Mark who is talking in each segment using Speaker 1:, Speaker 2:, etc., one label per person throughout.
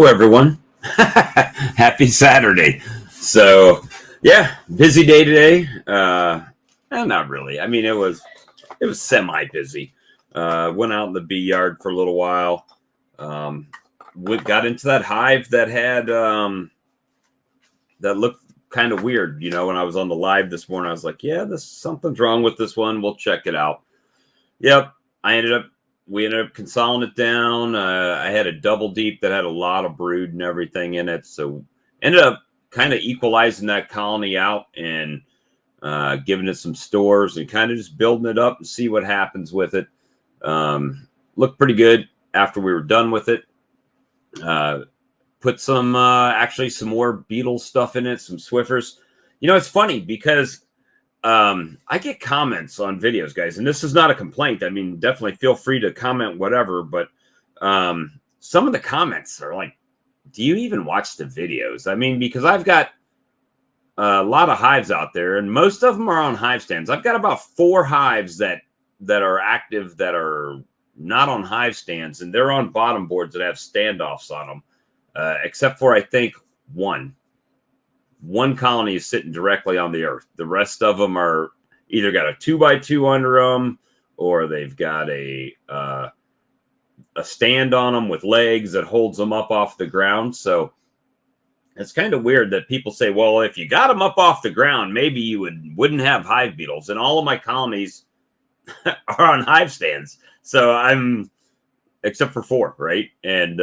Speaker 1: Hello, everyone. Happy Saturday. So, yeah, busy day today. Not really. I mean, it was semi-busy. Went out in the bee yard for a little while. Got into that hive that had that looked kind of weird. You know, when I was on the live this morning, I was like, "Yeah, something's wrong with this one. We'll check it out." Yep, we ended up consolidating it down. I had a double deep that had a lot of brood and everything in it. So ended up kind of equalizing that colony out and giving it some stores and kind of just building it up and see what happens with it. Looked pretty good after we were done with it. Put some more beetle stuff in it, some Swiffers. You know, it's funny because I get comments on videos, guys, and this is not a complaint. I mean, definitely feel free to comment whatever, but some of the comments are like, do you even watch the videos? I mean, because I've got a lot of hives out there, and most of them are on hive stands. I've got about 4 hives that are active that are not on hive stands, and they're on bottom boards that have standoffs on them, except for, I think, one colony is sitting directly on the earth. The rest of them are either got a 2x2 under them, or they've got a stand on them with legs that holds them up off the ground. So it's kind of weird that people say, well, if you got them up off the ground, maybe you wouldn't have hive beetles. And all of my colonies are on hive stands. So except for 4, right? And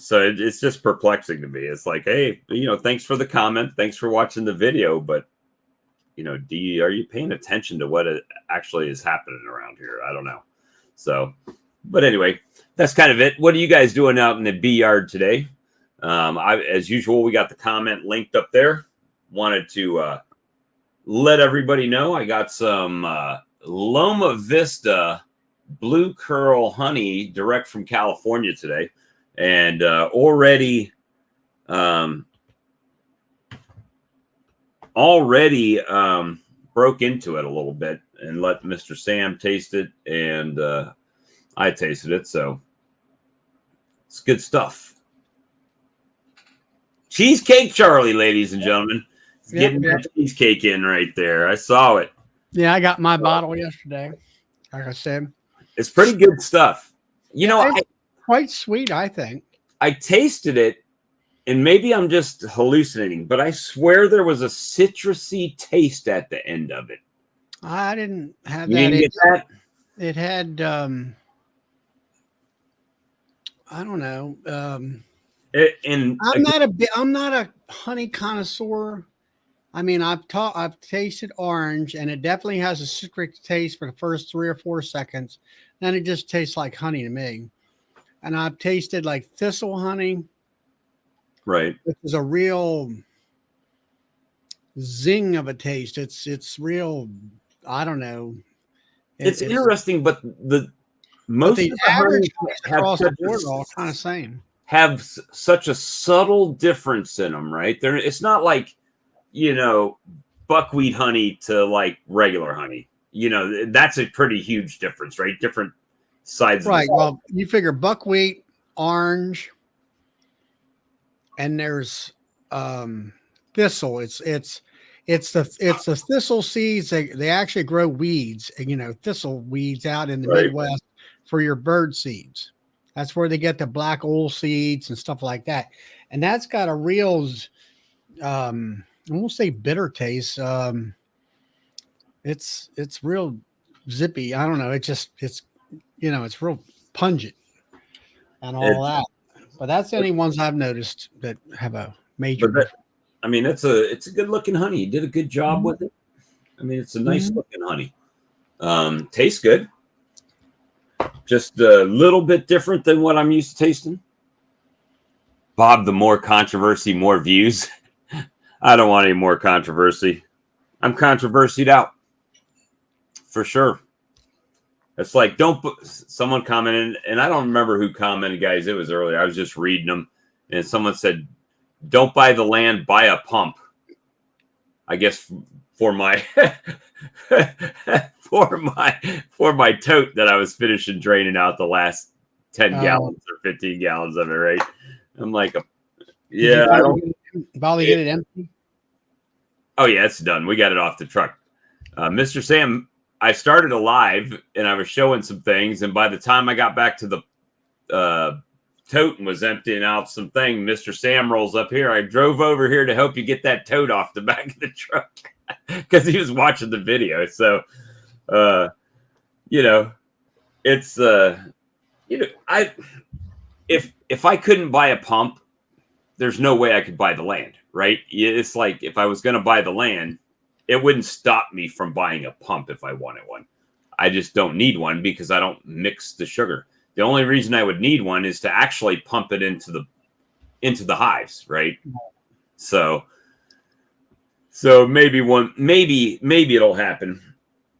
Speaker 1: so it's just perplexing to me. It's like, hey, thanks for the comment. Thanks for watching the video. But, are you paying attention to what actually is happening around here? I don't know. So, but anyway, that's kind of it. What are you guys doing out in the bee yard today? As usual, we got the comment linked up there. Wanted to let everybody know I got some Loma Vista blue curl honey direct from California today. And already broke into it a little bit and let Mr. Sam taste it, and I tasted it, so it's good stuff. Cheesecake Charlie, ladies and gentlemen. Getting the cheesecake in right there. I saw it.
Speaker 2: Yeah, I got my bottle yesterday. Like I said,
Speaker 1: it's pretty good stuff.
Speaker 2: Quite sweet, I think.
Speaker 1: I tasted it, and maybe I'm just hallucinating, but I swear there was a citrusy taste at the end of it.
Speaker 2: I didn't have
Speaker 1: that.
Speaker 2: You
Speaker 1: didn't get that?
Speaker 2: It had, I don't know. I'm not a honey connoisseur. I mean, I've tasted orange, and it definitely has a citric taste for the first 3 or 4 seconds. Then it just tastes like honey to me. And I've tasted like thistle honey.
Speaker 1: Right.
Speaker 2: Which is a real zing of a taste. It's real, I don't know.
Speaker 1: It's interesting, but most of the
Speaker 2: average across the board are all kind of same.
Speaker 1: Have such a subtle difference in them, right? It's not like, buckwheat honey to like regular honey. That's a pretty huge difference, right? Different sides.
Speaker 2: Right. Well, you figure buckwheat, orange, and there's thistle. It's the thistle seeds. They actually grow weeds, thistle weeds out in the Midwest for your bird seeds. That's where they get the black oil seeds and stuff like that. And that's got a real, I won't say bitter taste. It's real zippy. I don't know. It's real pungent and all that. But that's the only ones I've noticed that have a major.
Speaker 1: I mean, it's a good looking honey. You did a good job with it. I mean, it's a nice looking honey. Tastes good. Just a little bit different than what I'm used to tasting. Bob, the more controversy, more views. I don't want any more controversy. I'm controversied out. For sure. It's like, someone commented, and I don't remember who commented, guys. It was earlier. I was just reading them, and someone said, don't buy the land, buy a pump. I guess for my for my tote that I was finishing draining out the last 10 gallons or 15 gallons of it, right? I'm like,
Speaker 2: Did
Speaker 1: I
Speaker 2: you
Speaker 1: don't.
Speaker 2: finally get it empty?
Speaker 1: Oh yeah, it's done. We got it off the truck. Mr. Sam, I started a live and I was showing some things, and by the time I got back to the tote and was emptying out some thing, Mr. Sam rolls up here. I drove over here to help you get that tote off the back of the truck because he was watching the video. So, it's if I couldn't buy a pump, there's no way I could buy the land, right? It's like if I was going to buy the land, it wouldn't stop me from buying a pump if I wanted one. I just don't need one because I don't mix the sugar. The only reason I would need one is to actually pump it into the hives, right? So maybe it'll happen,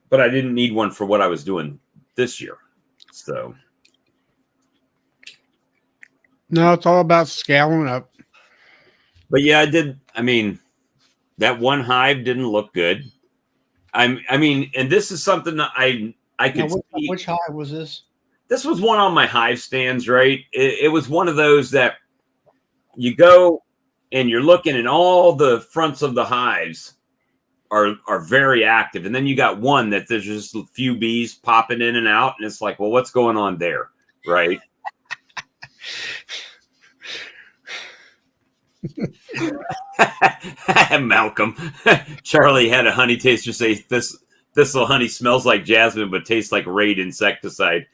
Speaker 1: but I didn't need one for what I was doing this year. So
Speaker 2: no, it's all about scaling up.
Speaker 1: But yeah, I did. I mean, that one hive didn't look good. And this is something that I could see.
Speaker 2: Which hive was this?
Speaker 1: This was one on my hive stands, right? It was one of those that you go and you're looking and all the fronts of the hives are very active. And then you got one that there's just a few bees popping in and out. And it's like, well, what's going on there? Right. Malcolm. Charlie had a honey taster say this little honey smells like jasmine but tastes like Raid insecticide.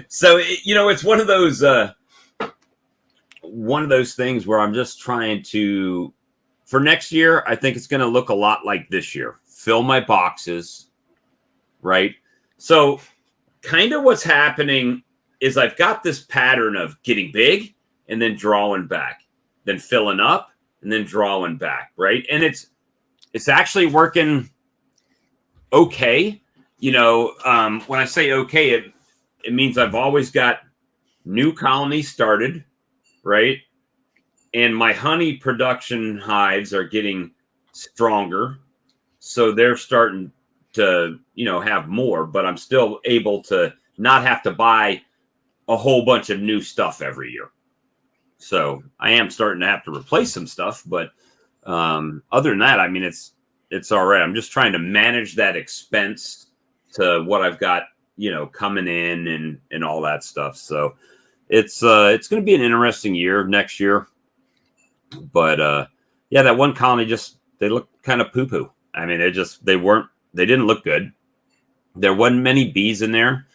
Speaker 1: So it's one of those things where I'm just trying to, for next year, I think it's going to look a lot like this year. Fill my boxes, right? So kind of what's happening is I've got this pattern of getting big and then drawing back, then filling up and then drawing back, right? And it's actually working okay. When I say okay, it means I've always got new colonies started, right? And my honey production hives are getting stronger. So they're starting to, have more, but I'm still able to not have to buy a whole bunch of new stuff every year. So I am starting to have to replace some stuff, but other than that, it's all right. I'm just trying to manage that expense to what I've got, coming in and all that stuff. So it's going to be an interesting year next year. But that one colony they look kind of poo poo. They didn't look good. There wasn't many bees in there.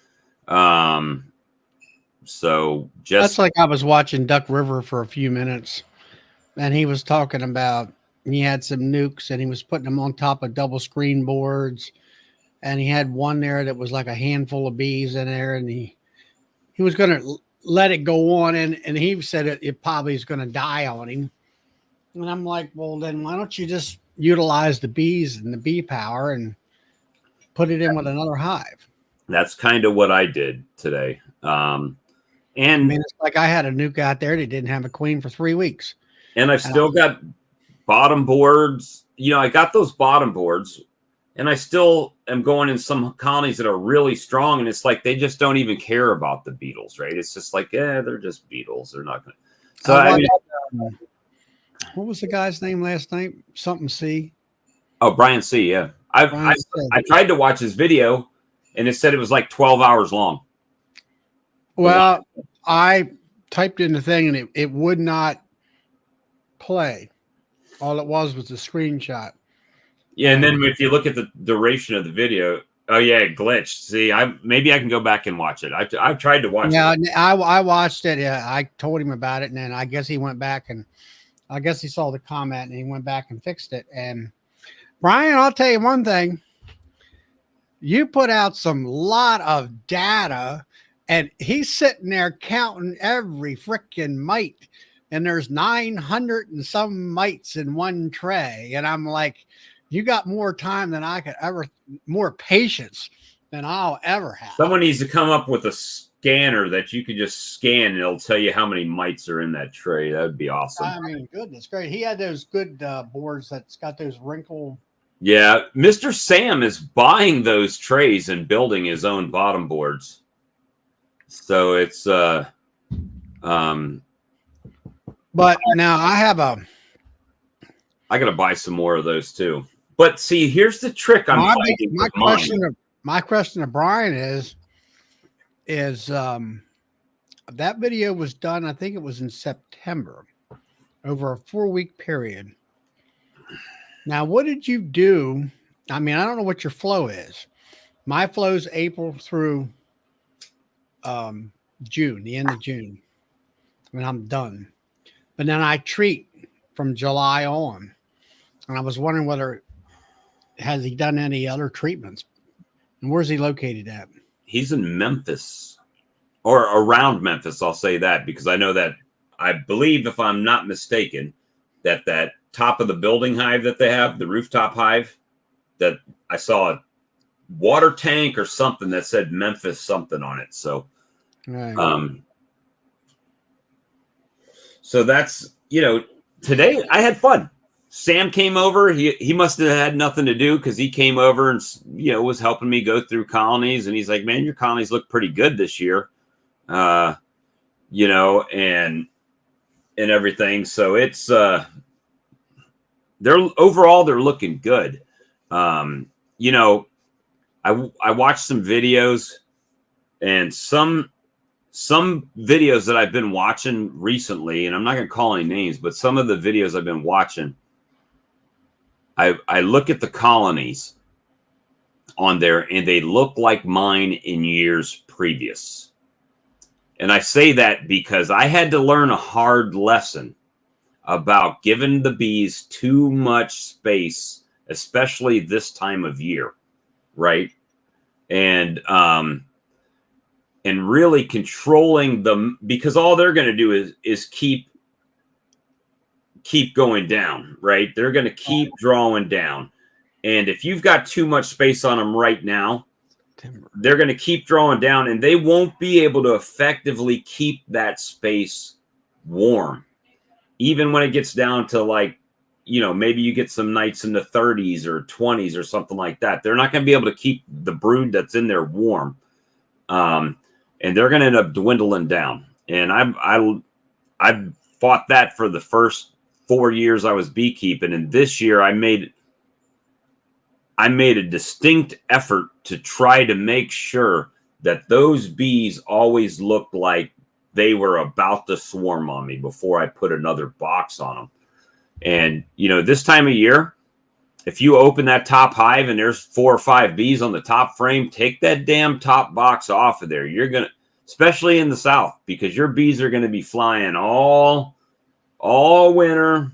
Speaker 1: So
Speaker 2: That's like I was watching Duck River for a few minutes, and he was talking about he had some nukes and he was putting them on top of double screen boards, and he had one there that was like a handful of bees in there, and he was going to let it go on, and he said it probably is going to die on him. And I'm like, well, then why don't you just utilize the bees and the bee power and put it in with another hive?
Speaker 1: That's kind of what I did today. And
Speaker 2: it's like I had a nuke out there that didn't have a queen for 3 weeks.
Speaker 1: And I've still got bottom boards. I got those bottom boards, and I still am going in some colonies that are really strong. And it's like they just don't even care about the beetles, right? It's just like, they're just beetles. They're not going to. So
Speaker 2: what was the guy's name last night? Something C.
Speaker 1: Oh, Brian C. Yeah, I tried to watch his video, and it said it was like 12 hours long.
Speaker 2: Well, I typed in the thing and it would not play. All it was a screenshot.
Speaker 1: Yeah, and then if you look at the duration of the video, oh yeah, it glitched. See, maybe I can go back and watch it. I've tried to watch it.
Speaker 2: Yeah, I watched it. Yeah, I told him about it, and then I guess he went back and I guess he saw the comment and he went back and fixed it. And Brian, I'll tell you one thing. You put out some lot of data. And he's sitting there counting every freaking mite. And there's 900 and some mites in one tray. And I'm like, you got more time than I could ever, more patience than I'll ever have.
Speaker 1: Someone needs to come up with a scanner that you could just scan and it'll tell you how many mites are in that tray. That would be awesome.
Speaker 2: Goodness great. He had those good boards that's got those wrinkle.
Speaker 1: Yeah. Mr. Sam is buying those trays and building his own bottom boards. So it's
Speaker 2: But now
Speaker 1: I gotta buy some more of those too. But see, here's the trick I'm finding with mine.
Speaker 2: my question to Brian is that video was done, I think it was in September, over a 4-week period. Now, what did you do? I mean, I don't know what your flow is. My flow is April through June, the end of June, when I'm done. But then I treat from July on. And I was wondering whether has he done any other treatments? And where's he located at?
Speaker 1: He's in Memphis or around Memphis. I'll say that because I know that I believe, if I'm not mistaken, that top of the building hive that they have, the rooftop hive, that I saw a water tank or something that said Memphis something on it. So,
Speaker 2: Right.
Speaker 1: So that's, today I had fun. Sam came over. He must have had nothing to do because he came over and, was helping me go through colonies. And he's like, man, your colonies look pretty good this year, and everything. So it's, they're looking good. I watched some videos, and some videos that I've been watching recently, and I'm not going to call any names, but some of the videos I've been watching, I look at the colonies on there and they look like mine in years previous. And I say that because I had to learn a hard lesson about giving the bees too much space, especially this time of year, right? And really controlling them, because all they're going to do is keep going down, right? They're going to keep drawing down. And if you've got too much space on them right now, they're going to keep drawing down, and they won't be able to effectively keep that space warm. Even when it gets down to maybe you get some nights in the 30s or 20s or something like that. They're not going to be able to keep the brood that's in there warm. And they're going to end up dwindling down. And I've fought that for the first 4 years I was beekeeping. And this year I made a distinct effort to try to make sure that those bees always looked like they were about to swarm on me before I put another box on them. And, this time of year, if you open that top hive and there's 4 or 5 bees on the top frame, take that damn top box off of there. You're going to, especially in the South, because your bees are going to be flying all winter,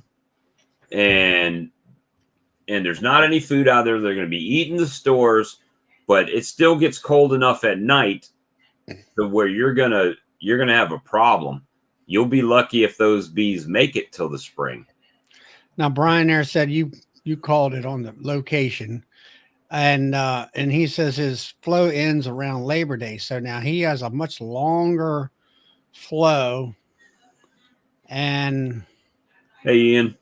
Speaker 1: and there's not any food out there. They're going to be eating the stores, but it still gets cold enough at night to where you're going to have a problem. You'll be lucky if those bees make it till the spring.
Speaker 2: Now, Brian there said you called it on the location, and he says his flow ends around Labor Day. So now he has a much longer flow. And
Speaker 1: hey, Ian,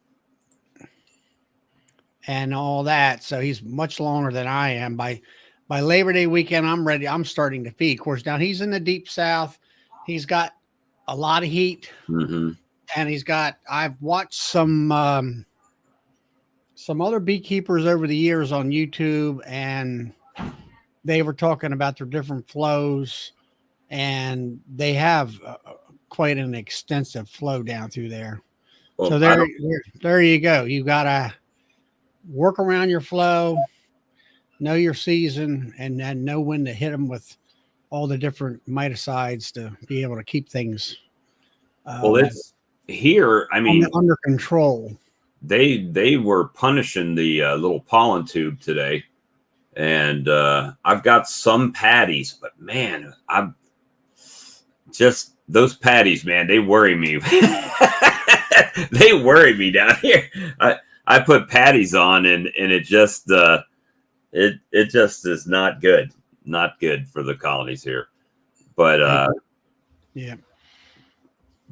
Speaker 2: and all that. So he's much longer than I am. By Labor Day weekend, I'm ready. I'm starting to feed. Of course, now he's in the deep South. He's got a lot of heat,
Speaker 1: and
Speaker 2: I've watched some other beekeepers over the years on YouTube, and they were talking about their different flows, and they have quite an extensive flow down through there. Well, so there you go. You got to work around your flow, know your season, and then know when to hit them with all the different miticides to be able to keep things.
Speaker 1: It's here. I mean,
Speaker 2: under control.
Speaker 1: They were punishing the little pollen tube today, and I've got some patties, but man, I'm just those patties, man. They worry me. They worry me down here. I put patties on, and it just it just is not good for the colonies here. But
Speaker 2: yeah,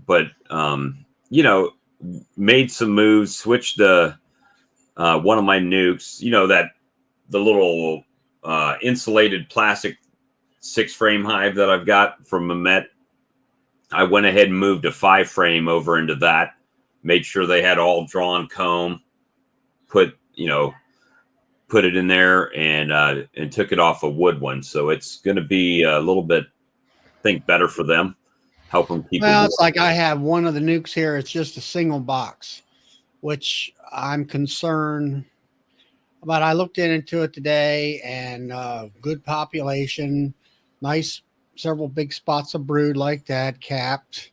Speaker 1: but made some moves, switched one of my nukes, that the little insulated plastic 6-frame hive that I've got from Mamet. I went ahead and moved a 5-frame over into that. Made sure they had all drawn comb. Put it in there and took it off a wood one. So it's going to be a little bit, I think, better for them. Help them keep.
Speaker 2: Well, it's like I have one of the nukes here. It's just a single box, which I'm concerned about. I looked into it today, and good population, nice, several big spots of brood like that, capped.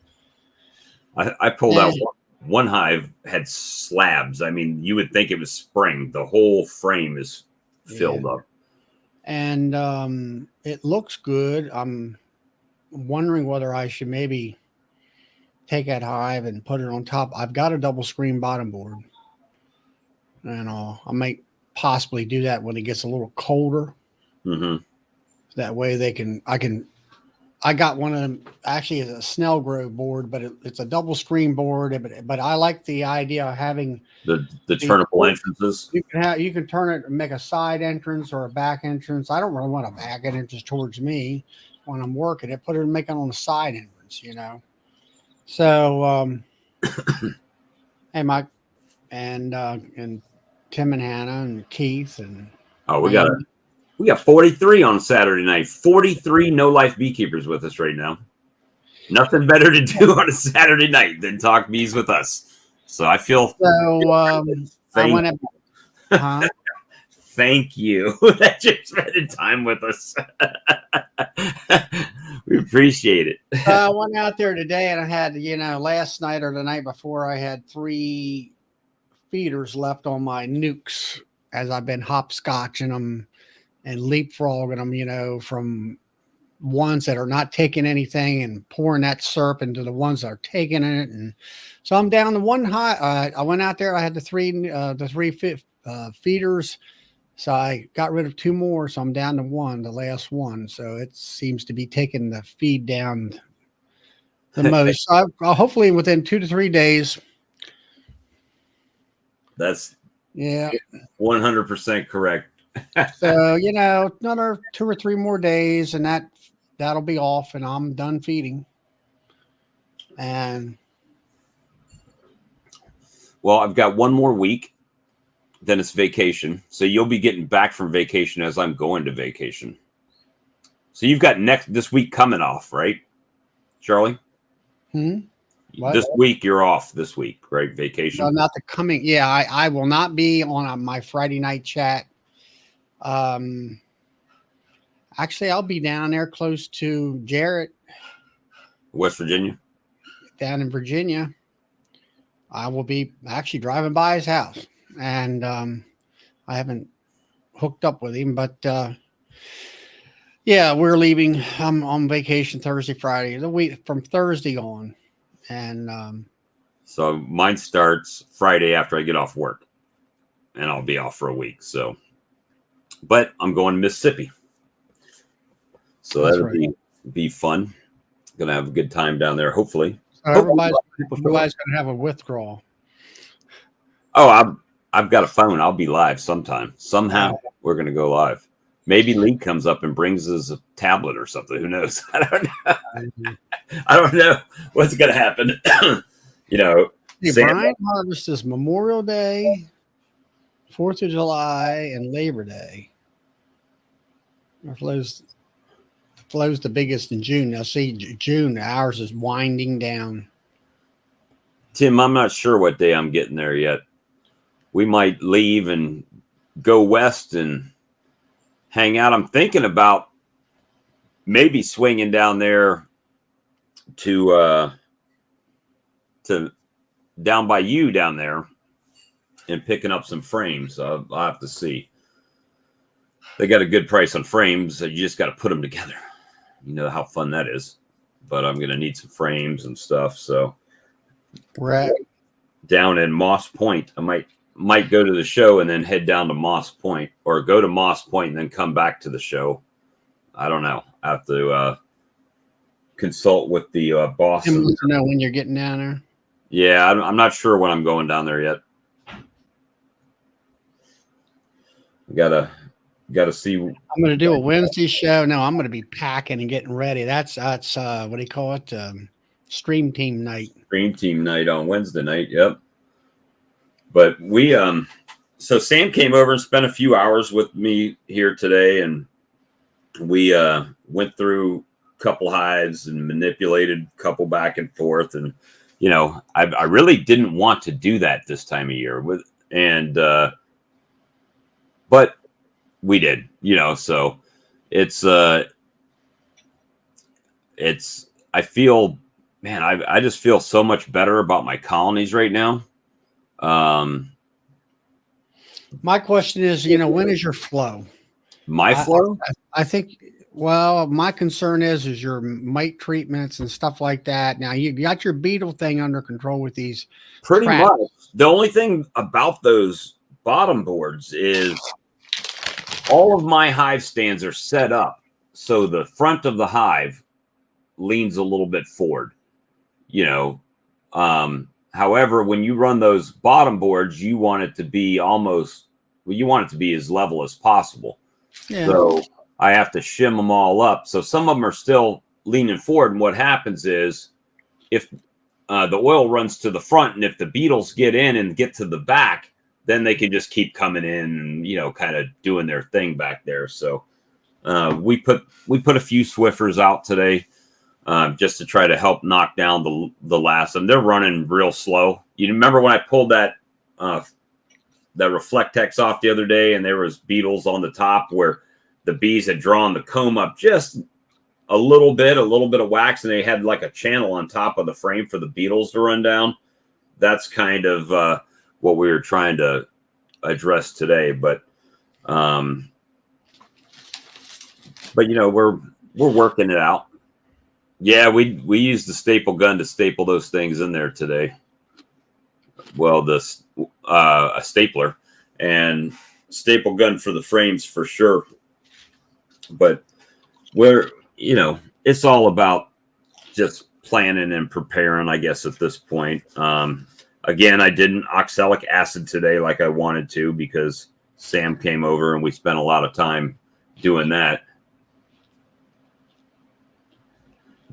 Speaker 1: I pulled out one hive had slabs. I mean, you would think it was spring. The whole frame is filled up.
Speaker 2: And it looks good. I'm wondering whether I should maybe take that hive and put it on top. I've got a double screen bottom board, and I might possibly do that when it gets a little colder.
Speaker 1: Mm-hmm.
Speaker 2: That way I got one of them. Actually, it's a Snell Grove board, but it's a double screen board. But I like the idea of having
Speaker 1: the turnable entrances.
Speaker 2: You can turn it and make a side entrance or a back entrance. I don't really want a back entrance towards me when I'm working it. Put it, make it on a side entrance, So, hey, Mike, and Tim and Hannah and Keith and
Speaker 1: we got 43 on Saturday night. 43 no life beekeepers with us right now. Nothing better to do on a Saturday night than talk bees with us. So I feel thank you that you're spending time with us. We appreciate it.
Speaker 2: I went out there today and I had, last night or the night before, I had 3 feeders left on my nukes as I've been hopscotching them and leapfrogging them, from ones that are not taking anything and pouring that syrup into the ones that are taking it. And so I'm down to one high. I went out there. I had the three feeders. So I got rid of 2 more. So I'm down to 1, the last one. So it seems to be taking the feed down the most. So I'll hopefully within 2 to 3 days.
Speaker 1: That's 100% correct.
Speaker 2: So, another 2 or 3 more days and that'll be off and I'm done feeding. And
Speaker 1: well, I've got 1 more week, then it's vacation. So you'll be getting back from vacation as I'm going to vacation. So you've got this week coming off, right, Charlie? This week you're off this week, right? Vacation.
Speaker 2: No, not the coming. Yeah, I will not be on my Friday night chat. Actually, I'll be down there close to Jarrett,
Speaker 1: West Virginia.
Speaker 2: Down in Virginia. I will be actually driving by his house, and I haven't hooked up with him, but we're leaving. I'm on vacation Thursday, Friday, the week from Thursday on, and
Speaker 1: so mine starts Friday after I get off work, and I'll be off for a week. So, but I'm going to Mississippi, so that'll be fun. Gonna have a good time down there, hopefully.
Speaker 2: Everybody's going to have a withdrawal.
Speaker 1: Oh, I've got a phone. I'll be live sometime. Somehow we're going to go live. Maybe Lee comes up and brings us a tablet or something. Who knows? I don't know. I don't know what's going to happen.
Speaker 2: Brian Harvest is Memorial Day, 4th of July, and Labor Day. Flow's the biggest in June. Now, see, June, ours is winding down.
Speaker 1: Tim, I'm not sure what day I'm getting there yet. We might leave and go west and hang out. I'm thinking about maybe swinging down there to down by you down there and picking up some frames. I'll have to see. They got a good price on frames. So you just got to put them together. You know how fun that is. But I'm going to need some frames and stuff. So
Speaker 2: we're at
Speaker 1: down in Moss Point. I might go to the show and then head down to Moss Point, or go to Moss Point and then come back to the show. I don't know. I have to consult with the boss.
Speaker 2: You know when you're getting down there?
Speaker 1: Yeah, I'm not sure when I'm going down there yet. Got to see.
Speaker 2: I'm going to do a Wednesday show. No, I'm going to be packing and getting ready. That's what do you call it? Stream team night.
Speaker 1: Stream team night on Wednesday night. Yep. But we so Sam came over and spent a few hours with me here today, and we went through a couple hives and manipulated a couple back and forth. And I really didn't want to do that this time of year but we did, so it's I feel, man, I just feel so much better about my colonies right now.
Speaker 2: My question is, when is your flow?
Speaker 1: My flow?
Speaker 2: I think, well, my concern is your mite treatments and stuff like that. Now you got your beetle thing under control with these.
Speaker 1: Pretty much. The only thing about those bottom boards is all of my hive stands are set up so the front of the hive leans a little bit forward, however, when you run those bottom boards, you want it to be as level as possible. Yeah. So I have to shim them all up. So some of them are still leaning forward. And what happens is if the oil runs to the front, and if the beetles get in and get to the back, then they can just keep coming in and, kind of doing their thing back there. So we put a few Swiffers out today just to try to help knock down the last of them. They're running real slow. You remember when I pulled that Reflectex off the other day, and there was beetles on the top where the bees had drawn the comb up just a little bit of wax, and they had like a channel on top of the frame for the beetles to run down. That's kind of what we were trying to address today. But we're working it out. Yeah, we used the staple gun to staple those things in there today. Well, a stapler and staple gun for the frames for sure. But it's all about just planning and preparing, I guess, at this point. Again, I didn't oxalic acid today like I wanted to because Sam came over and we spent a lot of time doing that.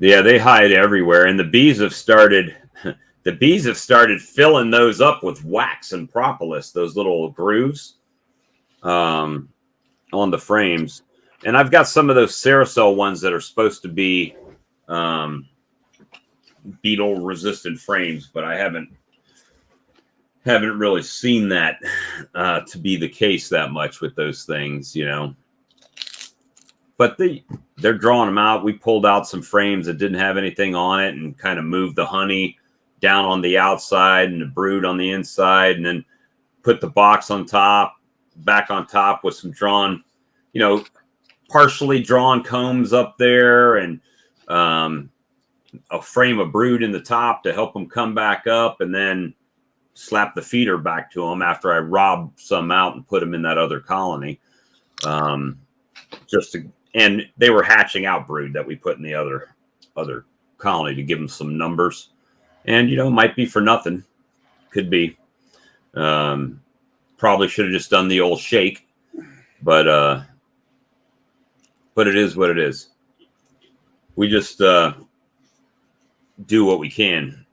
Speaker 1: Yeah, they hide everywhere, and the bees have started filling those up with wax and propolis, those little grooves on the frames. And I've got some of those Ceracell ones that are supposed to be beetle resistant frames, but I haven't really seen that to be the case that much with those things, But they're drawing them out. We pulled out some frames that didn't have anything on it and kind of moved the honey down on the outside and the brood on the inside, and then put the box back on top with some drawn, partially drawn combs up there, and a frame of brood in the top to help them come back up, and then slap the feeder back to them after I robbed some out and put them in that other colony. And they were hatching out brood that we put in the other colony to give them some numbers. And, might be for nothing. Could be. Probably should have just done the old shake. But it is what it is. We just do what we can.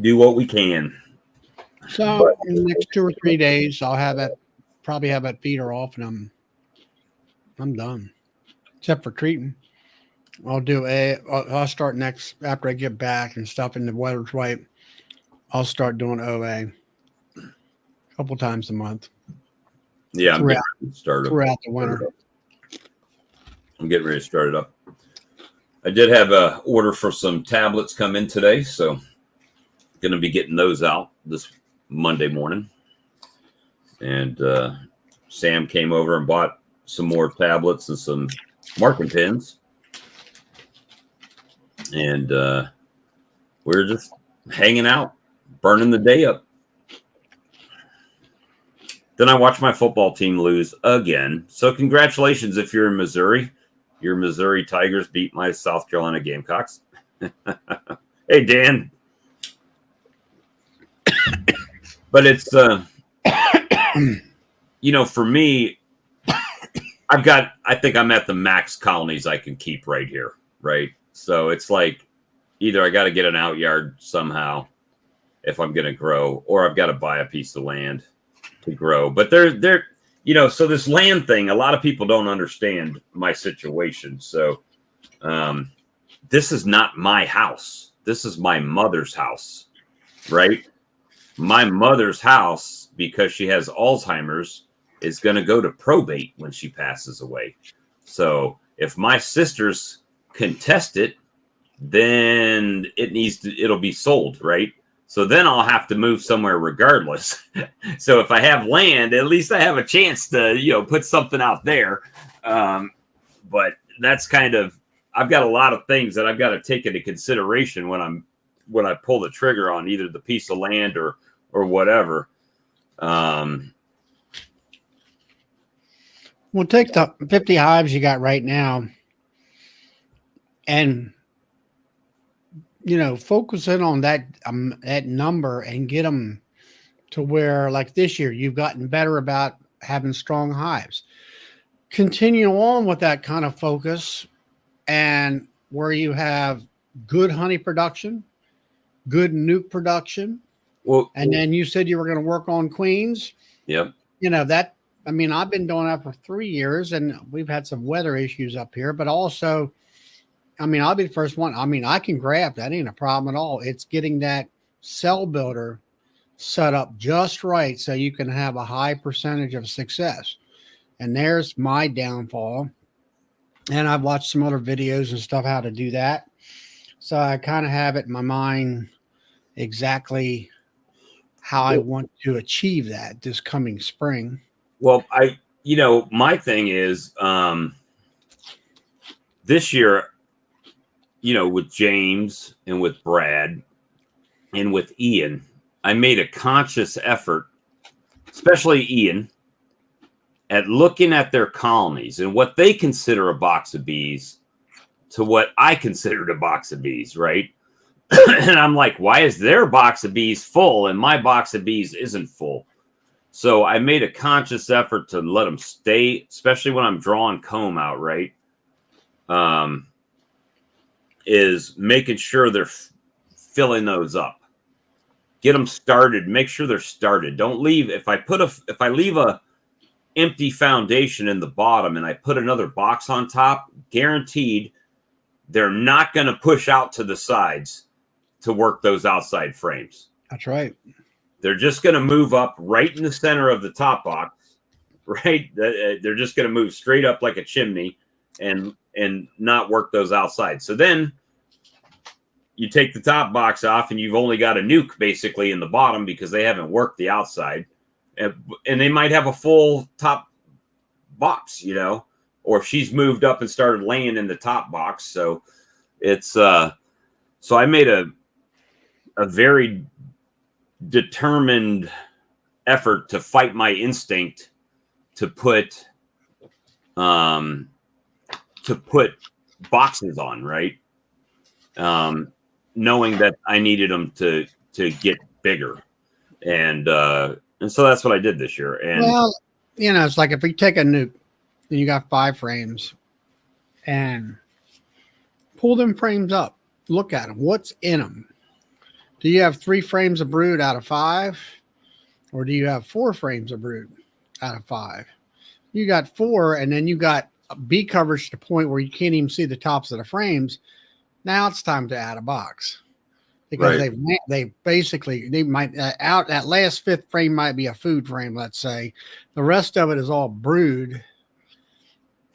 Speaker 1: Do what we can.
Speaker 2: So in the next 2 or 3 days, I'll probably have that feeder off, and I'm done, except for treating. I'll start next after I get back and stuff and the weather's right. I'll start doing OA a couple times a month.
Speaker 1: Yeah,
Speaker 2: throughout the winter.
Speaker 1: I'm getting ready to start it up. I did have a order for some tablets come in today, so going to be getting those out this Monday morning. And Sam came over and bought some more tablets and some marking pens. And we're just hanging out, burning the day up. Then I watched my football team lose again. So congratulations if you're in Missouri. Your Missouri Tigers beat my South Carolina Gamecocks. Hey, Dan. But it's for me, I think I'm at the max colonies I can keep right here, right? So it's like either I got to get an out yard somehow if I'm going to grow, or I've got to buy a piece of land to grow. But so this land thing, a lot of people don't understand my situation. So this is not my house. This is my mother's house, right? My mother's house, because she has Alzheimer's, is going to go to probate when she passes away. So if my sisters contest it, then it'll be sold, right? So then I'll have to move somewhere regardless. So if I have land, at least I have a chance to, put something out there. But that's I've got a lot of things that I've got to take into consideration when I pull the trigger on either the piece of land or whatever.
Speaker 2: We'll take the 50 hives you got right now and, focus in on that number and get them to where, like this year, you've gotten better about having strong hives. Continue on with that kind of focus, and where you have good honey production, good nuke production.
Speaker 1: Well,
Speaker 2: and then you said you were going to work on queens.
Speaker 1: Yep.
Speaker 2: I've been doing that for 3 years, and we've had some weather issues up here, but also, I'll be the first one. I can grab that. Ain't a problem at all. It's getting that cell builder set up just right so you can have a high percentage of success. And there's my downfall. And I've watched some other videos and stuff how to do that. So I kind of have it in my mind exactly how I want to achieve that this coming spring.
Speaker 1: Well, my thing is this year, with James and with Brad and with Ian, I made a conscious effort, especially Ian, at looking at their colonies and what they consider a box of bees to what I considered a box of bees, right? And I'm like, why is their box of bees full and my box of bees isn't full? So I made a conscious effort to let them stay, especially when I'm drawing comb out, right? Is making sure they're filling those up. Get them started. Make sure they're started. Don't leave. If I leave a empty foundation in the bottom and I put another box on top, guaranteed they're not going to push out to the sides to work those outside frames.
Speaker 2: That's right.
Speaker 1: They're just going to move up right in the center of the top box, right? They're just going to move straight up like a chimney and not work those outside. So then you take the top box off and you've only got a nuke basically in the bottom because they haven't worked the outside. And they might have a full top box, or if she's moved up and started laying in the top box. So it's, so I made a very determined effort to fight my instinct to put boxes on, right? Knowing that I needed them to get bigger. And so that's what I did this year. And
Speaker 2: well, it's like if we take a nuke and you got 5 frames and pull them frames up, look at them. What's in them? Do you have 3 frames of brood out of 5? Or do you have 4 frames of brood out of 5? You got 4, and then you got bee coverage to the point where you can't even see the tops of the frames. Now it's time to add a box. Because they might out that last 5th frame might be a food frame, let's say. The rest of it is all brood.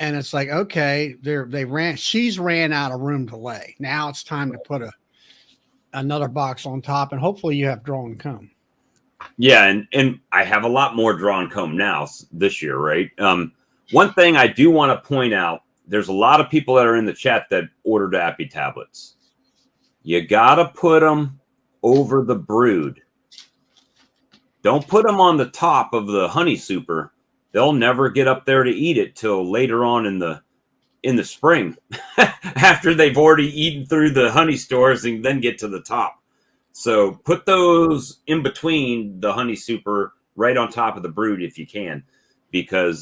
Speaker 2: And it's like, okay, she's ran out of room to lay. Now it's time to put another box on top, and hopefully you have drawn comb.
Speaker 1: Yeah, and I have a lot more drawn comb now this year, right? One thing I do want to point out, there's a lot of people that are in the chat that ordered Appy tablets. You got to put them over the brood. Don't put them on the top of the honey super. They'll never get up there to eat it till later on in the spring after they've already eaten through the honey stores and then get to the top. So put those in between the honey super right on top of the brood if you can. because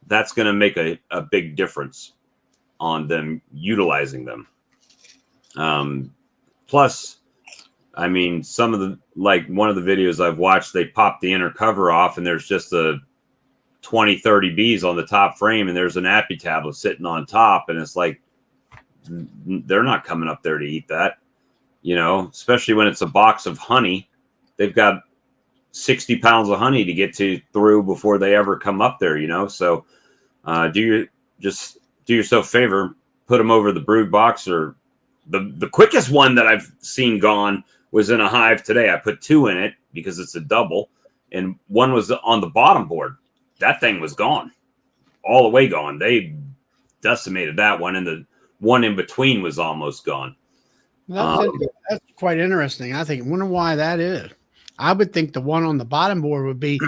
Speaker 1: that's going to make a big difference on them utilizing them. Plus, I mean, some of the, like one of the videos I've watched, they pop the inner cover off and there's just a 20, 30 bees on the top frame and there's an appy tablet sitting on top. And it's like, they're not coming up there to eat that, you know, especially when it's a box of honey. They've got 60 pounds of honey to get through before they ever come up there, you know? So just do yourself a favor, put them over the brood box. Or the quickest one that I've seen gone was in a hive today. I put 2 in it because it's a double, and one was on the bottom board. That thing was gone, all the way gone. They decimated that one, and the one in between was almost gone.
Speaker 2: That's quite interesting. I wonder why that is. I would think the one on the bottom board would be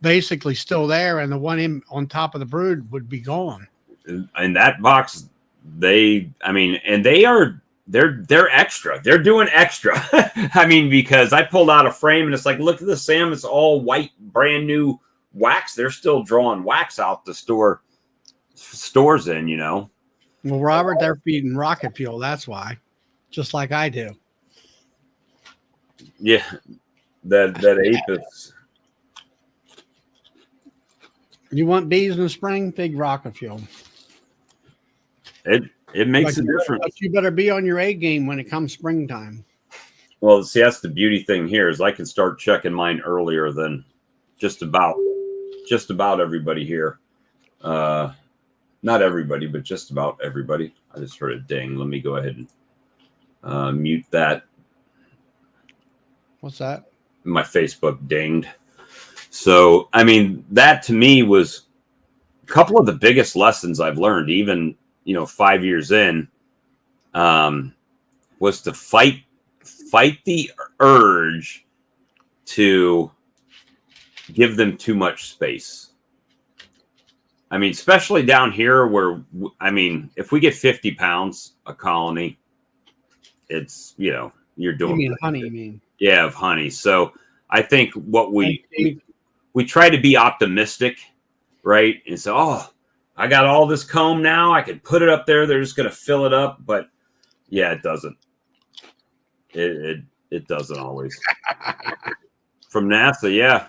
Speaker 2: basically still there, and the one on top of the brood would be gone.
Speaker 1: In that box, they're extra. They're doing extra. I mean, because I pulled out a frame and it's like, look at the Sam. It's all white, brand new wax. They're still drawing wax out the stores in, you know.
Speaker 2: Well, Robert, they're feeding rocket fuel. That's why, just like I do.
Speaker 1: Yeah, that apis.
Speaker 2: You want bees in the spring? Feed rocket fuel.
Speaker 1: It makes a difference.
Speaker 2: But you better be on your A game when it comes springtime.
Speaker 1: Well, see, that's the beauty thing here is I can start checking mine earlier than just about everybody here. Not everybody, but just about everybody. I just heard a ding. Let me go ahead and mute that.
Speaker 2: What's that?
Speaker 1: My Facebook dinged. So, I mean, that to me was a couple of the biggest lessons I've learned, even, 5 years in, was to fight the urge to give them too much space. I mean, especially down here where, if we get 50 pounds a colony, it's, you're doing.
Speaker 2: You mean honey, you mean?
Speaker 1: Yeah, of honey. So I think what we try to be optimistic, right? And so, I got all this comb now. I can put it up there. They're just going to fill it up. But yeah, it doesn't. It doesn't always. From NASA, yeah.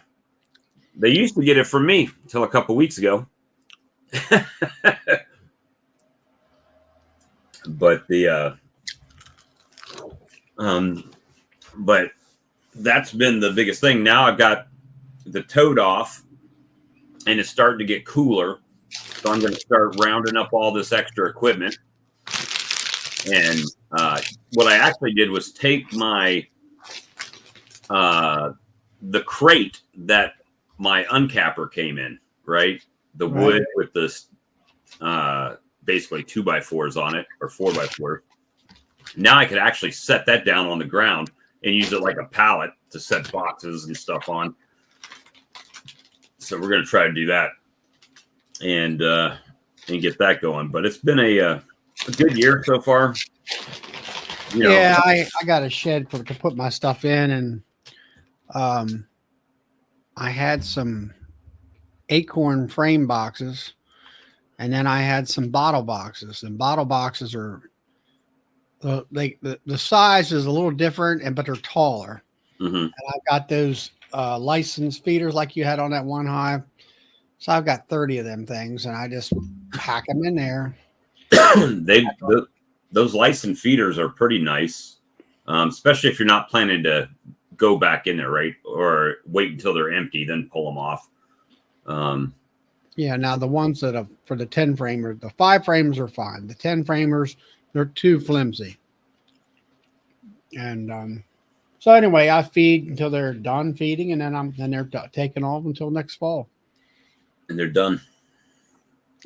Speaker 1: They used to get it from me until a couple weeks ago. But but that's been the biggest thing. Now I've got the toad off and it's starting to get cooler. So I'm going to start rounding up all this extra equipment. And what I actually did was take my the crate that my uncapper came in, right? The wood with this basically 2x4s on it, or 4x4. Now I could actually set that down on the ground and use it like a pallet to set boxes and stuff on. So we're going to try to do that and get that going. But it's been a good year so far.
Speaker 2: Yeah, I got a shed to put my stuff in, and I had some acorn frame boxes, and then I had some bottle boxes. And bottle boxes are the size is a little different, but they're taller.
Speaker 1: Mm-hmm.
Speaker 2: And I've got those licensed feeders like you had on that one hive. So I've got 30 of them things, and I just pack them in there.
Speaker 1: Those licensed feeders are pretty nice, especially if you're not planning to go back in there, right? Or wait until they're empty, then pull them off.
Speaker 2: Yeah, now the ones that are for the 10 framers, the 5 framers are fine. The 10 framers, they're too flimsy. And so anyway, I feed until they're done feeding, and then they're taken off until next fall.
Speaker 1: And they're done.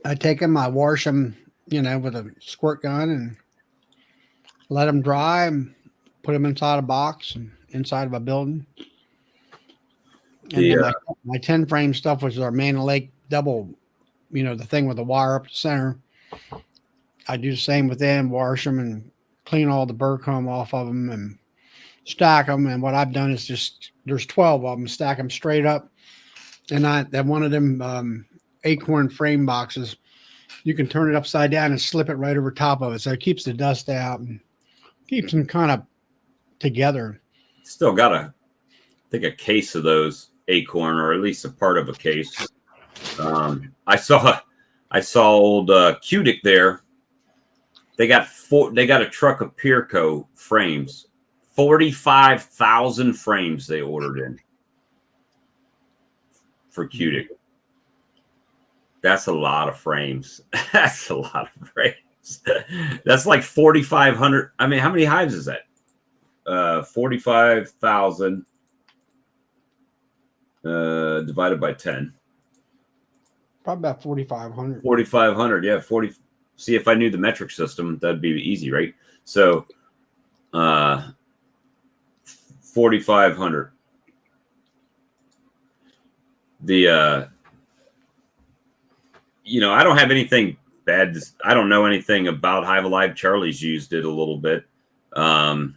Speaker 2: I take them, I wash them, with a squirt gun, and let them dry, and put them inside a box and inside of a building. And then my 10 frame stuff was our Man Lake double, the thing with the wire up the center. I do the same with them, wash them and clean all the burr comb off of them and stack them. And what I've done is there's 12 of them, stack them straight up And I that one of them acorn frame boxes, you can turn it upside down and slip it right over top of it, so it keeps the dust out and keeps them kind of together.
Speaker 1: Still got I think a case of those acorn, or at least a part of a case. I saw old Cutic there. They got a truck of Pierco frames, 45,000 frames they ordered in for Cutic. That's a lot of frames. That's a lot of frames. That's like 4,500. I mean, how many hives is that? 45,000 divided by 10.
Speaker 2: Probably about 4,500.
Speaker 1: 4,500. Yeah, 40. See, if I knew the metric system, that'd be easy, right? So, 4,500. The I don't have anything bad. I don't know anything about Hive Alive. Charlie's used it a little bit. The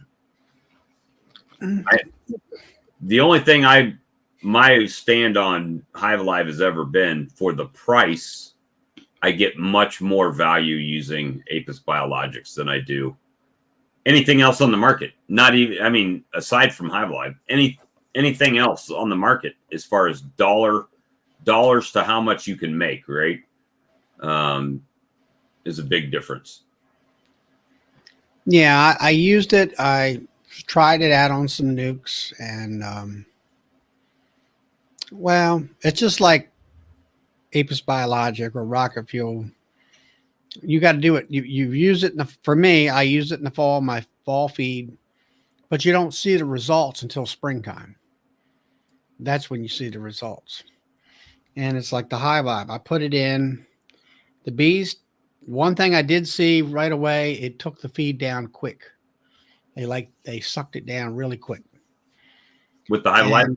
Speaker 1: only thing my stand on Hive Alive has ever been, for the price, I get much more value using Apis Biologics than I do anything else on the market. Not even, I mean, aside from Hive Alive, anything else on the market as far as dollars to how much you can make, right? Is a big difference.
Speaker 2: Yeah, I used it. I tried it out on some nukes, and well, it's just like Apis Biologic or rocket fuel. You got to do it. You use it for me. I use it in the fall, my fall feed, but you don't see the results until springtime. That's when you see the results. And it's like the Hive Vibe. I put it in. The bees, one thing I did see right away, it took the feed down quick. They sucked it down really quick.
Speaker 1: With the Hive Alive?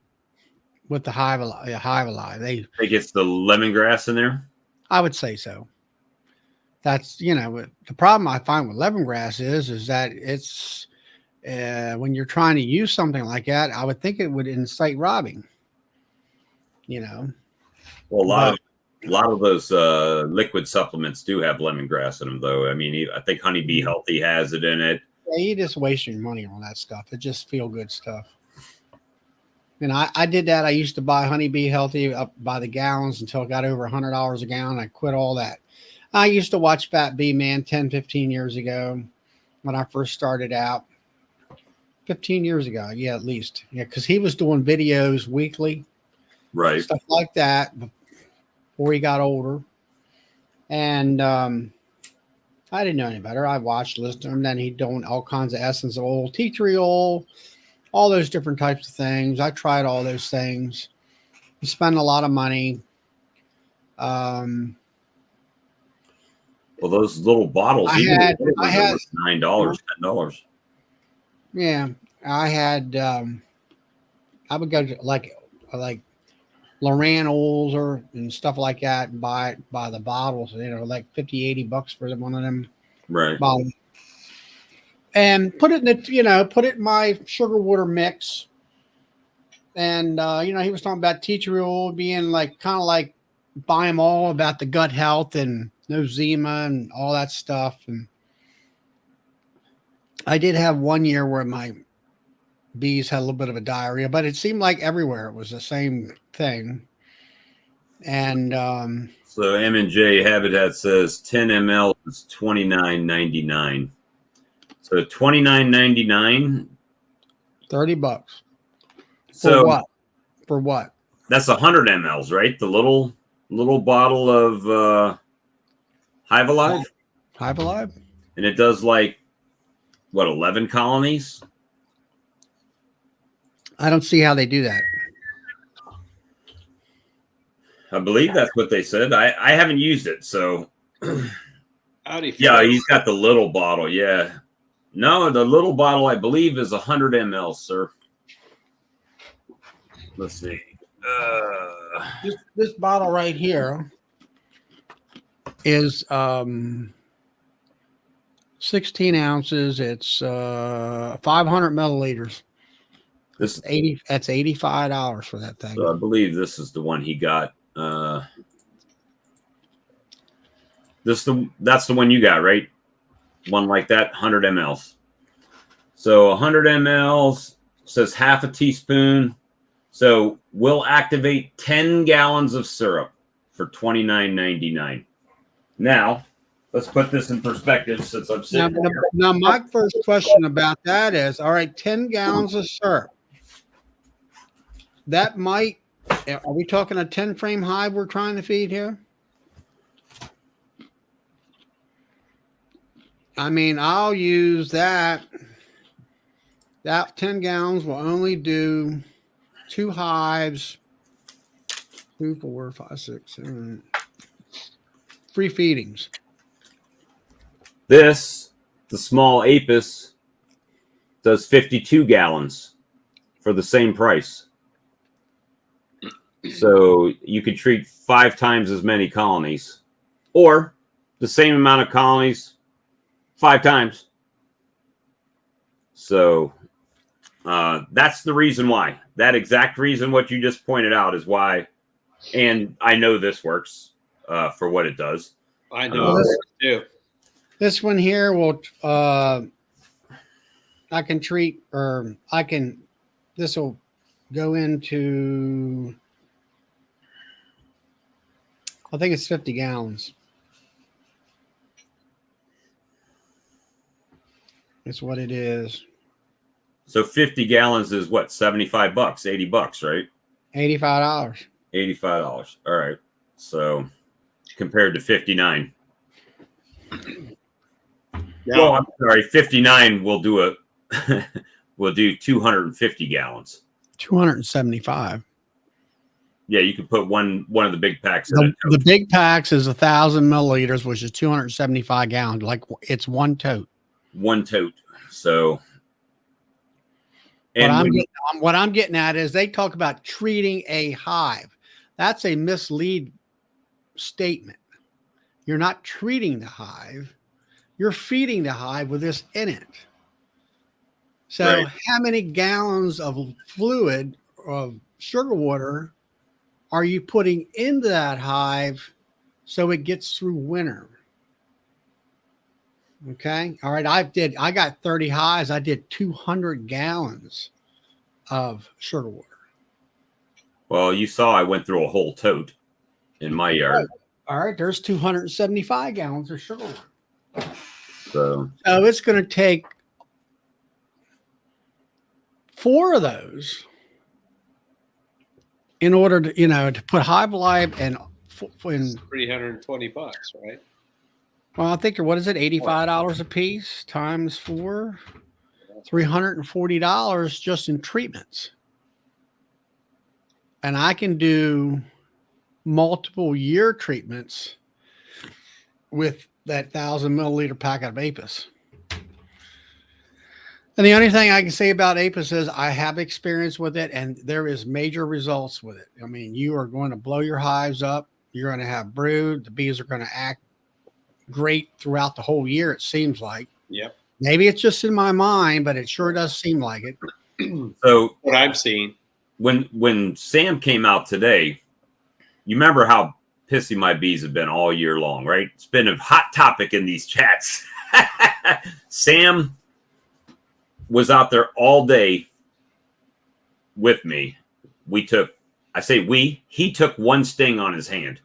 Speaker 2: With the Hive Alive.
Speaker 1: They get the lemongrass in there?
Speaker 2: I would say so. That's, the problem I find with lemongrass is that it's when you're trying to use something like that, I would think it would incite robbing.
Speaker 1: Well, a lot of those liquid supplements do have lemongrass in them, though. I mean, I think Honeybee Healthy has it in it.
Speaker 2: Yeah, you just waste your money on that stuff. It just feel good stuff. And I did that. I used to buy Honeybee Healthy up by the gallons until it got over $100 a gallon. I quit all that. I used to watch Fat Bee Man 10, 15 years ago when I first started out. 15 years ago, yeah, at least. Yeah, because he was doing videos weekly.
Speaker 1: Right.
Speaker 2: Stuff like that before he got older. And I didn't know any better. I watched, listened to him. Then he'd doing all kinds of essence of oil, tea tree oil, all those different types of things. I tried all those things. You spend a lot of money.
Speaker 1: Well, those little bottles,
Speaker 2: I had
Speaker 1: $9, $10.
Speaker 2: Yeah, I had. I would go to like Loran oils and stuff like that and buy the bottles. Like $50-$80 for one of them.
Speaker 1: Right.
Speaker 2: Bottles. And put it in put it in my sugar water mix. And he was talking about tea tree oil being like kind of like buy them all about the gut health and no zima and all that stuff. And I did have one year where my bees had a little bit of a diarrhea, but it seemed like everywhere it was the same thing. And
Speaker 1: so M&J Habitat says 10 ml is $29.99. So $29.99.
Speaker 2: $30.
Speaker 1: So
Speaker 2: what? For what?
Speaker 1: That's 100 mLs, right? The little bottle of Hive Alive.
Speaker 2: Hive Alive.
Speaker 1: And it does like what, 11 colonies?
Speaker 2: I don't see how they do that.
Speaker 1: I believe that's what they said. I haven't used it, so
Speaker 3: Howdy,
Speaker 1: yeah, he's got the little bottle. Yeah, no, the little bottle I believe is 100 ml, sir. Let's see.
Speaker 2: This bottle right here is 16 ounces. It's 500 milliliters.
Speaker 1: This
Speaker 2: That's $85 for that thing.
Speaker 1: so I believe this is the one he got. That's the one you got, right? One like that, 100 mLs. So 100 mLs says half a teaspoon. So we'll activate 10 gallons of syrup for $29.99. Now, let's put this in perspective since I'm sitting here.
Speaker 2: Now, my first question about that is, all right, 10 gallons of syrup. That might, are we talking a 10 frame hive we're trying to feed here? I mean, I'll use that. That 10 gallons will only do 2 hives, 2, 4, 5, 6, 7, 3 feedings.
Speaker 1: This, the small Apis, does 52 gallons for the same price. So you could treat 5 times as many colonies, or the same amount of colonies 5 times. So that's the reason why. That exact reason what you just pointed out is why. And I know this works for what it does.
Speaker 3: I know it works too.
Speaker 2: This one here will, I can treat, or I can, this will go into, I think it's 50 gallons. It's what it is.
Speaker 1: So 50 gallons is what, $75, $80, right?
Speaker 2: $85.
Speaker 1: $85. All right. So compared to 59.
Speaker 3: Yeah.
Speaker 1: Well, I'm sorry, 59 will do we'll do 250 gallons.
Speaker 2: 275.
Speaker 1: Yeah, you could put one of the big packs in it.
Speaker 2: The big packs is 1,000 milliliters, which is 275 gallons. Like it's one tote.
Speaker 1: One tote. So,
Speaker 2: What
Speaker 1: and
Speaker 2: I'm getting at is they talk about treating a hive. That's a mislead statement. You're not treating the hive. You're feeding the hive with this in it. So
Speaker 1: Right.
Speaker 2: how many gallons of fluid of sugar water are you putting into that hive so it gets through winter? Okay. All right. I got 30 hives. I did 200 gallons of sugar water.
Speaker 1: well, you saw I went through a whole tote in my yard.
Speaker 2: All right. There's 275 gallons of sugar water.
Speaker 1: So
Speaker 2: it's going to take 4 of those in order to, to put Hive Live and
Speaker 3: $320, right?
Speaker 2: well, I think what is it, $85 a piece times 4, $340 just in treatments. And I can do multiple year treatments with that 1,000 milliliter packet of Apis. And the only thing I can say about Apis is I have experience with it, and there is major results with it. I mean, you are going to blow your hives up. You're going to have brood. The bees are going to act great throughout the whole year, it seems like.
Speaker 3: Yep.
Speaker 2: Maybe it's just in my mind, but it sure does seem like it.
Speaker 1: So
Speaker 3: what I'm seeing.
Speaker 1: When Sam came out today, you remember how pissy my bees have been all year long, right? It's been a hot topic in these chats. Sam was out there all day with me. He took one sting on his hand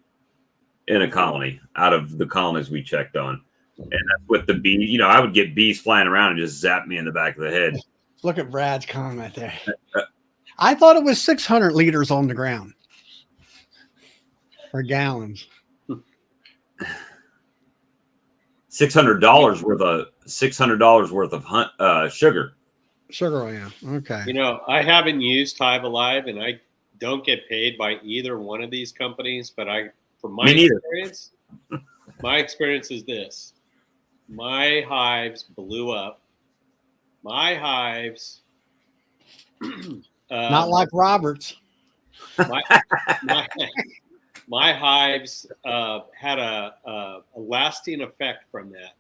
Speaker 1: in a colony out of the colonies we checked on. And that's with the bee. I would get bees flying around and just zap me in the back of the head.
Speaker 2: Look at Brad's comment there. I thought it was 600 liters on the ground. Or gallons.
Speaker 1: $600 worth of sugar.
Speaker 2: Sugar, yeah. Okay.
Speaker 3: I haven't used Hive Alive, and I don't get paid by either one of these companies. But from my experience, my experience is this: my hives blew up. My hives,
Speaker 2: not like Robert's.
Speaker 3: My hives had a lasting effect from that.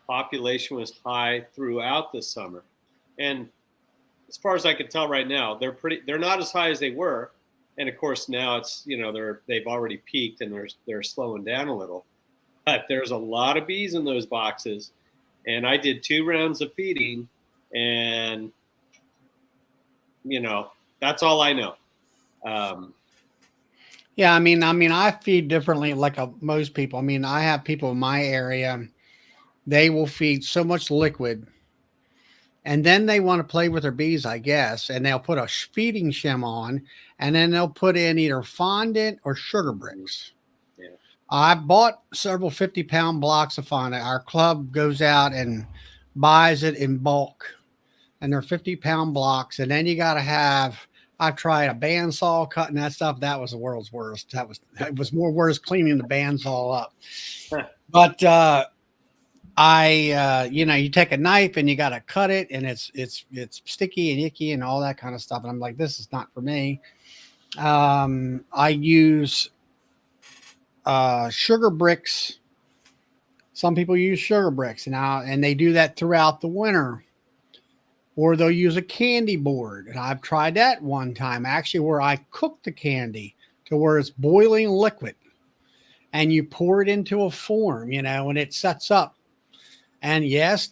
Speaker 3: Population was high throughout the summer. And as far as I can tell right now, they're not as high as they were. And of course now it's, they've already peaked and they're slowing down a little. But there's a lot of bees in those boxes. And I did 2 rounds of feeding, and that's all I know.
Speaker 2: Yeah, I mean, I feed differently like most people. I mean, I have people in my area, they will feed so much liquid, and then they want to play with their bees, I guess, and they'll put a feeding shim on, and then they'll put in either fondant or sugar bricks.
Speaker 3: Yeah.
Speaker 2: I bought several 50-pound blocks of fondant. Our club goes out and buys it in bulk, and they're 50-pound blocks, and then you got to have. I tried a bandsaw cutting that stuff. That was the world's worst. It was more worse cleaning the bandsaw up. But you take a knife and you got to cut it, and it's sticky and icky and all that kind of stuff. And I'm like, this is not for me. I use sugar bricks. Some people use sugar bricks now, and they do that throughout the winter. Or they'll use a candy board. And I've tried that one time, actually, where I cook the candy to where it's boiling liquid. And you pour it into a form, and it sets up. And yes,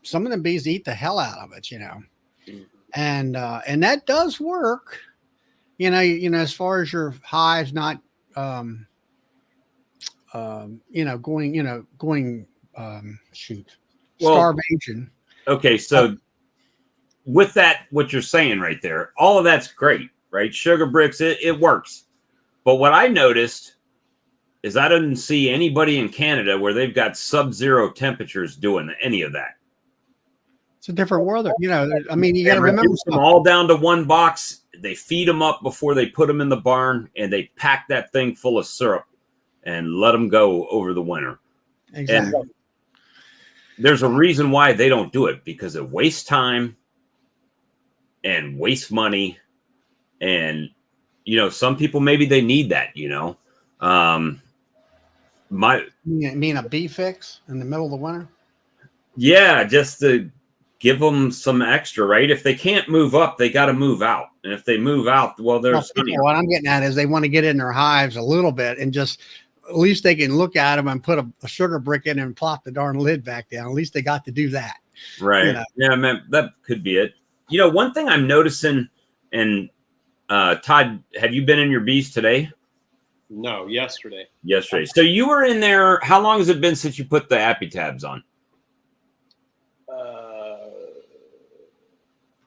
Speaker 2: some of the bees eat the hell out of it, And that does work. As far as your hives not going starvation.
Speaker 1: Okay, so with that, what you're saying right there, all of that's great, right? Sugar bricks, it works. But what I noticed is I didn't see anybody in Canada where they've got sub-zero temperatures doing any of that.
Speaker 2: It's a different world. You got to remember
Speaker 1: them all down to one box. They feed them up before they put them in the barn, and they pack that thing full of syrup and let them go over the winter.
Speaker 2: Exactly.
Speaker 1: And there's a reason why they don't do it, because it wastes time and wastes money. And, some people, maybe they need that, You
Speaker 2: mean a bee fix in the middle of the winter?
Speaker 1: Yeah, just to give them some extra, right? If they can't move up, they got to move out. And if they move out, well, there's
Speaker 2: what I'm getting at is they want to get in their hives a little bit and just at least they can look at them and put a sugar brick in and plop the darn lid back down. At least they got to do that.
Speaker 1: Right. Yeah, man, that could be it. One thing I'm noticing, and Todd, have you been in your bees today?
Speaker 3: No, yesterday.
Speaker 1: So you were in there. How long has it been since you put the ApiTabs on?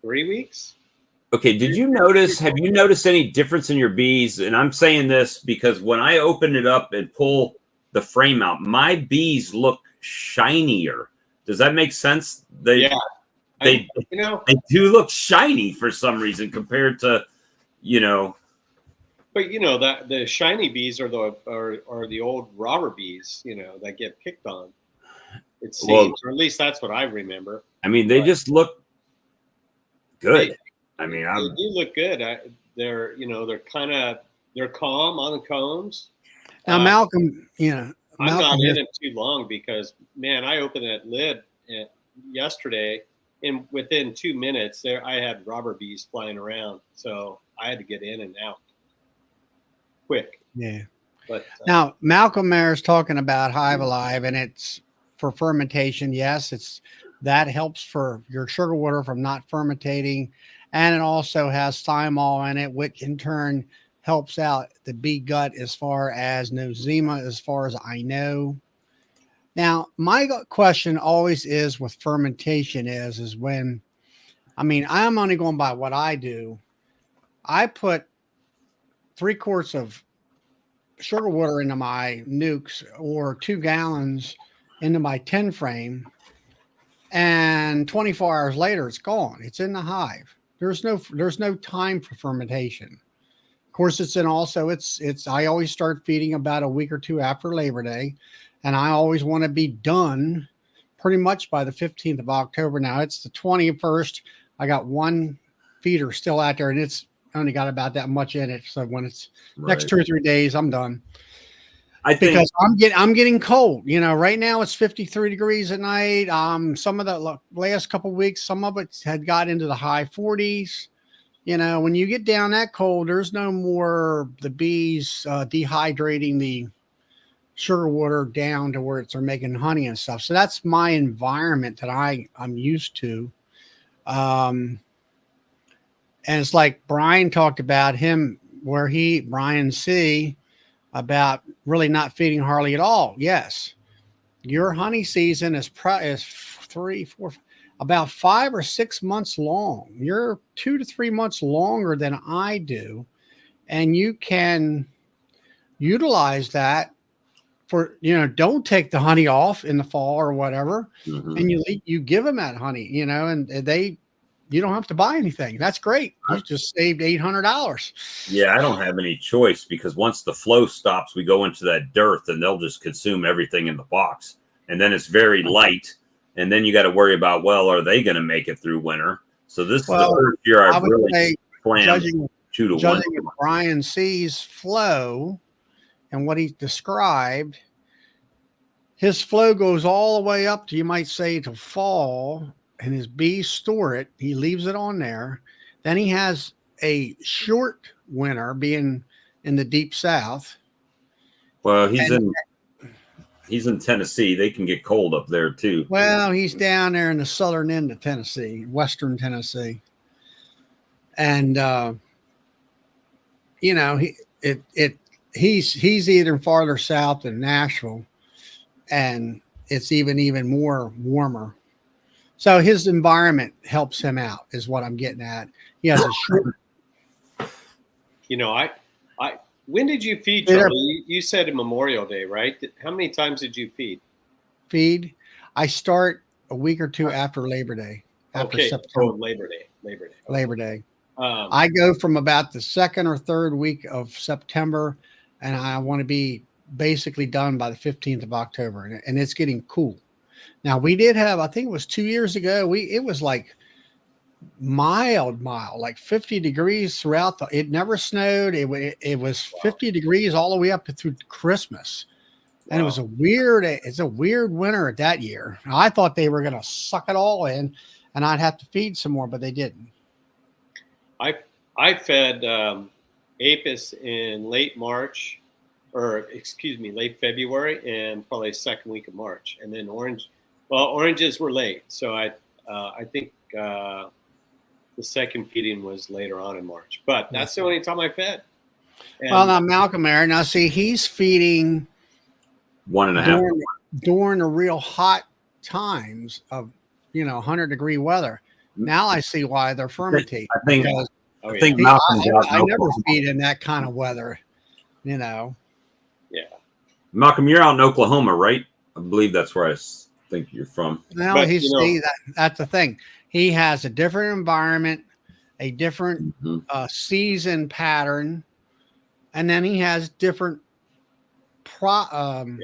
Speaker 3: 3 weeks.
Speaker 1: Okay. Have you noticed any difference in your bees? And I'm saying this because when I open it up and pull the frame out, my bees look shinier. Does that make sense? They do look shiny for some reason compared to,
Speaker 3: But that the shiny bees are the old robber bees, that get picked on. It seems, or at least that's what I remember.
Speaker 1: I mean, they just look good.
Speaker 3: They do look good. They're calm on the combs.
Speaker 2: Now, Malcolm,
Speaker 3: I'm not in it too long because, man, I opened that lid yesterday, and within 2 minutes, I had robber bees flying around, so I had to get in and out quick.
Speaker 2: Yeah.
Speaker 3: But
Speaker 2: now, Malcolm there is talking about Hive Alive, and it's for fermentation. Yes, that helps for your sugar water from not fermentating, and it also has thymol in it, which in turn helps out the bee gut as far as nosema, as far as I know. Now, my question always is with fermentation is when, I'm only going by what I do. I put 3 quarts of sugar water into my nukes or 2 gallons into my 10 frame, and 24 hours later, it's gone. It's in the hive. There's no time for fermentation. Of course, I always start feeding about a week or 2 after Labor Day, and I always want to be done pretty much by the 15th of October. Now it's the 21st. I got 1 feeder still out there, and it's only got about that much in it. So when it's next 2 or 3 days, I'm done.
Speaker 1: I think
Speaker 2: because I'm getting cold. You know, right now it's 53 degrees at night. Some of the last couple of weeks, some of it had got into the high 40s. You know, when you get down that cold, there's no more the bees dehydrating the sugar water down to where they're making honey and stuff. So that's my environment that I'm used to. And it's like Brian talked about him, where Brian C, about really not feeding hardly at all. Yes, your honey season is 3, 4, about 5 or 6 months long. You're 2 to 3 months longer than I do, and you can utilize that for, you know, don't take the honey off in the fall or whatever, and you give them that honey, you know, and you don't have to buy anything. That's great. You just saved $800.
Speaker 1: Yeah, I don't have any choice, because once the flow stops, we go into that dearth, and they'll just consume everything in the box, and then it's very light, and then you got to worry about, well, are they going to make it through winter? So this is the first year I've really planned 2 to 1.
Speaker 2: Judging Brian C's flow and what he described, his flow goes all the way up to, you might say, to fall, and his bees store it. He leaves it on there. Then he has a short winter, being in the deep south.
Speaker 1: Well, he's in Tennessee. They can get cold up there too.
Speaker 2: Well, he's down there in the southern end of Tennessee, western Tennessee. And you know, he's even farther south than Nashville, and it's even more warmer. So his environment helps him out, is what I'm getting at. He has a short.
Speaker 3: You know, when did you feed, Charlie? You said Memorial Day, right? How many times did you feed?
Speaker 2: I start a week or two after Labor Day. After September.
Speaker 3: Labor Day.
Speaker 2: I go from about the 2nd or 3rd week of September, and I want to be basically done by the 15th of October, and it's getting cool. Now, we did have, I think it was 2 years ago, it was like mild, like 50 degrees throughout it never snowed. It was 50 degrees all the way up through Christmas. And it was it's a weird winter that year. I thought they were going to suck it all in, and I'd have to feed some more, but they didn't.
Speaker 3: I fed Apis in late March, late February, and probably second week of March. And then oranges were late. So I think the second feeding was later on in March. But that's the only time I fed. And
Speaker 2: well, now Malcolm there. Now, see, he's feeding
Speaker 1: 1.5
Speaker 2: during the real hot times of 100-degree weather. Now I see why they're fermenting.
Speaker 1: I think Malcolm's
Speaker 2: I never feed in that kind of weather, Yeah.
Speaker 1: Malcolm, you're out in Oklahoma, right? I believe that's where I think you're from.
Speaker 2: Now that's the thing. He has a different environment, a different season pattern, and then he has different problems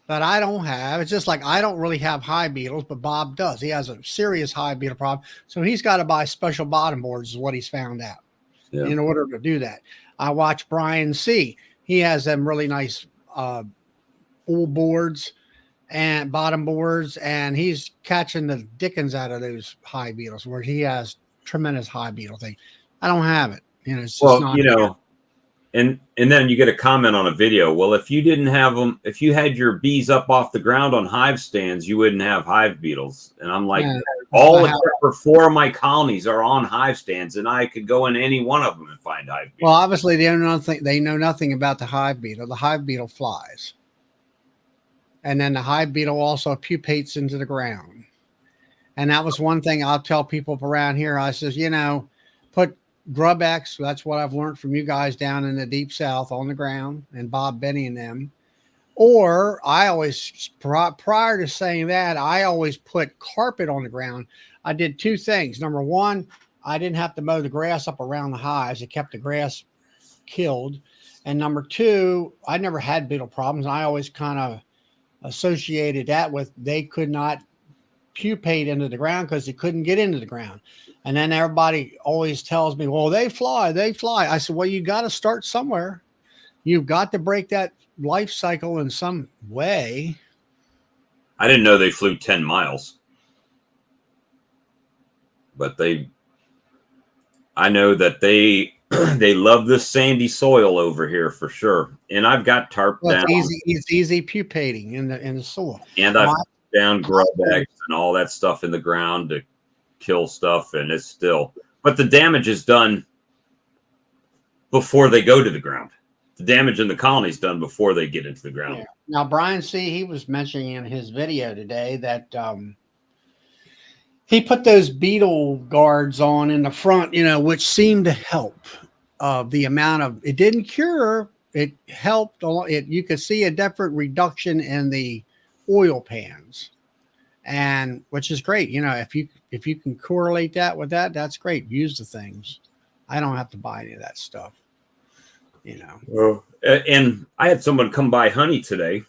Speaker 2: that I don't have. It's just like I don't really have hive beetles, but Bob does. He has a serious hive beetle problem, so he's got to buy special bottom boards, is what he's found out, in order to do that. I watch Brian C. He has them really nice wool boards and bottom boards, and he's catching the dickens out of those hive beetles, where he has tremendous hive beetle thing. I don't have it. It's just not.
Speaker 1: And then you get a comment on a video. Well, if you didn't have them, if you had your bees up off the ground on hive stands, you wouldn't have hive beetles. And I'm like, except for 4 of my colonies are on hive stands, and I could go in any one of them and find hive beetles.
Speaker 2: Well, obviously they know nothing about the hive beetle. The hive beetle flies. And then the hive beetle also pupates into the ground. And that was one thing I'll tell people around here. I says, put Grub X, that's what I've learned from you guys down in the deep south, on the ground, and Bob Benny and them. Or I always, prior to saying that, I always put carpet on the ground. I did 2 things. Number one, I didn't have to mow the grass up around the hives. It kept the grass killed. And number 2, I never had beetle problems. I always kind of associated that with they could not pupate into the ground because they couldn't get into the ground. And then everybody always tells me, well, they fly. I said, well, you got to start somewhere. you've got to break that life cycle in some way.
Speaker 1: I didn't know they flew 10 miles. But I know that they they love this sandy soil over here for sure. And I've got tarp down.
Speaker 2: It's easy pupating in the soil.
Speaker 1: And I've down grub eggs and all that stuff in the ground to kill stuff, and it's still, but the damage is done before they go to the ground. The damage in the colony is done before they get into the ground.
Speaker 2: Yeah. Now, Brian C., he was mentioning in his video today that he put those beetle guards on in the front, which seemed to help. The amount of, it didn't cure, it helped a lot. You could see a definite reduction in the oil pans, and which is great. If you can correlate that with that, that's great. Use the things. I don't have to buy any of that stuff.
Speaker 1: Well, and I had someone come buy honey today,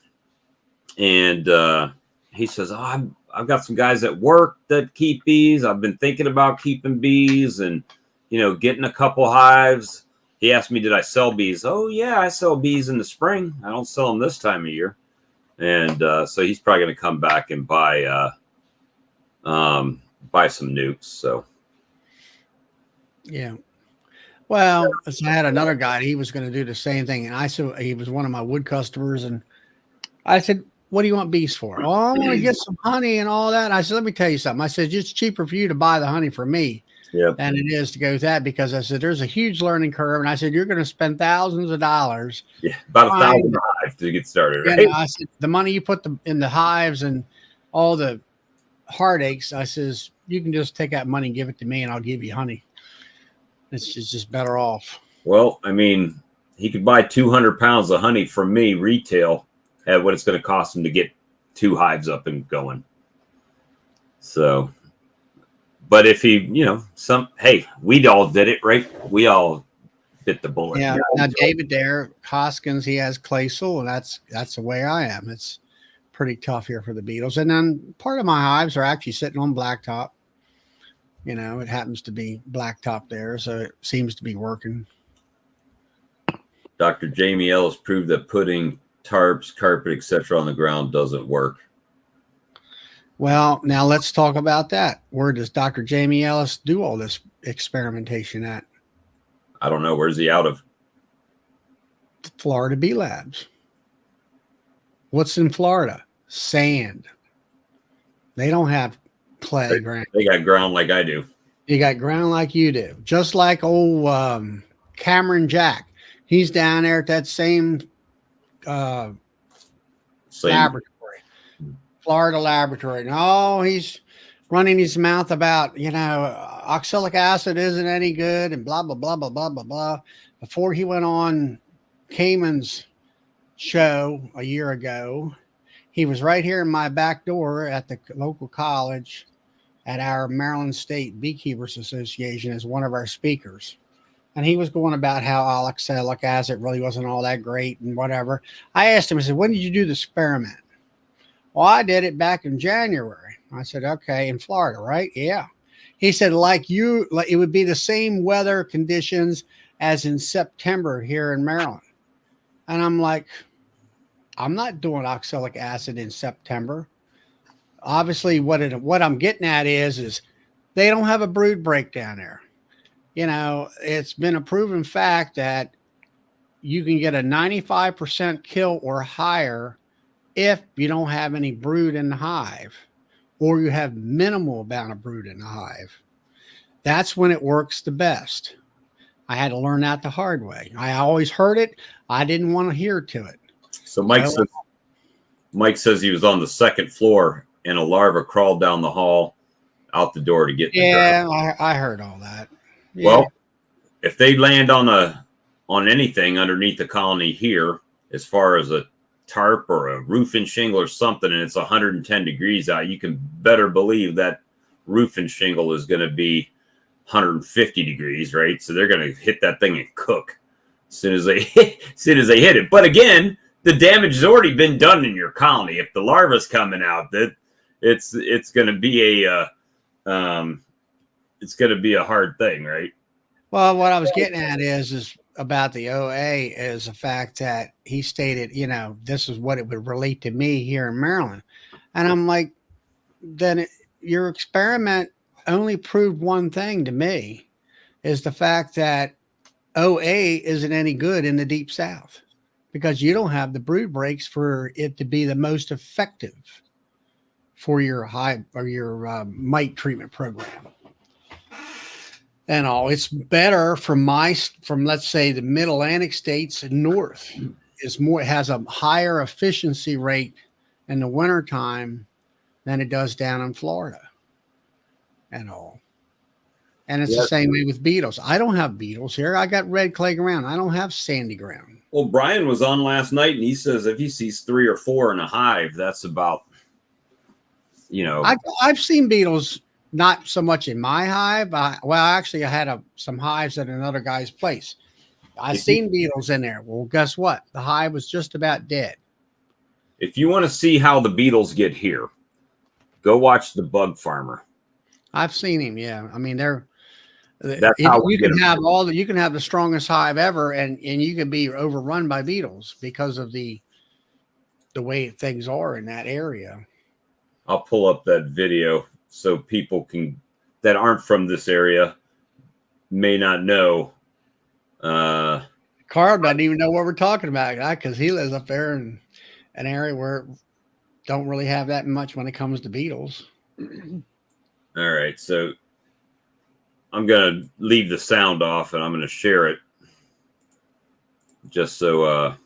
Speaker 1: and he says, "Oh, I've got some guys at work that keep bees. I've been thinking about keeping bees, and getting a couple hives." He asked me, "Did I sell bees?" "Oh yeah, I sell bees in the spring. I don't sell them this time of year." And so he's probably going to come back and buy some nukes. So
Speaker 2: yeah. Well, I had another guy. He was going to do the same thing, and I said he was one of my wood customers, and I said, "What do you want bees for?" "Oh, I want to get some honey and all that." And I said, "Let me tell you something." I said, "It's cheaper for you to buy the honey for me than it is to go with that, because," I said, "there's a huge learning curve." And I said, "You're going to spend thousands of dollars."
Speaker 1: Yeah, about $1,000 to get started, right?
Speaker 2: I said, "The money you put in the hives and all the heartaches," I says, "you can just take that money and give it to me, and I'll give you honey. It's just better off."
Speaker 1: Well, I mean, he could buy 200 pounds of honey from me retail at what it's going to cost him to get 2 hives up and going. So, but if he, hey, we all did it, right? We all bit the bullet.
Speaker 2: Yeah. Now, David there, Hoskins, he has clay soil, and that's the way I am. It's pretty tough here for the beetles. And then part of my hives are actually sitting on blacktop. It happens to be blacktop there, so it seems to be working.
Speaker 1: Dr. Jamie Ellis proved that putting tarps, carpet, etc. on the ground doesn't work.
Speaker 2: Well, now let's talk about that. Where does Dr. Jamie Ellis do all this experimentation at?
Speaker 1: I don't know. Where's he out of?
Speaker 2: Florida Bee Labs. What's in Florida? Sand. They don't have clay ground.
Speaker 1: They got ground like I do.
Speaker 2: You got ground like you do. Just like old Cameron Jack. He's down there at that same laboratory, Florida laboratory. No, he's running his mouth about, oxalic acid isn't any good and blah, blah, blah, blah, blah, blah, blah. Before he went on Cayman's show a year ago, he was right here in my back door at the local college at our Maryland State Beekeepers Association as one of our speakers. And he was going about how oxalic acid really wasn't all that great and whatever. I asked him, I said, "When did you do the experiment?" "Well, I did it back in January." I said, "Okay, in Florida, right?" "Yeah." He said, like it would be the same weather conditions as in September here in Maryland. And I'm like, I'm not doing oxalic acid in September. Obviously, what I'm getting at is they don't have a brood break down there. It's been a proven fact that you can get a 95% kill or higher if you don't have any brood in the hive, or you have minimal amount of brood in the hive. That's when it works the best. I had to learn that the hard way. I always heard it. I didn't want to hear to it.
Speaker 1: So Mike says he was on the second floor and a larva crawled down the hall out the door to get.
Speaker 2: Yeah, I heard all that. Yeah.
Speaker 1: Well, if they land on anything underneath the colony here, as far as a tarp or a roofing shingle or something, and it's 110 degrees out, you can better believe that roofing shingle is going to be 150 degrees, right? So they're going to hit that thing and cook as soon as they hit it. But again, the damage has already been done in your colony. If the larva's coming out, that it's going to be a hard thing, right?
Speaker 2: Well, what I was getting at is about the OA is the fact that he stated, this is what it would relate to me here in Maryland. And I'm like, then your experiment only proved one thing to me, is the fact that OA isn't any good in the deep south because you don't have the brood breaks for it to be the most effective for your hive or your mite treatment program. And all it's better from let's say the mid Atlantic states and north it has a higher efficiency rate in the wintertime than it does down in Florida and all. And it's the same way with beetles. I don't have beetles here. I got red clay ground. I don't have sandy ground.
Speaker 1: Well, Brian was on last night and he says if he sees 3 or 4 in a hive, that's about,
Speaker 2: I've seen beetles. Not so much in my hive. Actually, I had some hives at another guy's place. I seen beetles in there. Well, guess what? The hive was just about dead.
Speaker 1: If you want to see how the beetles get here, go watch The Bug Farmer.
Speaker 2: I've seen him. Yeah, I mean
Speaker 1: that's how
Speaker 2: you can have you can have the strongest hive ever, and you can be overrun by beetles because of the way things are in that area.
Speaker 1: I'll pull up that video so people that aren't from this area may not know.
Speaker 2: Carl doesn't even know what we're talking about because he lives up there in an area where don't really have that much when it comes to beetles.
Speaker 1: All right, so I'm going to leave the sound off and I'm going to share it just so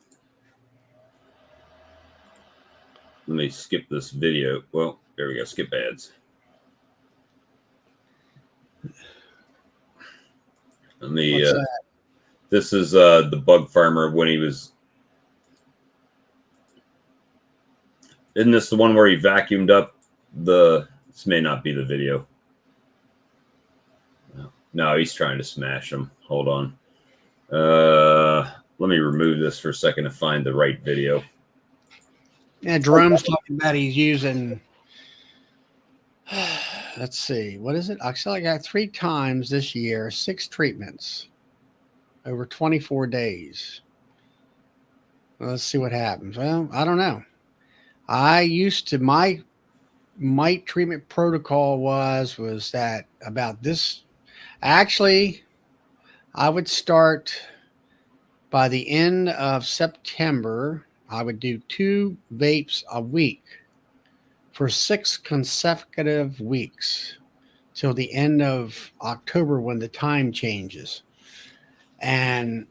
Speaker 1: let me skip this video. Well, there we go. Skip ads. Let me this is the Bug Farmer when he was. Isn't this the one where he vacuumed up this may not be the video. No, he's trying to smash them. Hold on. Let me remove this for a second to find the right video.
Speaker 2: Yeah, Jerome's talking about he's using, let's see, what is it? Actually, I got 3 times this year, 6 treatments over 24 days. Well, let's see what happens. Well, I don't know. My mite treatment protocol was that about this. Actually, I would start by the end of September. I would do 2 vapes a week for 6 consecutive weeks till the end of October when the time changes. And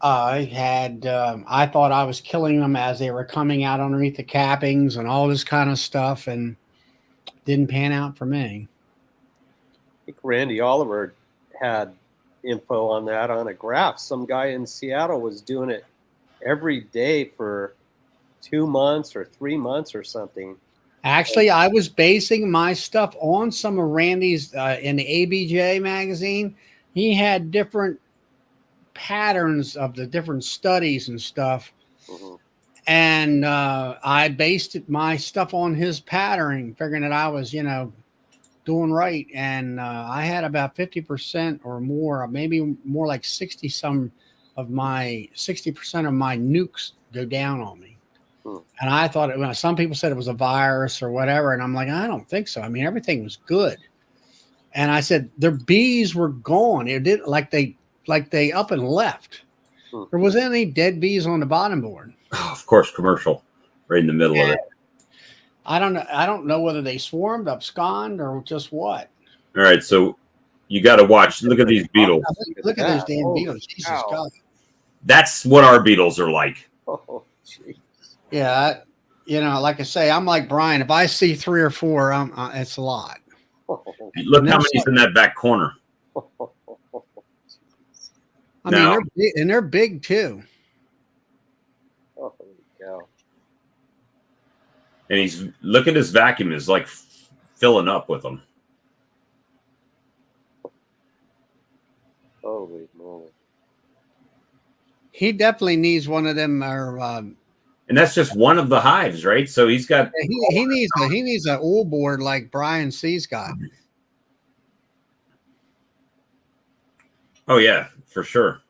Speaker 2: I thought I was killing them as they were coming out underneath the cappings and all this kind of stuff, and didn't pan out for me.
Speaker 3: I think Randy Oliver had info on that on a graph. Some guy in Seattle was doing it every day for 2 months or 3 months or something.
Speaker 2: Actually, I was basing my stuff on some of Randy's in the ABJ magazine. He had different patterns of the different studies and stuff.
Speaker 3: Mm-hmm.
Speaker 2: And I based my stuff on his patterning, figuring that I was, doing right. And I had about 50% or more, maybe more like 60% of my nukes go down on me. And I thought some people said it was a virus or whatever. And I'm like, I don't think so. I mean, everything was good. And I said, their bees were gone. It didn't like they up and left. There wasn't any dead bees on the bottom board.
Speaker 1: Oh, of course, commercial right in the middle of it.
Speaker 2: I don't know whether they swarmed, absconded, or just what.
Speaker 1: All right, so you got to watch. Look at these beetles.
Speaker 2: Look at those damn beetles. Jesus God.
Speaker 1: That's what our beetles are like.
Speaker 3: Oh, jeez.
Speaker 2: Yeah, like I say, I'm like Brian. If I see 3 or 4, it's a lot.
Speaker 1: Look how many's in that back corner.
Speaker 2: I mean, they're big too.
Speaker 3: Oh, yeah.
Speaker 1: And look at his vacuum is like filling up with them.
Speaker 3: Holy moly.
Speaker 2: He definitely needs one of them.
Speaker 1: And that's just one of the hives, right? So he's got.
Speaker 2: He needs an oil board like Brian C's got.
Speaker 1: Oh yeah, for sure.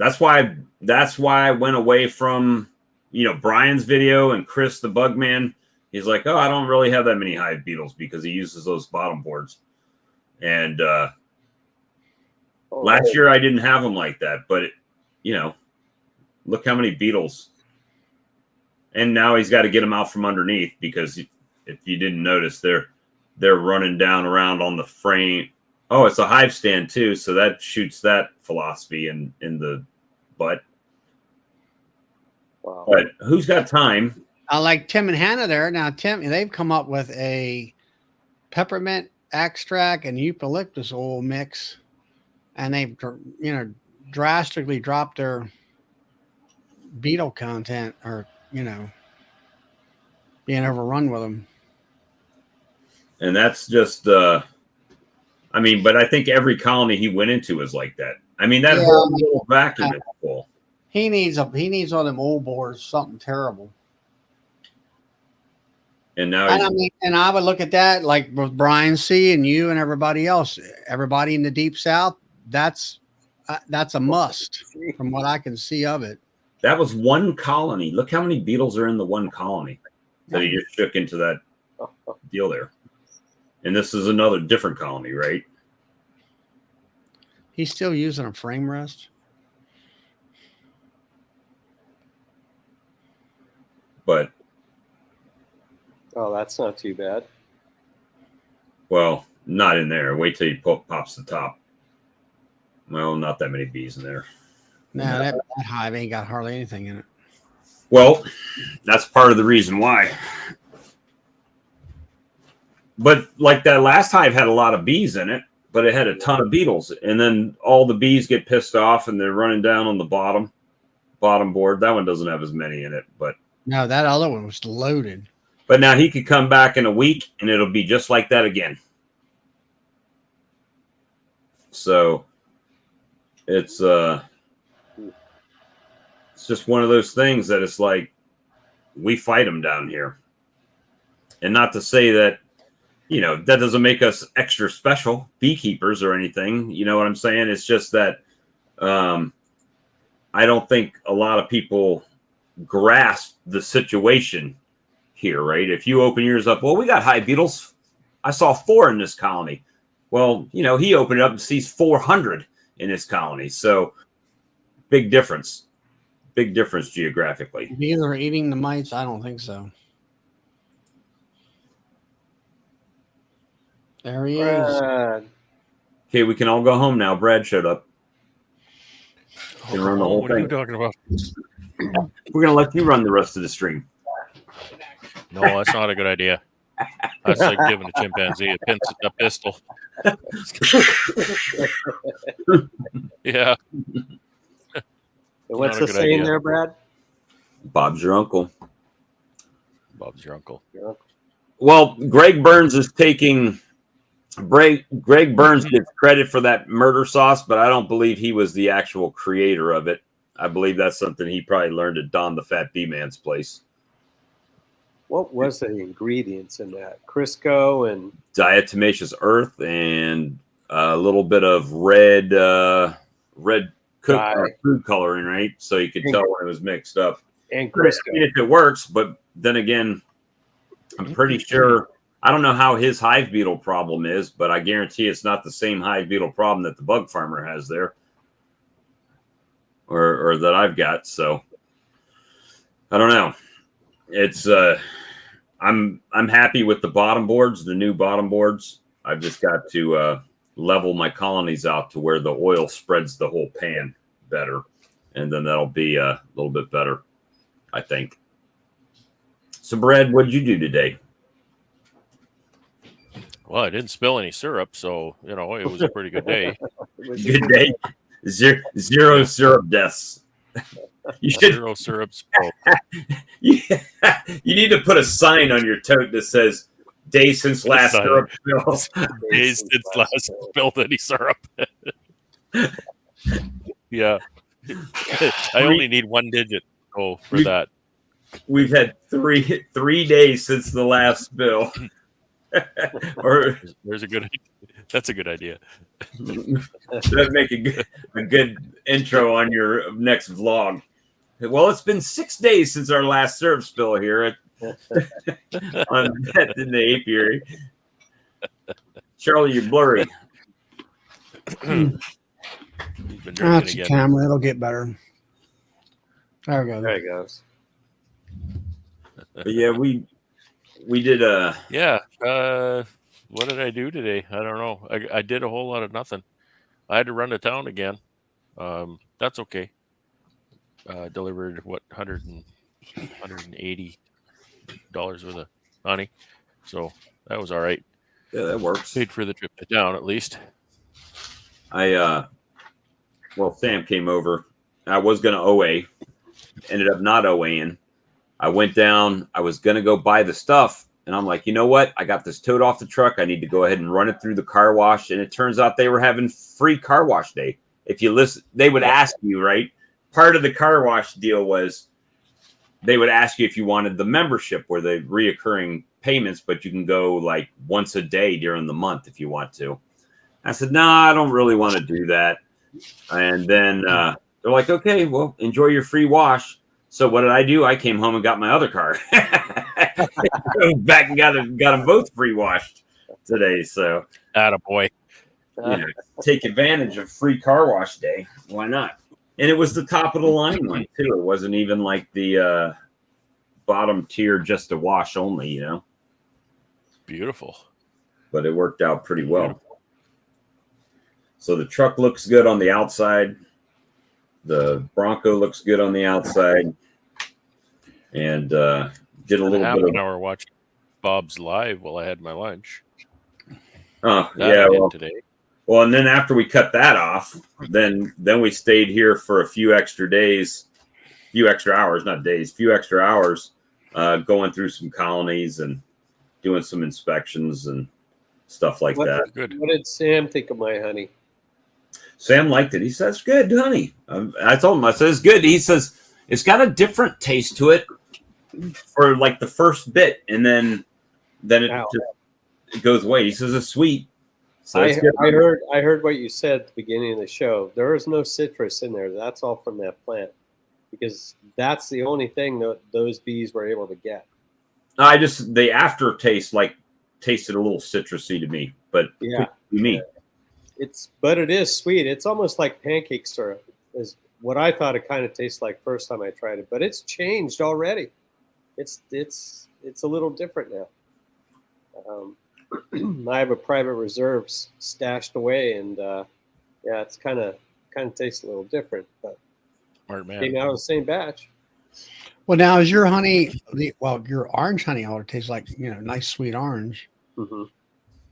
Speaker 1: that's why I went away from, Brian's video and Chris the Bugman. He's like, oh, I don't really have that many hive beetles because he uses those bottom boards. And last year I didn't have them like that, but look how many beetles. And now he's got to get them out from underneath, because if you didn't notice, they're running down around on the frame. Oh, it's a hive stand too, so that shoots that philosophy in the butt. Wow. But who's got time?
Speaker 2: I like Tim and Hannah there. Now, Tim, they've come up with a peppermint extract and eucalyptus oil mix, and they've, drastically dropped their beetle content, or, being overrun with them.
Speaker 1: And that's just, but I think every colony he went into was like that. That whole little vacuum is full.
Speaker 2: He needs all them old boards, something terrible.
Speaker 1: And now,
Speaker 2: and I would look at that like with Brian C. and you and everybody else, everybody in the Deep South. That's a must from what I can see of it.
Speaker 1: That was one colony. Look how many beetles are in the one colony that he just shook into that deal there. And this is another different colony, right?
Speaker 2: He's still using a frame rest.
Speaker 1: But
Speaker 4: that's not too bad.
Speaker 1: Well, not in there. Wait till he pops the top. Well, not that many bees in there.
Speaker 2: No, that hive ain't got hardly anything in it.
Speaker 1: Well, that's part of the reason why. But like that last hive had a lot of bees in it, but it had a ton of beetles. And then all the bees get pissed off and they're running down on the bottom board. That one doesn't have as many in it, but
Speaker 2: no, that other one was loaded.
Speaker 1: But now he could come back in a week and it'll be just like that again. So it's just one of those things that it's like we fight them down here. And not to say that, that doesn't make us extra special beekeepers or anything. You know what I'm saying? It's just that I don't think a lot of people grasp the situation here, right? If you open yours up, well, we got hive beetles. I saw 4 in this colony. Well, he opened it up and sees 400 in this colony. So big difference geographically.
Speaker 2: Bees are eating the mites? I don't think so. There he is.
Speaker 1: Okay, we can all go home now. Brad showed up. Run the whole
Speaker 5: what
Speaker 1: thing.
Speaker 5: Are you talking about?
Speaker 1: We're going to let you run the rest of the stream.
Speaker 5: No, that's not a good idea. That's like giving a chimpanzee a pistol. Yeah.
Speaker 4: What's the saying there, Brad?
Speaker 1: Bob's your uncle.
Speaker 5: Bob's your uncle.
Speaker 1: Well, Greg Burns is taking... Greg Burns gets credit for that murder sauce, but I don't believe he was the actual creator of it. I believe that's something he probably learned at Don the Fat Bee Man's place.
Speaker 4: What was the ingredients in that? Crisco and
Speaker 1: diatomaceous earth and a little bit of red food coloring, right? So you could tell when it was mixed up.
Speaker 4: And Crisco.
Speaker 1: I mean, if it works, but then again, I'm pretty sure. I don't know how his hive beetle problem is, but I guarantee it's not the same hive beetle problem that the bug farmer has there, or that I've got. So I don't know. It's I'm happy with the bottom boards, the new bottom boards. I've just got to level my colonies out to where the oil spreads the whole pan better, and then that'll be a little bit better, I think. So, Brad, what did you do today?
Speaker 5: Well, I didn't spill any syrup, so it was a pretty good day.
Speaker 1: Good day. Zero syrup deaths. You should
Speaker 5: Zero syrup spill.
Speaker 1: Yeah. You need to put a sign on your tote that says "Day since last syrup spill."
Speaker 5: Days since last spilled any syrup. Yeah. I only need 1 digit for that.
Speaker 1: We've had three days since the last spill. Or
Speaker 5: There's a good. That's a good idea.
Speaker 1: that'd make a good intro on your next vlog. Well, it's been 6 days since our last serve spill here on Death in the Apiary. Charlie, you're blurry.
Speaker 5: He's been drinking
Speaker 2: That's a
Speaker 5: again.
Speaker 2: camera. It'll get better. There we go.
Speaker 4: There it goes.
Speaker 1: But yeah, we did
Speaker 5: Yeah. What did I do today? I don't know. I did a whole lot of nothing. I had to run to town again. That's okay. Delivered what $180 worth of honey, so that was all right.
Speaker 1: yeah, that works.
Speaker 5: Paid for the trip to town at least.
Speaker 1: Well, Sam came over. I was gonna OA, ended up not OAing. I went down. I was gonna go buy the stuff, and I'm like, you know what? I got this towed off the truck. I need to go ahead and run it through the car wash. And it turns out they were having free car wash day. If you listen, they would ask you, right? Part of the car wash deal was they would ask you if you wanted the membership or the reoccurring payments, but you can go like once a day during the month if you want to. I said, no, I don't really want to do that. And then they're like, okay, well, enjoy your free wash. So what did I do? I came home and got my other car. Back and got them both free washed today. So
Speaker 5: Attaboy.
Speaker 1: take advantage of free car wash day. Why not? And it was the top of the line one too. It wasn't even like the bottom tier just to wash only, you know.
Speaker 5: Beautiful.
Speaker 1: But it worked out pretty well. So the truck looks good on the outside. The Bronco looks good on the outside. And did a little
Speaker 5: half
Speaker 1: bit
Speaker 5: an
Speaker 1: of
Speaker 5: hour watching Bob's live while I had my lunch.
Speaker 1: oh
Speaker 5: That
Speaker 1: yeah,
Speaker 5: I did
Speaker 1: well,
Speaker 5: today.
Speaker 1: well, and then after we cut that off, then we stayed here for a few extra days, few extra hours, not days, few extra hours, going through some colonies and doing some inspections and stuff like that.
Speaker 5: Good.
Speaker 4: What did Sam think of my honey?
Speaker 1: Sam liked it. He says, good, honey. I told him, I said, it's good. He says, it's got a different taste to it for like the first bit. And then it goes away. He says, it's sweet. So
Speaker 4: I heard what you said at the beginning of the show. There is no citrus in there. That's all from that plant, because that's the only thing that those bees were able to get.
Speaker 1: The aftertaste tasted a little citrusy to me, but
Speaker 4: Yeah,
Speaker 1: me.
Speaker 4: But it is sweet. It's almost like pancake syrup is what I thought it kind of tastes like first time I tried it, but it's changed already. It's a little different now. I have a private reserve stashed away, and it's kind of tastes a little different, but
Speaker 5: Smart man.
Speaker 4: came out of the same batch.
Speaker 2: Well, now is your honey, your orange honey ought to taste like, nice sweet orange.
Speaker 4: Mm-hmm.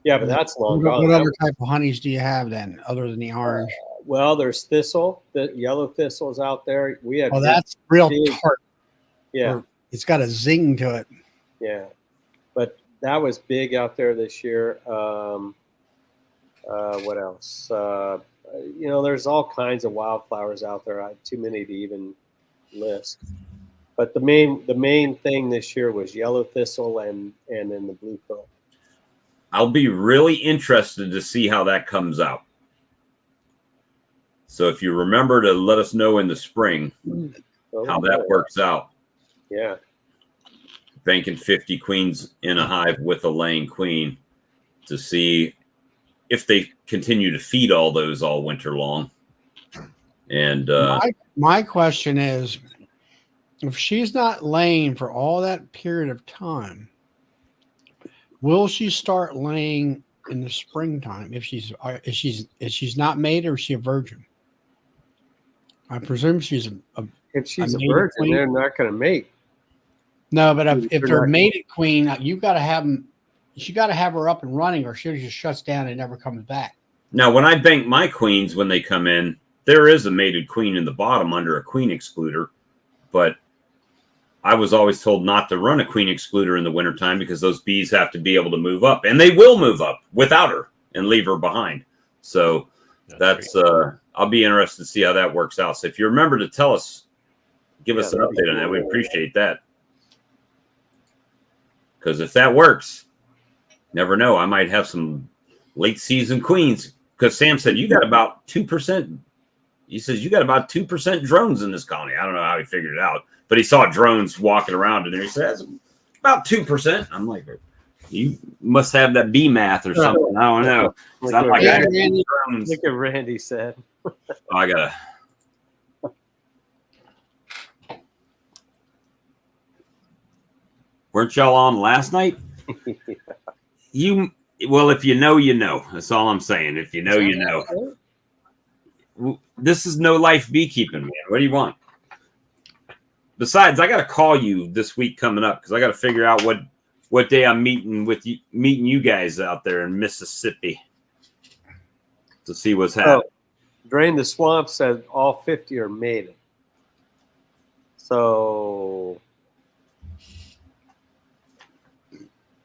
Speaker 4: Yeah, but that's long
Speaker 2: What
Speaker 4: gone.
Speaker 2: other type of honeys do you have then, other than the orange?
Speaker 4: Well, there's thistle. The yellow thistles out there. We have.
Speaker 2: Oh, that's real
Speaker 4: big,
Speaker 2: tart.
Speaker 4: Yeah,
Speaker 2: It's got a zing to it.
Speaker 4: yeah. But that was big out there this year. What else? There's all kinds of wildflowers out there. Too many to even list. But the main thing this year was yellow thistle and then the blue pearl.
Speaker 1: I'll be really interested to see how that comes out. So if you remember to let us know in the spring how that works out.
Speaker 4: Yeah.
Speaker 1: Banking 50 queens in a hive with a laying queen to see if they continue to feed all those all winter long. And
Speaker 2: my question is, if she's not laying for all that period of time, will she start laying in the springtime? If she's not mated, or is she a virgin? I presume she's
Speaker 4: If she's a
Speaker 2: mated
Speaker 4: virgin,
Speaker 2: queen.
Speaker 4: they're not going to mate.
Speaker 2: No, but if
Speaker 4: They're
Speaker 2: they're
Speaker 4: not-
Speaker 2: mated queen, you got to have them. You got to have her up and running, or she just shuts down and never comes back.
Speaker 1: now when I bank my queens when they come in, there is a mated queen in the bottom under a queen excluder, but I was always told not to run a queen excluder in the wintertime because those bees have to be able to move up, and they will move up without her and leave her behind. So that's I'll be interested to see how that works out. So if you remember to tell us, give us an update on that. We appreciate that. Because if that works, Never know. I might have some late season queens because Sam said you got about 2%. He says you got about 2% drones in this colony. I don't know how he figured it out, but he saw drones walking around in there. He says about 2%. I'm like, you must have that bee math or something. I don't know.
Speaker 4: Look
Speaker 1: Like,
Speaker 4: at
Speaker 1: drones.
Speaker 4: Look at Randy said.
Speaker 1: Oh, I gotta. Weren't y'all on last night? Well, if you know, you know. That's all I'm saying. If you know, you know. This is no life beekeeping, man. What do you want? Besides, I got to call you this week coming up because I got to figure out what day I'm meeting you guys out there in Mississippi to see what's happening.
Speaker 4: Drain the Swamp said all 50 are mated. So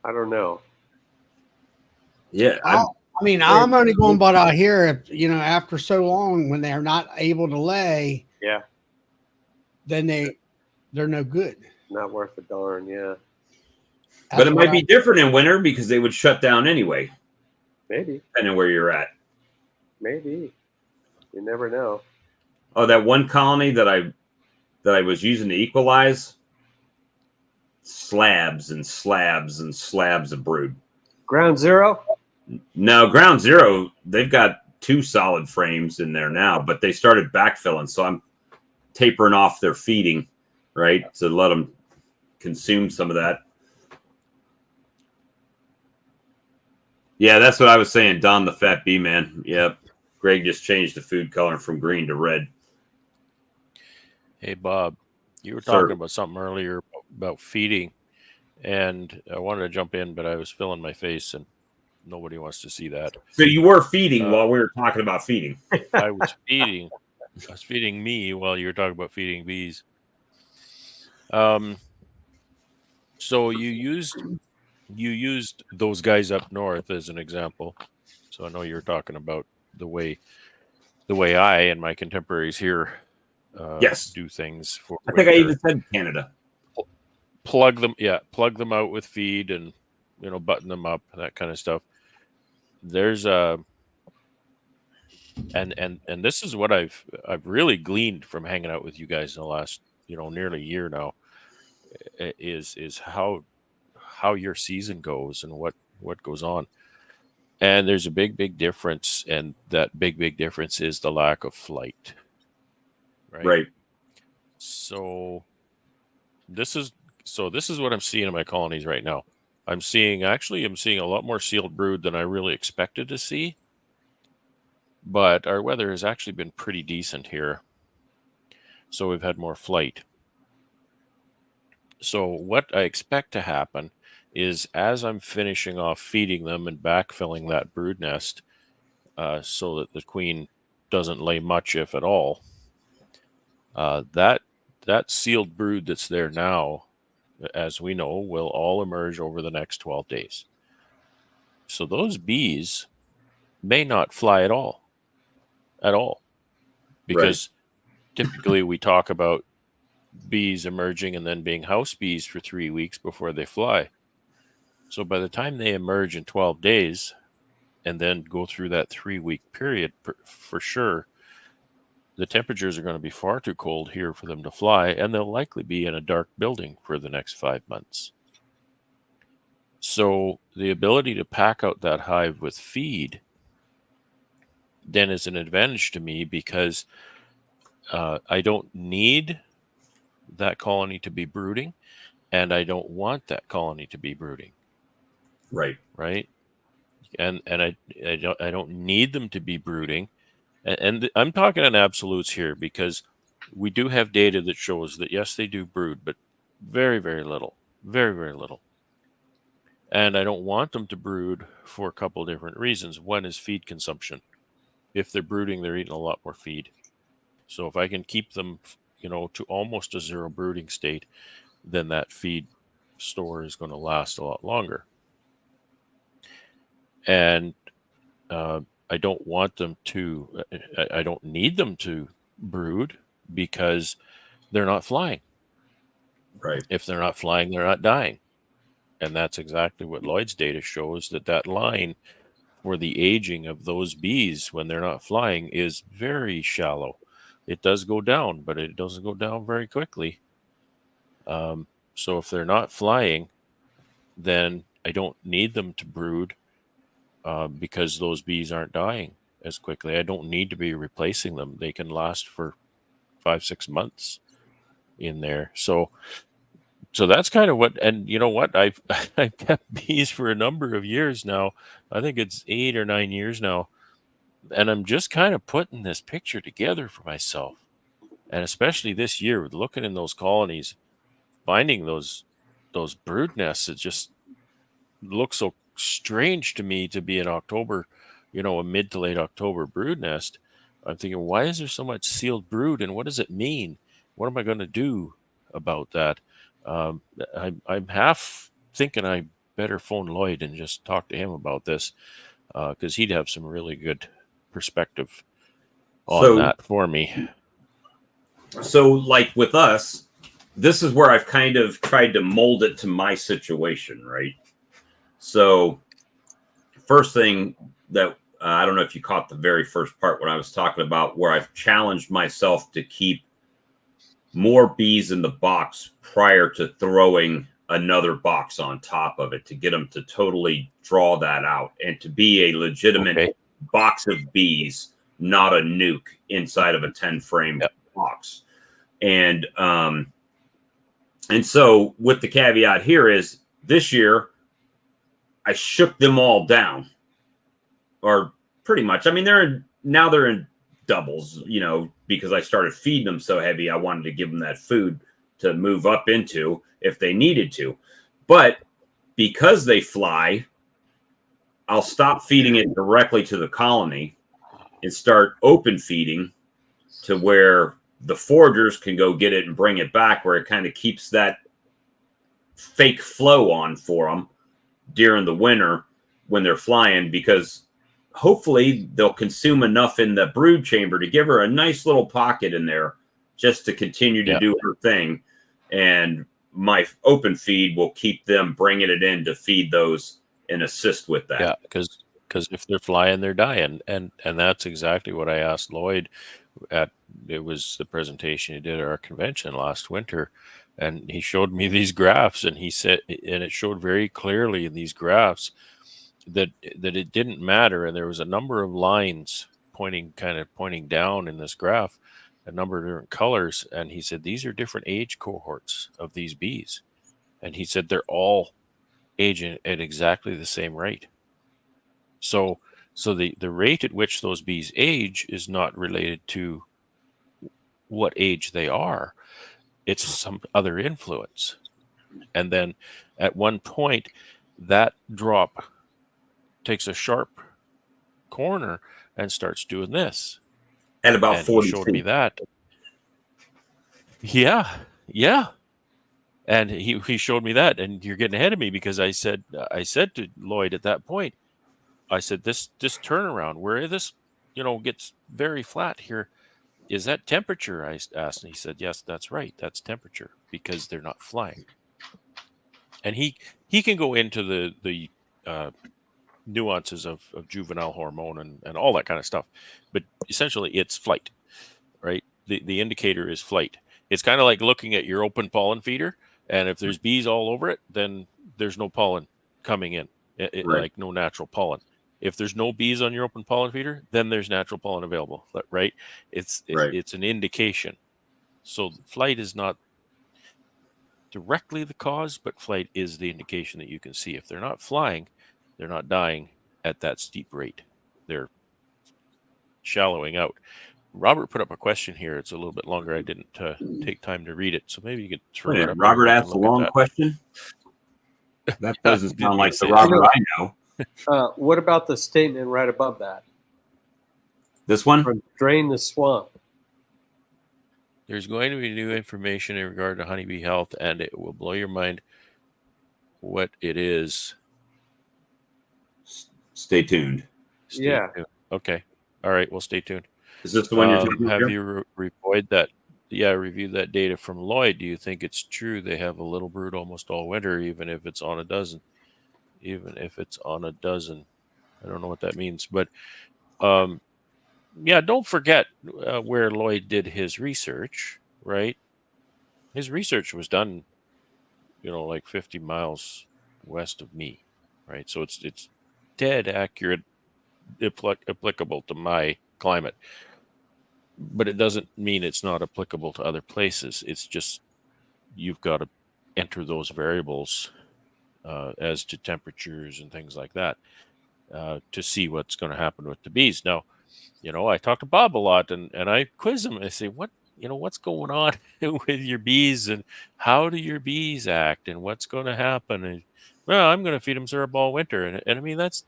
Speaker 4: I don't know.
Speaker 1: Yeah,
Speaker 2: I'm only going by out here. If after so long, when they're not able to lay,
Speaker 4: Yeah,
Speaker 2: then they're no good.
Speaker 4: not worth a darn. Yeah,
Speaker 1: but it might be different in winter because they would shut down anyway.
Speaker 4: maybe.
Speaker 1: Depending on where you're at.
Speaker 4: Maybe. You never know.
Speaker 1: Oh, that one colony that I was using to equalize, slabs and slabs and slabs of brood.
Speaker 4: Ground Zero?
Speaker 1: No, Ground Zero, they've got 2 solid frames in there now, but they started backfilling, so I'm tapering off their feeding, right, to let them consume some of that. Yeah, that's what I was saying, Don the Fat Bee Man. Yep. Greg just changed the food color from green to red.
Speaker 5: Hey, Bob, you were talking about something earlier about feeding, and I wanted to jump in, but I was filling my face, and nobody wants to see that.
Speaker 1: So you were feeding while we were talking about feeding.
Speaker 5: I was feeding. I was feeding me while you were talking about feeding bees. So you used those guys up north as an example. So I know you're talking about the way I and my contemporaries here do things for
Speaker 1: I think I even said Canada.
Speaker 5: Plug them out with feed and button them up, that kind of stuff. There's and this is what I've really gleaned from hanging out with you guys in the last nearly year now is how your season goes and what goes on. And there's a big difference, and that big difference is the lack of flight. Right. So this is what I'm seeing in my colonies right now. I'm seeing a lot more sealed brood than I really expected to see. But our weather has actually been pretty decent here. So we've had more flight. So what I expect to happen is as I'm finishing off feeding them and backfilling that brood nest so that the queen doesn't lay much, if at all, that sealed brood that's there now, as we know, will all emerge over the next 12 days. So those bees may not fly at all. Because typically we talk about bees emerging and then being house bees for 3 weeks before they fly. So by the time they emerge in 12 days and then go through that 3-week period, for sure, the temperatures are going to be far too cold here for them to fly, and they'll likely be in a dark building for the next 5 months. So the ability to pack out that hive with feed then is an advantage to me because I don't need that colony to be brooding, and I don't want that colony to be brooding. Right. And I don't need them to be brooding. And I'm talking in absolutes here because we do have data that shows that, yes, they do brood, but very, very little. Very, very little. And I don't want them to brood for a couple of different reasons. One is feed consumption. If they're brooding, they're eating a lot more feed. So if I can keep them, to almost a zero brooding state, then that feed store is going to last a lot longer. And I don't want them to, I don't need them to brood because they're not flying. Right. If they're not flying, they're not dying. And that's exactly what Lloyd's data shows, that line for the aging of those bees when they're not flying is very shallow. It does go down, but it doesn't go down very quickly. So if they're not flying, then I don't need them to brood because those bees aren't dying as quickly. I don't need to be replacing them. They can last for 5-6 months in there. So that's kind of what, and you know what? I've kept bees for a number of years now. I think it's 8 or 9 years now. And I'm just kind of putting this picture together for myself. And especially this year, with looking in those colonies, finding those brood nests, it just looks so strange to me to be in October, a mid to late October brood nest. I'm thinking, why is there so much sealed brood, and what does it mean? What am I going to do about that? I'm half thinking I better phone Lloyd and just talk to him about this because he'd have some really good perspective on that for me.
Speaker 1: So, like with us, this is where I've kind of tried to mold it to my situation, right? So, first thing that I don't know if you caught the very first part when I was talking about where I've challenged myself to keep more bees in the box prior to throwing another box on top of it to get them to totally draw that out and to be a legitimate box of bees, not a nuke inside of a 10 frame box. And so with the caveat here is this year I shook them all down, or pretty much. I mean, they're in doubles, because I started feeding them so heavy. I wanted to give them that food to move up into if they needed to. But because they fly, I'll stop feeding it directly to the colony and start open feeding to where the foragers can go get it and bring it back, where it kind of keeps that fake flow on for them during the winter when they're flying, because hopefully they'll consume enough in the brood chamber to give her a nice little pocket in there just to continue to do her thing. And my open feed will keep them bringing it in to feed those and assist with that.
Speaker 5: Yeah, because if they're flying, they're dying. And that's exactly what I asked Lloyd it was the presentation he did at our convention last winter. And he showed me these graphs, and he said, and it showed very clearly in these graphs that it didn't matter. And there was a number of lines pointing down in this graph, a number of different colors. And he said, these are different age cohorts of these bees. And he said, they're all aging at exactly the same rate. So the rate at which those bees age is not related to what age they are. It's some other influence. And then at one point, that drop takes a sharp corner and starts doing this.
Speaker 1: At about 40
Speaker 5: he showed
Speaker 1: feet.
Speaker 5: me that. Yeah. And he showed me that, and you're getting ahead of me, because I said to Lloyd at that point, I said, this turnaround where this, gets very flat here, is that temperature? I asked, and he said, yes, that's right. That's temperature, because they're not flying. And he can go into the nuances of juvenile hormone and all that kind of stuff. But essentially it's flight, right? The indicator is flight. It's kind of like looking at your open pollen feeder. And if there's bees all over it, then there's no pollen coming in, right. Like no natural pollen. If there's no bees on your open pollen feeder, then there's natural pollen available, right? It's an indication. So flight is not directly the cause, but flight is the indication that you can see. If they're not flying, they're not dying at that steep rate. They're shallowing out. Robert put up a question here. It's a little bit longer. I didn't take time to read it, so maybe you could throw it up.
Speaker 1: Robert asked a long question. That doesn't sound like the Robert I know.
Speaker 4: What about the statement right above that?
Speaker 1: This one?
Speaker 4: Drain the swamp.
Speaker 5: There's going to be new information in regard to honeybee health, and it will blow your mind what it is.
Speaker 1: Stay tuned.
Speaker 5: Stay tuned. Okay. All right. Well, stay tuned.
Speaker 1: Is this the one you're talking about?
Speaker 5: Have you reported that? that data from Lloyd. Do you think it's true they have a little brood almost all winter, even if it's on a dozen? Even if it's on a dozen, I don't know what that means, but yeah, don't forget where Lloyd did his research. Right, his research was done, like 50 miles west of me. Right, so it's dead accurate, applicable to my climate, but it doesn't mean it's not applicable to other places. It's just you've got to enter those variables as to temperatures and things like that to see what's going to happen with the bees. Now, I talk to Bob a lot, and I quiz him. I say, what's going on with your bees, and how do your bees act, and what's going to happen? And, well, I'm going to feed them syrup all winter, and I mean that's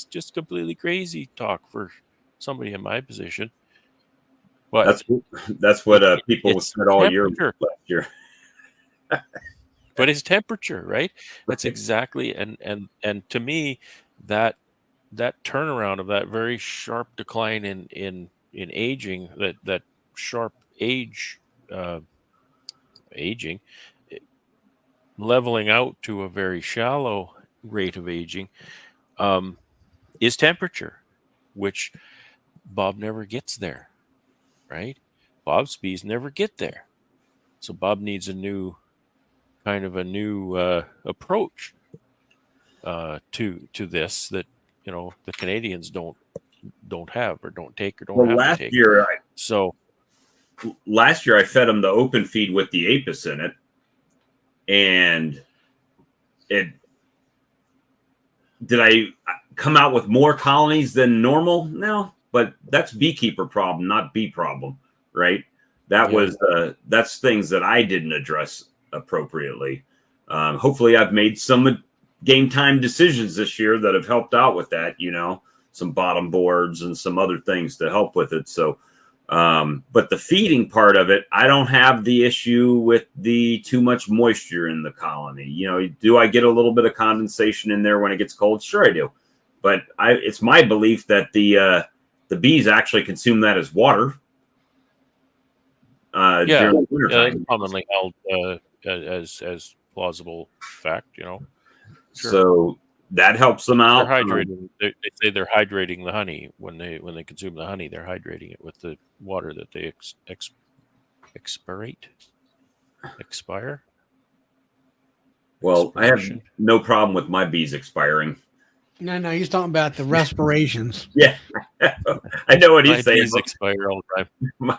Speaker 5: just completely crazy talk for somebody in my position. But
Speaker 1: that's what people said all year
Speaker 5: temperature.
Speaker 1: last year.
Speaker 5: But it's temperature, right? That's exactly, and to me, that turnaround of that very sharp decline in aging, that sharp aging, leveling out to a very shallow rate of aging, is temperature, which Bob never gets there, right? Bob's bees never get there, so Bob needs a new approach to this that the Canadians don't have, or don't take, or don't
Speaker 1: Well,
Speaker 5: have to take.
Speaker 1: Last year I fed them the open feed with the apis in it, and did I come out with more colonies than normal? No, but that's beekeeper problem, not bee problem, right? That's things that I didn't address appropriately. Hopefully I've made some game time decisions this year that have helped out with that, some bottom boards and some other things to help with it. So, but the feeding part of it, I don't have the issue with the too much moisture in the colony. Do I get a little bit of condensation in there when it gets cold? Sure I do. But it's my belief that the bees actually consume that as water. During the wintertime.
Speaker 5: Commonly held as plausible fact, Sure.
Speaker 1: So that helps them out.
Speaker 5: They're hydrating. They say they're hydrating the honey when they consume the honey. They're hydrating it with the water that they expire.
Speaker 1: Well, I have no problem with my bees expiring.
Speaker 2: No, he's talking about the respirations.
Speaker 1: Yeah, I know what he's saying.
Speaker 5: Bees expire all the time.
Speaker 1: Mine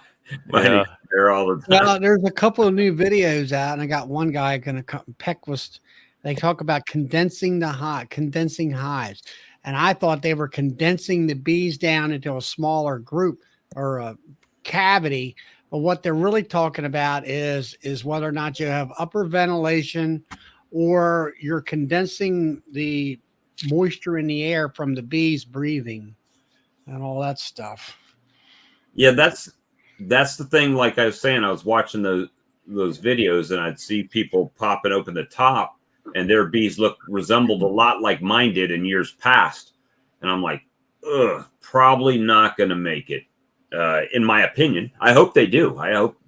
Speaker 1: expire all the time.
Speaker 2: Well, there's a couple of new videos out, and I got one guy going to Peck was. They talk about condensing hives, and I thought they were condensing the bees down into a smaller group or a cavity. But what they're really talking about is whether or not you have upper ventilation, or you're condensing the moisture in the air from the bees breathing and all that stuff.
Speaker 1: Yeah, that's the thing. Like I was saying, I was watching those videos, and I'd see people popping open the top, and their bees resembled a lot like mine did in years past. And I'm like, ugh, probably not going to make it. In my opinion, I hope they do. I hope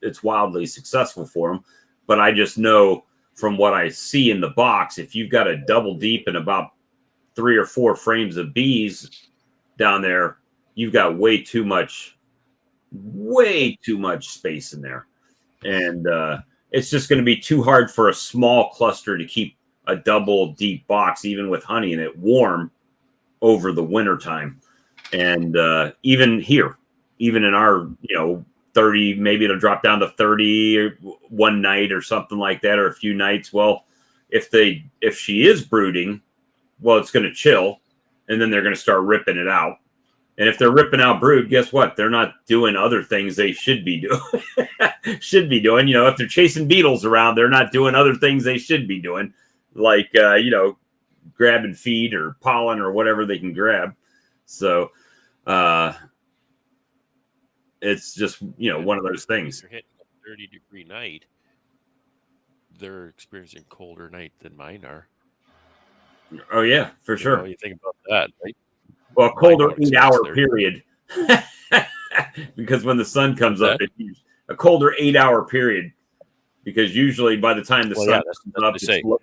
Speaker 1: it's wildly successful for them. But I just know from what I see in the box, if you've got a double deep and about 3 or 4 frames of bees down there, you've got way too much space in there. And it's just going to be too hard for a small cluster to keep a double deep box, even with honey in it, warm over the winter time. And even in our, 30, maybe it'll drop down to 30 one night or something like that, or a few nights. Well, if she is brooding, well, it's going to chill, and then they're going to start ripping it out. And if they're ripping out brood, guess what? They're not doing other things they should be doing. If they're chasing beetles around, they're not doing other things they should be doing, like grabbing feed or pollen or whatever they can grab. So it's just one of those things.
Speaker 5: If you're hitting a 30-degree night, they're experiencing colder night than mine are.
Speaker 1: Oh yeah, for sure.
Speaker 5: You think about that, right?
Speaker 1: Well, colder 8-hour period, because when the sun comes up, a colder 8-hour period, because usually by the time the sun comes up,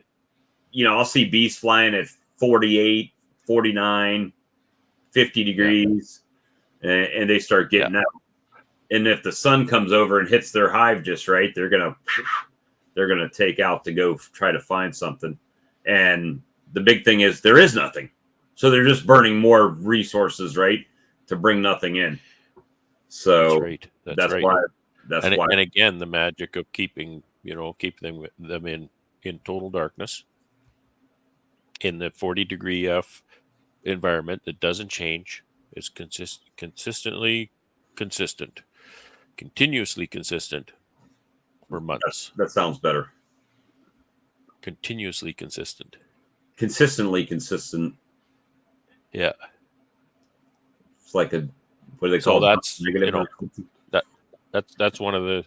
Speaker 1: I'll see bees flying at 48, 49, 50 degrees, and they start getting out. And if the sun comes over and hits their hive just right, they're gonna take out to go try to find something. And the big thing is there is nothing, so they're just burning more resources, right, to bring nothing in. So that's right. Why.
Speaker 5: And again, the magic of keeping them in total darkness in the 40-degree F environment that doesn't change. It's continuously consistent for months.
Speaker 1: That sounds better.
Speaker 5: Continuously consistent.
Speaker 1: Consistently consistent.
Speaker 5: Yeah.
Speaker 1: It's like what do they call
Speaker 5: it? That's one of the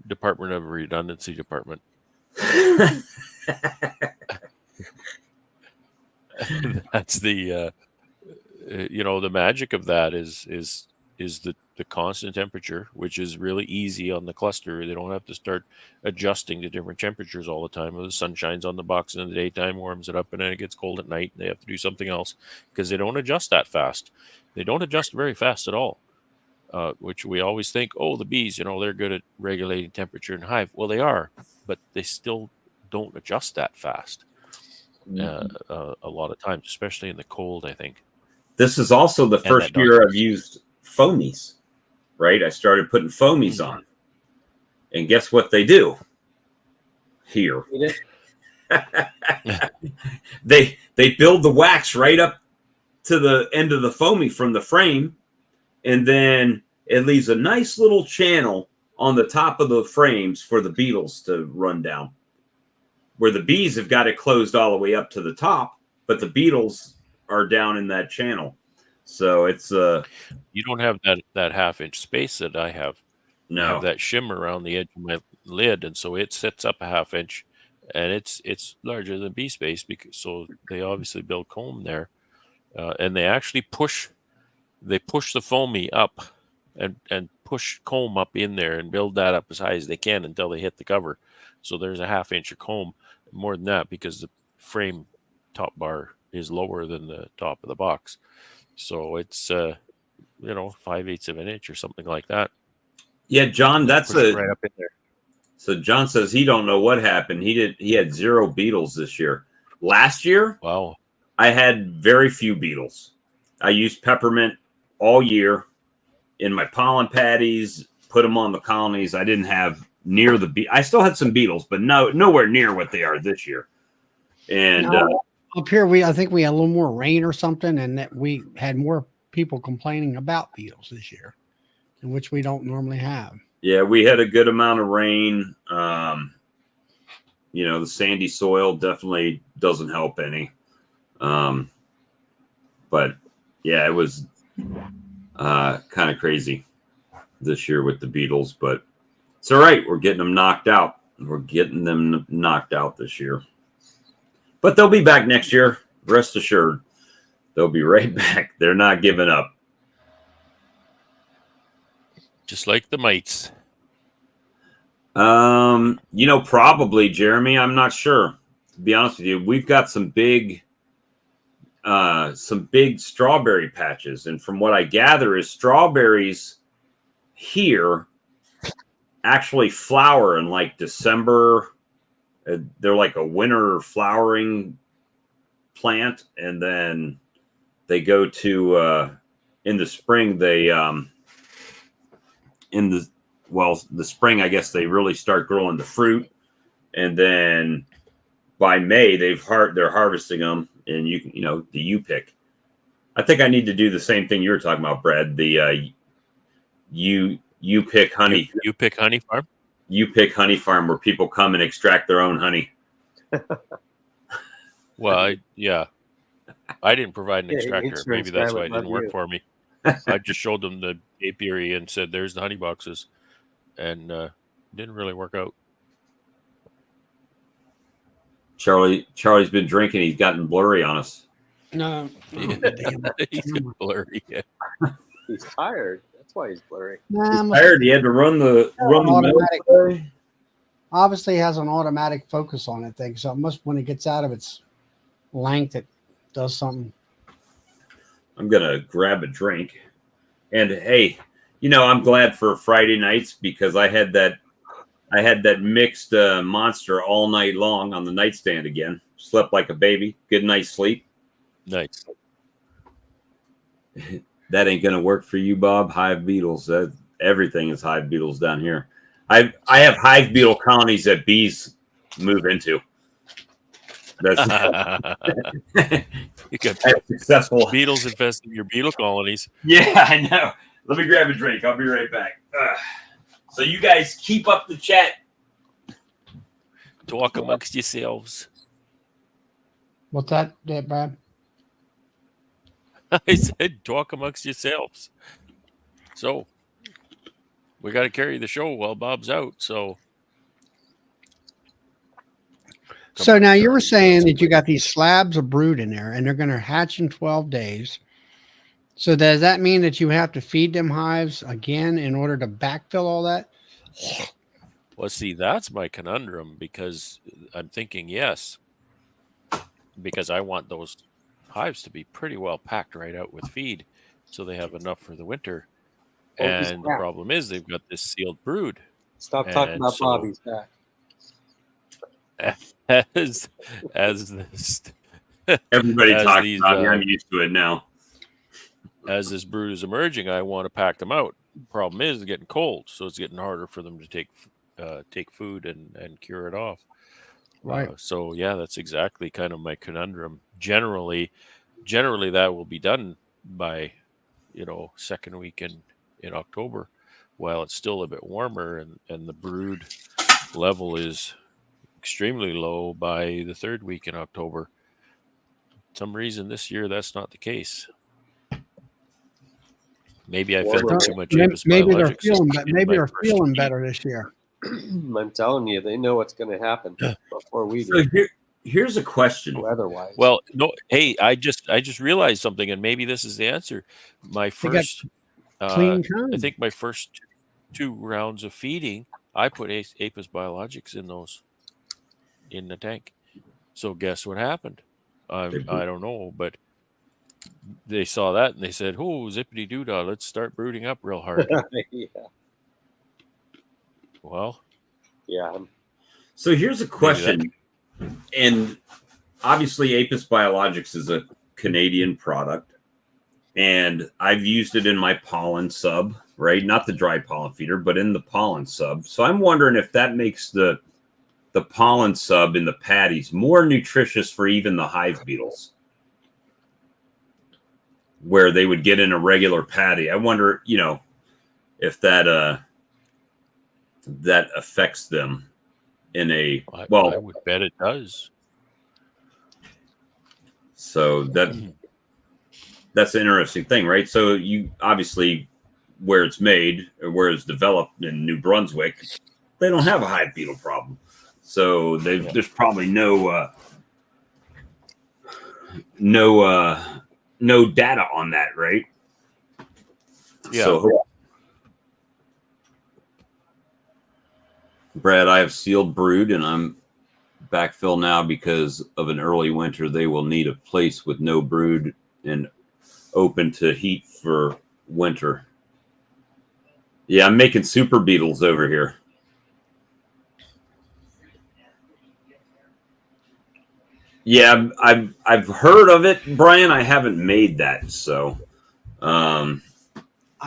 Speaker 5: Department of Redundancy department. That's the the magic of that is the constant temperature, which is really easy on the cluster. They don't have to start adjusting to different temperatures all the time. The sun shines on the box in the daytime, warms it up, and then it gets cold at night. They have to do something else because they don't adjust that fast. They don't adjust very fast at all, which we always think, oh, the bees, they're good at regulating temperature in hive. Well, they are, but they still don't adjust that fast. A lot of times, especially in the cold, I think.
Speaker 1: This is also the first year I've used foamies, right? I started putting foamies on. And guess what they do here? They build the wax right up to the end of the foamy from the frame, and then it leaves a nice little channel on the top of the frames for the beetles to run down, where the bees have got it closed all the way up to the top, but the beetles are down in that channel. So it's
Speaker 5: you don't have that half-inch space that I have.
Speaker 1: No,
Speaker 5: I have that shim around the edge of my lid, and so it sits up a half-inch, and it's larger than bee space, because so they obviously build comb there, and they actually push the foamy up and push comb up in there and build that up as high as they can until they hit the cover. So there's a half-inch of comb, more than that, because the frame top bar is lower than the top of the box. So it's 5/8 of an inch or something like that.
Speaker 1: Yeah, John, that's
Speaker 5: right up in there.
Speaker 1: So John says he don't know what happened. He had 0 beetles this year. Last year,
Speaker 5: wow,
Speaker 1: I had very few beetles. I used peppermint all year in my pollen patties, put them on the colonies. I didn't have near the I still had some beetles, but nowhere near what they are this year. And
Speaker 2: up here, I think we had a little more rain or something, and that we had more people complaining about beetles this year, which we don't normally have.
Speaker 1: Yeah, we had a good amount of rain. The sandy soil definitely doesn't help any. But yeah, it was kind of crazy this year with the beetles, but it's all right. We're getting them knocked out. We're getting them knocked out this year. But they'll be back next year. Rest assured. They'll be right back. They're not giving up.
Speaker 5: Just like the mites.
Speaker 1: Probably, Jeremy. I'm not sure. To be honest with you, we've got some big strawberry patches. And from what I gather is strawberries here actually flower in like December. They're like a winter flowering plant, and then they go to in the spring. They the spring, I guess they really start growing the fruit, and then by May they're harvesting them, and the U-pick. I think I need to do the same thing you were talking about, Brad. The U-pick honey.
Speaker 5: U-pick honey farm.
Speaker 1: U-pick honey farm, where people come and extract their own honey.
Speaker 5: Well, I didn't provide an extractor. Maybe that's why it didn't work for me. I just showed them the apiary and said, "There's the honey boxes," and didn't really work out.
Speaker 1: Charlie's been drinking. He's gotten blurry on us.
Speaker 2: No,
Speaker 5: He's blurry. Yeah.
Speaker 4: He's tired. That's That's why he's blurry.
Speaker 2: Nah,
Speaker 1: He's tired. He had to run the
Speaker 2: automatic.
Speaker 1: milk.
Speaker 2: Obviously has an automatic focus on it thing, so it must, when it gets out of its length, it does something.
Speaker 1: I'm gonna grab a drink, and hey, you know, I'm glad for Friday nights because I had that mixed monster all night long on the nightstand again. Slept like a baby. Good night's sleep.
Speaker 5: Nice.
Speaker 1: That ain't gonna work for you, Bob. Hive beetles. Everything is hive beetles down here. I have hive beetle colonies that bees move into. That's
Speaker 5: You got
Speaker 1: successful.
Speaker 5: beetles infesting your beetle colonies.
Speaker 1: Yeah, I know. Let me grab a drink. I'll be right back. So you guys keep up the chat.
Speaker 5: Talk amongst yourselves.
Speaker 2: What's that, Brad?
Speaker 5: I said talk amongst yourselves. So we got to carry the show while Bob's out. So
Speaker 2: So now you were
Speaker 5: Charlie,
Speaker 2: saying that you got these slabs of brood in there and they're going to hatch in 12 days. So does that mean that you have to feed them hives again in order to backfill all that?
Speaker 5: well, see, that's my conundrum because I'm thinking yes, because I want those hives to be pretty well packed right out with feed so they have enough for the winter.
Speaker 4: Bobby's
Speaker 5: And the
Speaker 4: back.
Speaker 5: problem is they've got this sealed brood.
Speaker 4: Stop talking
Speaker 5: And
Speaker 4: about
Speaker 5: so-
Speaker 4: Bobby's back.
Speaker 5: As this
Speaker 1: Everybody
Speaker 5: As
Speaker 1: talks
Speaker 5: these,
Speaker 1: about me. I'm used to it now.
Speaker 5: as this brood is emerging, I want to pack them out. Problem is, it's getting cold, so it's getting harder for them to take food and cure it off.
Speaker 2: Right.
Speaker 5: So yeah, that's exactly kind of my conundrum. Generally, that will be done by second week in October, while it's still a bit warmer and the brood level is extremely low by the third week in October. Some reason this year that's not the case. Maybe I fed them too much Apis
Speaker 2: Maybe they're
Speaker 5: biologics.
Speaker 2: feeling,
Speaker 5: in
Speaker 2: maybe
Speaker 5: my
Speaker 2: they're
Speaker 5: first
Speaker 2: feeling
Speaker 5: feed.
Speaker 2: better this year.
Speaker 4: I'm telling you, they know what's going to happen before we
Speaker 1: So
Speaker 4: do.
Speaker 1: here's a question.
Speaker 4: Weather-wise,
Speaker 5: Well, no, hey, I just realized something, and maybe this is the answer. My
Speaker 2: They got
Speaker 5: first,
Speaker 2: clean
Speaker 5: I
Speaker 2: comb.
Speaker 5: think my first 2 rounds of feeding, I put Apis biologics in the tank. So guess what happened? I don't know, but they saw that and they said, "Oh, zippity doo dah, let's start brooding up real hard."
Speaker 4: yeah,
Speaker 5: Well,
Speaker 4: yeah.
Speaker 1: So here's a question, and obviously Apis Biologics is a Canadian product, and I've used it in my pollen sub, right? Not the dry pollen feeder, but in the pollen sub. So I'm wondering if that makes the pollen sub in the patties more nutritious for even the hive beetles, where they would get in a regular patty. I wonder, if that affects them in a
Speaker 5: I
Speaker 1: well.
Speaker 5: would bet it does.
Speaker 1: So that's an interesting thing, right? So you obviously, where it's made or where it's developed in New Brunswick, they don't have a hive beetle problem. So there's probably no data on that, right?
Speaker 5: Yeah.
Speaker 1: So, Brad, I have sealed brood and I'm backfill now because of an early winter. They will need a place with no brood and open to heat for winter. Yeah, I'm making super beetles over here. Yeah, I've heard of it, Brian. I haven't made that, so.
Speaker 2: I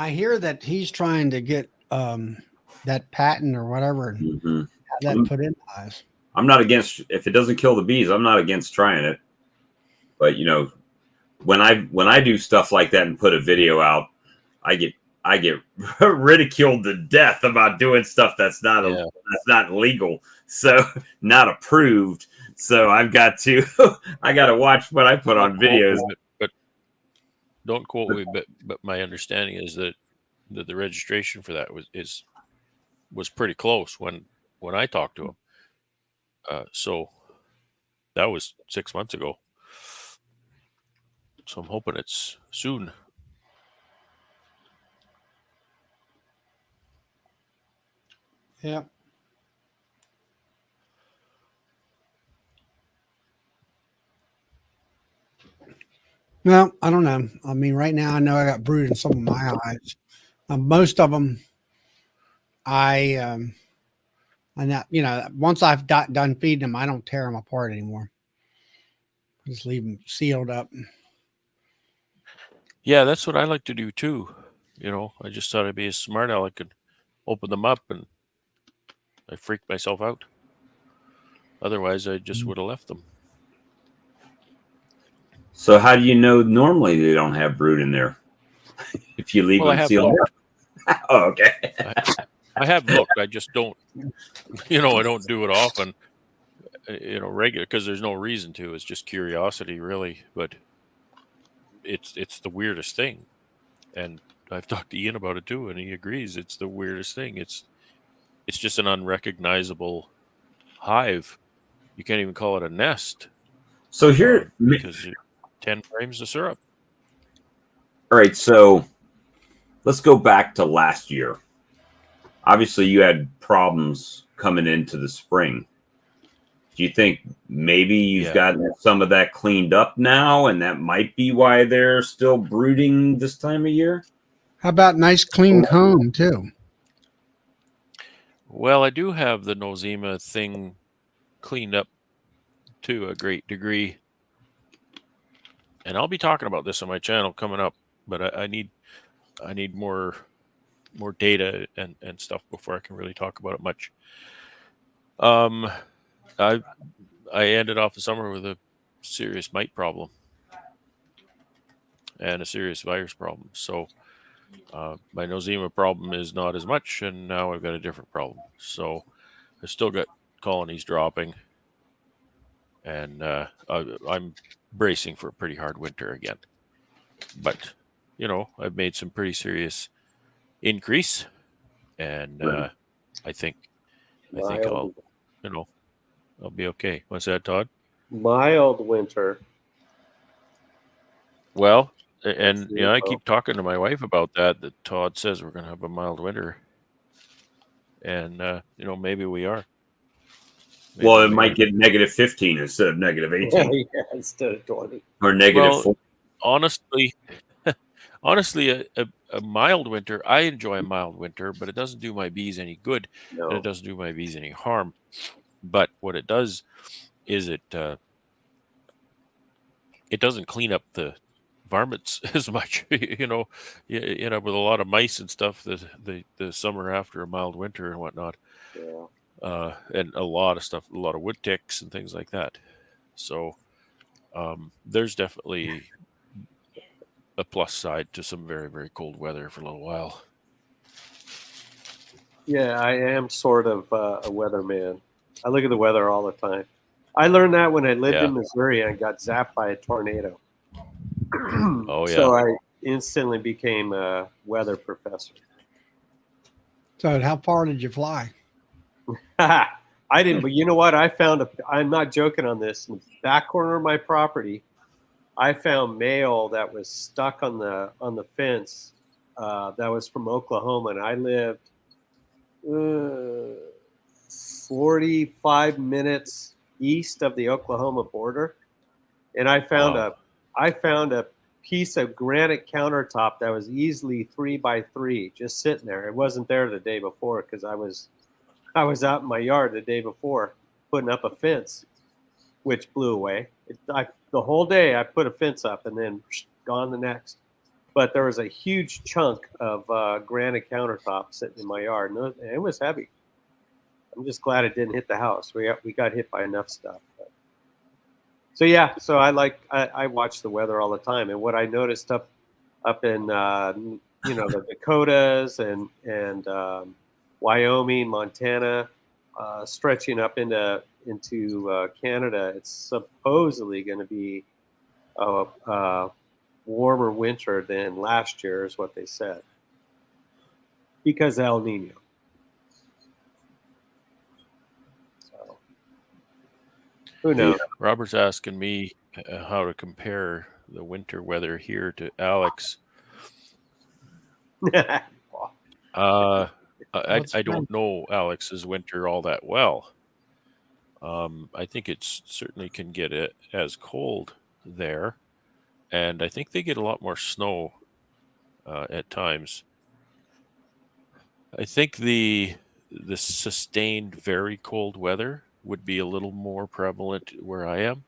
Speaker 2: hear that he's trying to get that patent or whatever and have that put in hives.
Speaker 1: I'm not against, if it doesn't kill the bees, I'm not against trying it. But when I do stuff like that and put a video out, I get ridiculed to death about doing stuff that's not legal, so not approved. So I've got to watch what I put on videos.
Speaker 5: But don't quote me. But my understanding is that the registration for that was pretty close when I talked to him. So that was 6 months ago. So I'm hoping it's soon.
Speaker 2: Yeah. Well, I don't know. I mean, right now I know I got brood in some of my hives. Most of them, and that once I've done feeding them, I don't tear them apart anymore. I just leave them sealed up.
Speaker 5: Yeah, that's what I like to do too. I just thought I'd be a smart aleck and open them up, and I freaked myself out. Otherwise, I just would have left them.
Speaker 1: So how do you know normally they don't have brood in there if you leave
Speaker 5: Well, I
Speaker 1: them
Speaker 5: have
Speaker 1: sealed?
Speaker 5: looked.
Speaker 1: Oh, okay.
Speaker 5: I have looked. I just don't. I don't do it often. Regular, because there's no reason to. It's just curiosity, really. But it's the weirdest thing, and I've talked to Ian about it too, and he agrees. It's the weirdest thing. It's just an unrecognizable hive. You can't even call it a nest
Speaker 1: So here,
Speaker 5: because 10 frames of syrup.
Speaker 1: all right. So let's go back to last year. Obviously, you had problems coming into the spring. Do you think maybe you've gotten some of that cleaned up now, and that might be why they're still brooding this time of year?
Speaker 2: How about nice clean comb too?
Speaker 5: Well, I do have the nosema thing cleaned up to a great degree, and I'll be talking about this on my channel coming up. But I need more data and stuff before I can really talk about it much. I ended off the summer with a serious mite problem and a serious virus problem. So my nosema problem is not as much, and now I've got a different problem. So I've still got colonies dropping, and I'm bracing for a pretty hard winter again. But I've made some pretty serious increase, and I think I'll I'll be okay. What's that, Todd?
Speaker 4: Mild winter.
Speaker 5: Well, and I keep talking to my wife about that. That Todd says we're going to have a mild winter, and maybe we are.
Speaker 1: Well, it might get negative 15 instead of negative 18.
Speaker 4: Yeah, instead of 20
Speaker 1: or negative 4.
Speaker 5: Honestly, a mild winter. I enjoy a mild winter, but it doesn't do my bees any good, and it doesn't do my bees any harm. But what it does is it doesn't clean up the varmints as much. You end up with a lot of mice and stuff the summer after a mild winter and whatnot.
Speaker 4: Yeah.
Speaker 5: And a lot of stuff, a lot of wood ticks and things like that. So there's definitely a plus side to some very, very cold weather for a little while.
Speaker 4: Yeah, I am sort of a weatherman. I look at the weather all the time. I learned that when I lived in Missouri and got zapped by a tornado.
Speaker 5: Oh, yeah.
Speaker 4: So I instantly became a weather professor.
Speaker 2: So how far did you fly?
Speaker 4: I didn't, but you know what? I'm not joking on this. In the back corner of my property, I found mail that was stuck on the fence. That was from Oklahoma, and I lived 45 minutes east of the Oklahoma border, and I found a piece of granite countertop that was easily 3x3 just sitting there. It wasn't there the day before because I was out in my yard the day before putting up a fence, which blew away. The whole day I put a fence up and then gone the next. But there was a huge chunk of granite countertop sitting in my yard, and it was heavy. I'm just glad it didn't hit the house. We got hit by enough stuff. But. So I watch the weather all the time, and what I noticed up in the Dakotas and Wyoming, Montana, stretching up into Canada, it's supposedly going to be a warmer winter than last year, is what they said, because of El Nino. So who knows?
Speaker 5: Robert's asking me how to compare the winter weather here to Alex. I don't know Alex's winter all that well. I think it certainly can get it as cold there, and I think they get a lot more snow at times. I think the sustained very cold weather would be a little more prevalent where I am.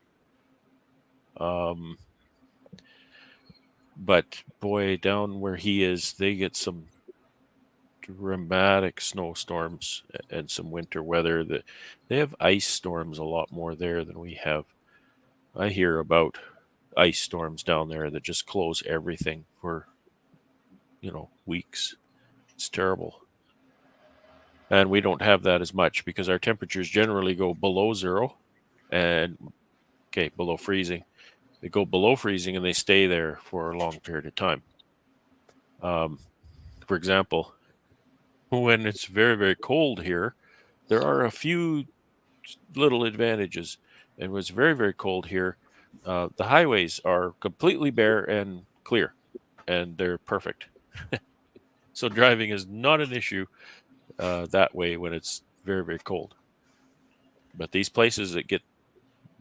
Speaker 5: But boy, down where he is, they get some dramatic snowstorms and some winter weather. That they have ice storms a lot more there than we have. I hear about ice storms down there that just close everything for weeks. It's terrible. And we don't have that as much because our temperatures generally go below zero and below freezing. They go below freezing and they stay there for a long period of time. For example, when it's very, very cold here, there are a few little advantages. And when it's very, very cold here, the highways are completely bare and clear, and they're perfect. So driving is not an issue that way when it's very, very cold. But these places that get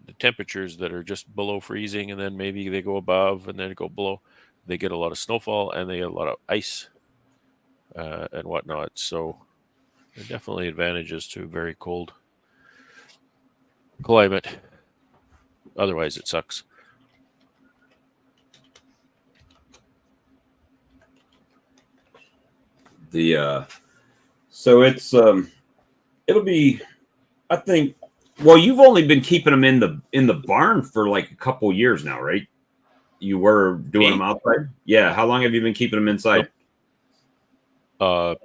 Speaker 5: the temperatures that are just below freezing, and then maybe they go above and then go below, they get a lot of snowfall and they get a lot of ice and whatnot. So there are definitely advantages to a very cold climate. Otherwise, it sucks.
Speaker 1: So it's it'll be, I think. Well, you've only been keeping them in the barn for like a couple years now, right? You were doing them outside. Yeah. How long have you been keeping them inside?
Speaker 5: Well,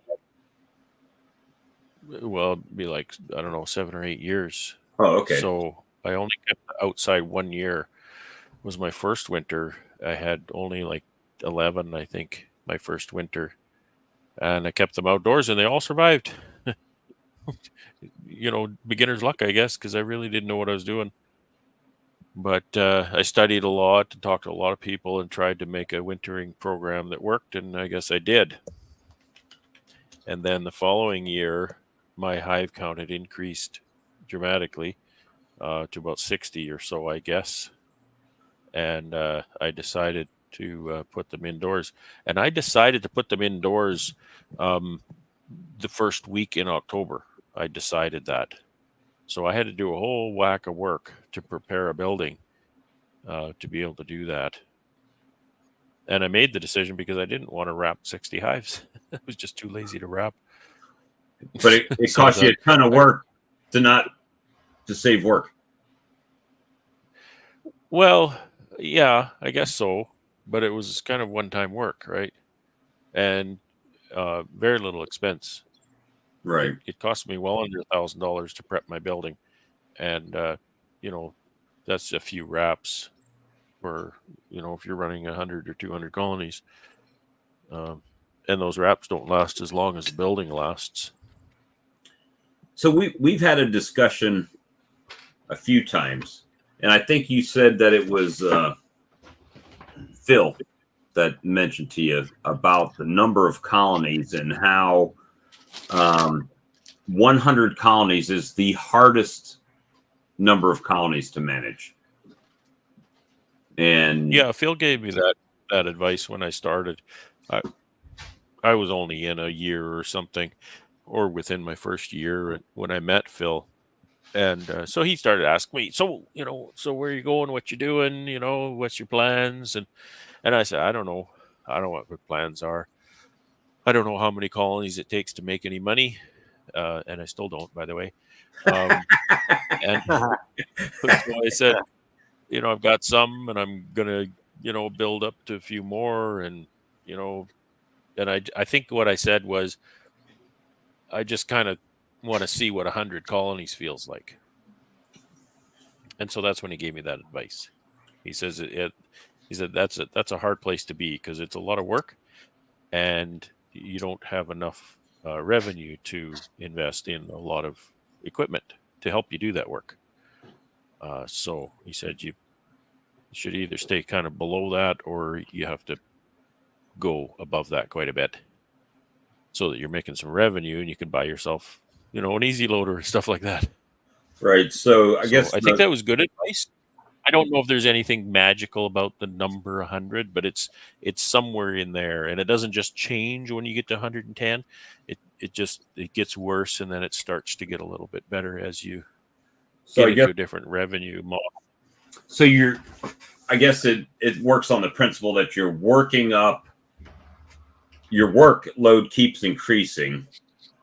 Speaker 5: it'd be like, I don't know, 7 or 8 years.
Speaker 1: Oh, okay.
Speaker 5: So I only kept outside 1 year. Was my first winter. I had only like 11, I think, my first winter. And I kept them outdoors and they all survived. Beginner's luck, I guess, because I really didn't know what I was doing. But I studied a lot and talked to a lot of people and tried to make a wintering program that worked, and I guess I did. And then the following year, my hive count had increased dramatically to about 60 or so, I guess. And I decided to put them indoors. And I decided to put them indoors the first week in October. I decided that. So I had to do a whole whack of work to prepare a building to be able to do that. And I made the decision because I didn't want to wrap 60 hives. I was just too lazy to wrap.
Speaker 1: But it cost you a ton of work to save work.
Speaker 5: Well, yeah, I guess so. But it was kind of one-time work, right? And very little expense.
Speaker 1: Right.
Speaker 5: It cost me well under $1,000 to prep my building. And, that's a few wraps for, if you're running 100 or 200 colonies. And those wraps don't last as long as the building lasts.
Speaker 1: So we've had a discussion a few times, and I think you said that it was Phil that mentioned to you about the number of colonies and how 100 colonies is the hardest number of colonies to manage. And
Speaker 5: yeah, Phil gave me that advice when I started. I was only in a year or something, or within my first year when I met Phil. And so he started asking me, so where are you going? What you doing? What's your plans? And I said, I don't know. I don't know what my plans are. I don't know how many colonies it takes to make any money. And I still don't, by the way. And so I said, I've got some and I'm going to, build up to a few more. And I think what I said was, I just kind of want to see what 100 colonies feels like. And so that's when he gave me that advice. He says he said that's a hard place to be because it's a lot of work and you don't have enough revenue to invest in a lot of equipment to help you do that work. So he said you should either stay kind of below that or you have to go above that quite a bit. so that you're making some revenue and you can buy yourself, an easy loader and stuff like that.
Speaker 1: Right. So I guess
Speaker 5: I think that was good advice. I don't know if there's anything magical about the number 100, but it's somewhere in there, and it doesn't just change when you get to 110. It gets worse, and then it starts to get a little bit better as you get into a different revenue model.
Speaker 1: So I guess it works on the principle that you're working up, your workload keeps increasing,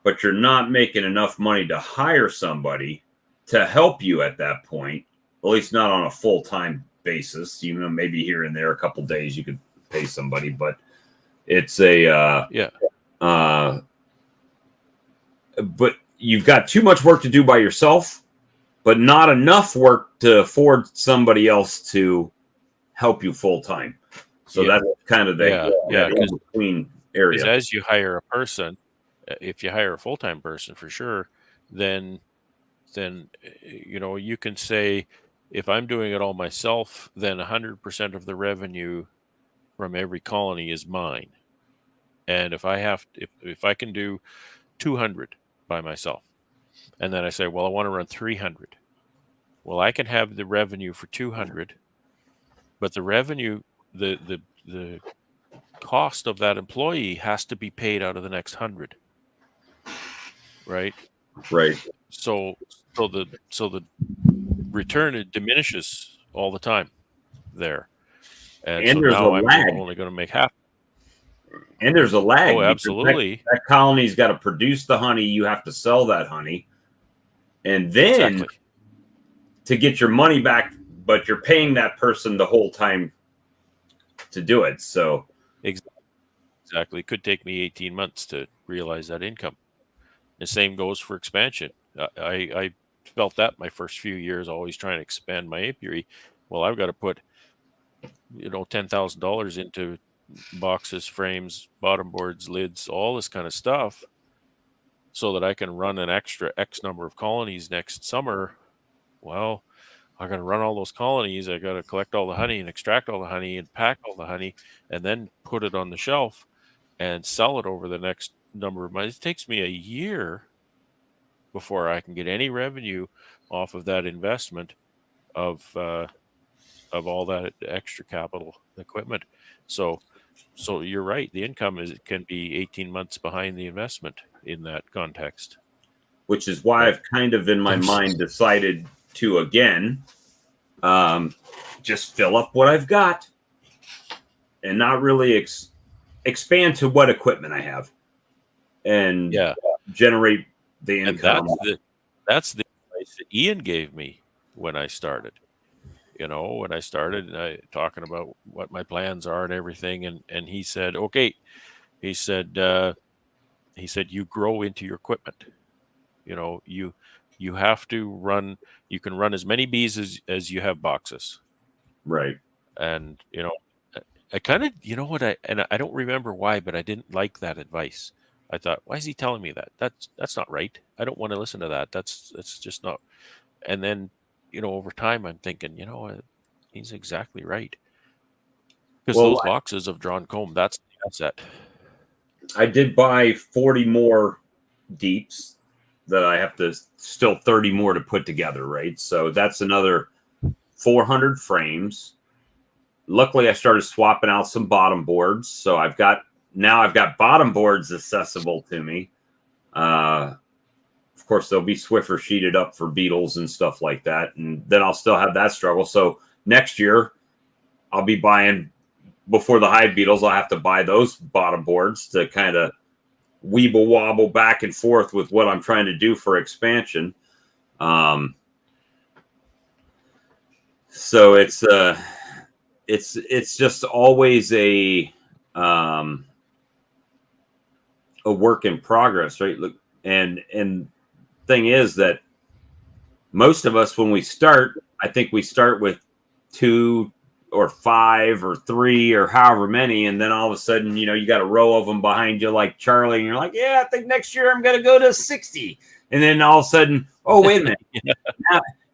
Speaker 1: but you're not making enough money to hire somebody to help you at that point, at least not on a full-time basis. Maybe here and there a couple days you could pay somebody, but it's but you've got too much work to do by yourself, but not enough work to afford somebody else to help you full-time. So that's kind of the in-between area.
Speaker 5: As you hire a person, if you hire a full-time person for sure, then you can say, if I'm doing it all myself, then 100% of the revenue from every colony is mine. And if I can do 200 by myself, and then I say, well, I want to run 300. Well, I can have the revenue for 200, but the revenue, the cost of that employee has to be paid out of the next 100. Right. So the return, it diminishes all the time there, and so
Speaker 1: there's
Speaker 5: now
Speaker 1: a
Speaker 5: I'm
Speaker 1: lag.
Speaker 5: only going to make half.
Speaker 1: And there's a lag.
Speaker 5: Oh, absolutely.
Speaker 1: That colony's got to produce the honey. You have to sell that honey, and then to get your money back, but you're paying that person the whole time to do it. So
Speaker 5: exactly, it could take me 18 months to realize that income. The same goes for expansion. I felt that my first few years, always trying to expand my apiary. Well, I've got to put $10,000 into boxes, frames, bottom boards, lids, all this kind of stuff, so that I can run an extra X number of colonies next summer. Well, I got to run all those colonies. I got to collect all the honey and extract all the honey and pack all the honey, and then put it on the shelf and sell it over the next number of months. It takes me a year before I can get any revenue off of that investment of all that extra capital equipment. So you're right. The income can be 18 months behind the investment in that context.
Speaker 1: Which is why I've kind of in my mind decided to again just fill up what I've got and not really expand to what equipment I have and generate the income.
Speaker 5: And that's the advice that Ian gave me when I started. Talking about what my plans are and everything, and he said, okay, he said, you grow into your equipment. You have to run. You can run as many bees as you have boxes.
Speaker 1: Right.
Speaker 5: And I kind of, I don't remember why, but I didn't like that advice. I thought, why is he telling me that? That's not right. I don't want to listen to that. That's just not. And then, over time, I'm thinking, he's exactly right. Because those boxes of drawn comb, that's the asset.
Speaker 1: I did buy 40 more deeps that I have to still 30 more to put together, right? So that's another 400 frames. Luckily, I started swapping out some bottom boards. So I've got bottom boards accessible to me. Of course, they'll be Swiffer sheeted up for beetles and stuff like that. And then I'll still have that struggle. So next year, I'll be buying, before the hive beetles, I'll have to buy those bottom boards to kind of weeble wobble back and forth with what I'm trying to do for expansion. So it's just always a work in progress, right? Look, and thing is that most of us, when we start, I think we start with 2 or 5 or 3 or however many, and then all of a sudden, you got a row of them behind you like Charlie, and you're like, yeah, I think next year I'm going to go to 60. And then all of a sudden, oh, wait a minute.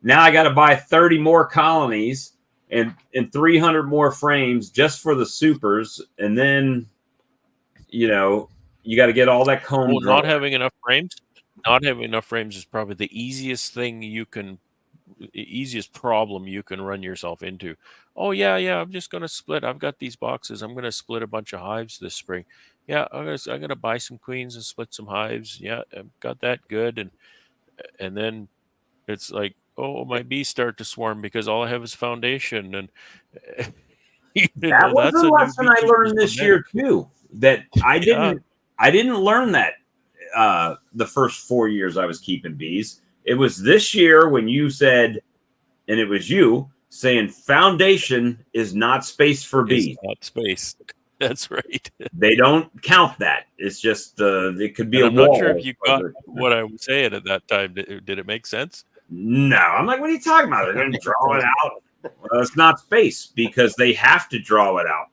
Speaker 1: Now I got to buy 30 more colonies and 300 more frames just for the supers. And then, You got to get all that comb
Speaker 5: Well,
Speaker 1: drawn.
Speaker 5: not having enough frames. Not having enough frames is probably the easiest thing you can, easiest problem you can run yourself into. Oh yeah, I'm just gonna split. I've got these boxes. I'm gonna split a bunch of hives this spring. Yeah, I'm gonna buy some queens and split some hives. Yeah, I've got that good, and then it's like, oh, my bees start to swarm because all I have is foundation, and
Speaker 1: That was
Speaker 5: that's
Speaker 1: a
Speaker 5: a new
Speaker 1: lesson I
Speaker 5: beekeeper's
Speaker 1: learned this
Speaker 5: lament.
Speaker 1: year too. That I
Speaker 5: Yeah,
Speaker 1: didn't learn that the first 4 years I was keeping bees. It was this year when you said, and it was you saying, foundation is not space for
Speaker 5: is
Speaker 1: bees.
Speaker 5: not space. That's right.
Speaker 1: They don't count that. It's just it could be
Speaker 5: And
Speaker 1: a
Speaker 5: I'm not sure if
Speaker 1: wall.
Speaker 5: you got what I was saying at that time. Did it make sense?
Speaker 1: No, I'm like, what are you talking about? They're going to draw it out. Well, it's not space because they have to draw it out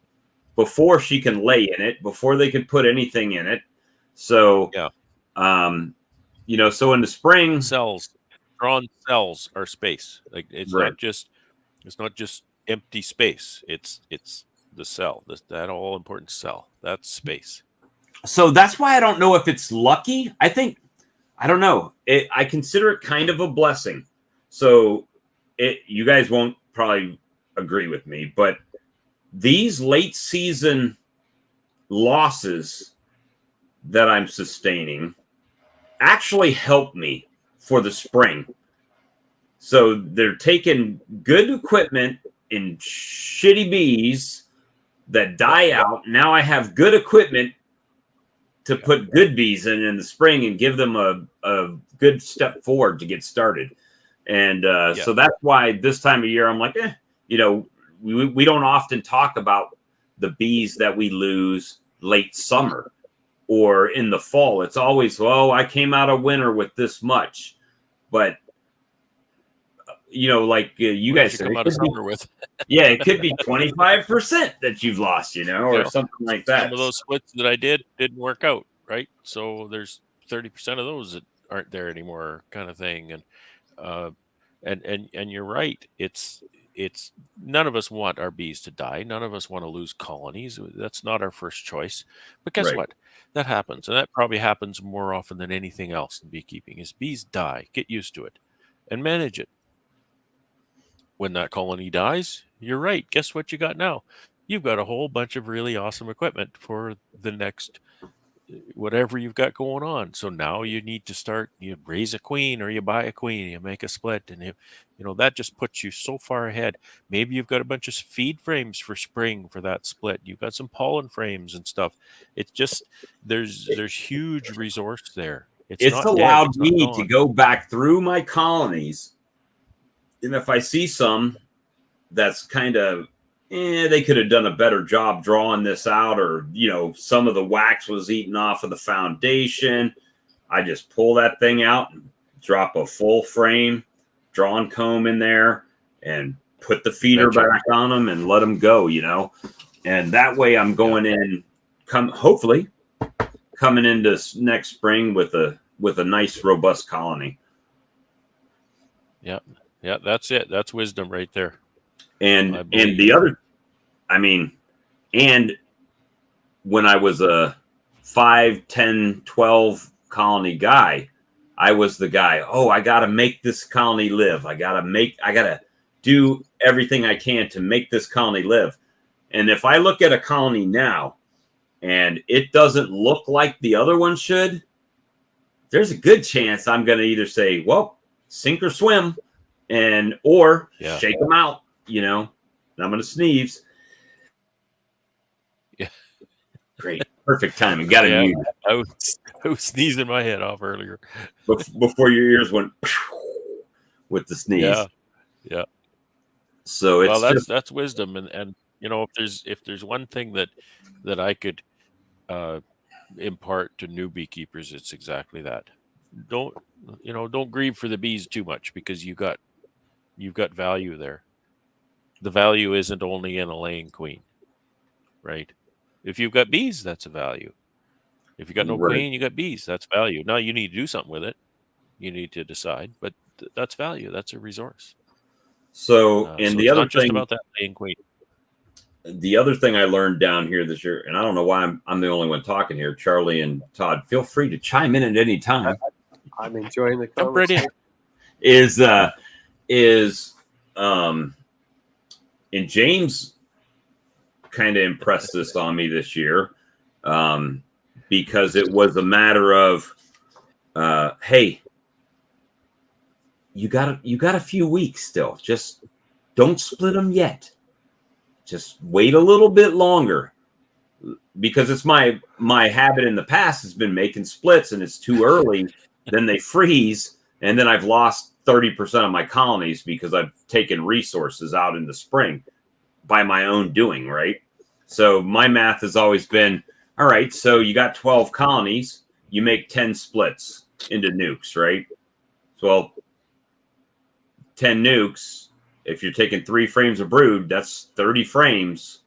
Speaker 1: before she can lay in it, before they can put anything in it. So,
Speaker 5: Yeah.
Speaker 1: So in the spring,
Speaker 5: Cells, drawn cells are space. Like it's
Speaker 1: right.
Speaker 5: not just empty space. It's the cell. That all important cell. That's space.
Speaker 1: So that's why I don't know if it's lucky. I don't know. I consider it kind of a blessing. So you guys won't probably agree with me, but these late season losses that I'm sustaining actually help me for the spring. So they're taking good equipment in shitty bees that die out. Now I have good equipment to put good bees in the spring and give them a good step forward to get started. And so that's why this time of year I'm like, we don't often talk about the bees that we lose late summer or in the fall. It's always, I came out of winter with this much. But, like you guys said,
Speaker 5: come out of summer with.
Speaker 1: Yeah, it could be 25% that you've lost, or something like that.
Speaker 5: Some of those splits that I didn't work out, right? So there's 30% of those that aren't there anymore, kind of thing. And you're right. It's none of us want our bees to die. None of us want to lose colonies. That's not our first choice. But guess what? That happens, and that probably happens more often than anything else in beekeeping. Is bees die? Get used to it, and manage it. When that colony dies, you're right. Guess what you got now? You've got a whole bunch of really awesome equipment for the next whatever you've got going on. So now you need to start, you raise a queen or you buy a queen, you make a split, and that just puts you so far ahead. Maybe you've got a bunch of feed frames for spring for that split. You've got some pollen frames and stuff. It's just there's huge resource there.
Speaker 1: It's allowed me to go back through my colonies, and if I see some that's kind of they could have done a better job drawing this out, or some of the wax was eaten off of the foundation, I just pull that thing out and drop a full frame drawn comb in there and put the feeder back on them and let them go, and that way I'm going in hopefully coming into next spring with a nice robust colony.
Speaker 5: Yeah, that's it. That's wisdom right there.
Speaker 1: And the other, and when I was a 5, 10, 12 colony guy, I was the guy, I got to make this colony live. I got to do everything I can to make this colony live. And if I look at a colony now and it doesn't look like the other one should, there's a good chance I'm going to either say, well, sink or swim, or shake them out, and I'm going to sneeze.
Speaker 5: Yeah.
Speaker 1: Great. Perfect timing. Got to mute.
Speaker 5: I was sneezing my head off earlier.
Speaker 1: Before your ears went with the sneeze.
Speaker 5: Yeah.
Speaker 1: So it's
Speaker 5: that's wisdom. And if there's one thing that I could impart to new beekeepers, it's exactly that. Don't grieve for the bees too much, because you've got value there. The value isn't only in a laying queen, right? If you've got bees, that's a value. If you got no queen, you got bees, that's value. Now you need to do something with it. You need to decide, but that's value. That's a resource.
Speaker 1: So, and
Speaker 5: so
Speaker 1: the
Speaker 5: it's
Speaker 1: other
Speaker 5: not just
Speaker 1: thing
Speaker 5: about that laying queen.
Speaker 1: the other thing I learned down here this year, and I don't know why I'm the only one talking here. Charlie and Todd, feel free to chime in at any time.
Speaker 4: I'm enjoying the
Speaker 5: Jump right in.
Speaker 4: conversation.
Speaker 1: And James kind of impressed this on me this year, because it was a matter of, hey, you got a few weeks still. Just don't split them yet. Just wait a little bit longer, because it's my habit in the past has been making splits, and it's too early. Then they freeze, and then I've lost 30% of my colonies because I've taken resources out in the spring by my own doing, right? So my math has always been, all right, so you got 12 colonies, you make 10 splits into nukes, right? Well, 10 nukes, if you're taking 3 frames of brood, that's 30 frames,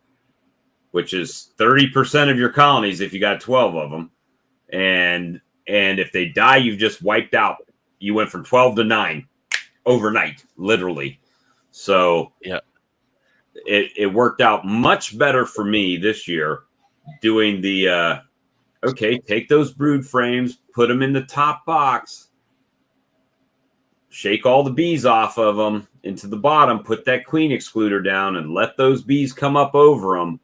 Speaker 1: which is 30% of your colonies if you got 12 of them. And if they die, you've just wiped out. You went from 12 to 9 overnight, literally. So
Speaker 5: yeah,
Speaker 1: it worked out much better for me this year doing the, okay, take those brood frames, put them in the top box, shake all the bees off of them into the bottom, put that queen excluder down, and let those bees come up over them,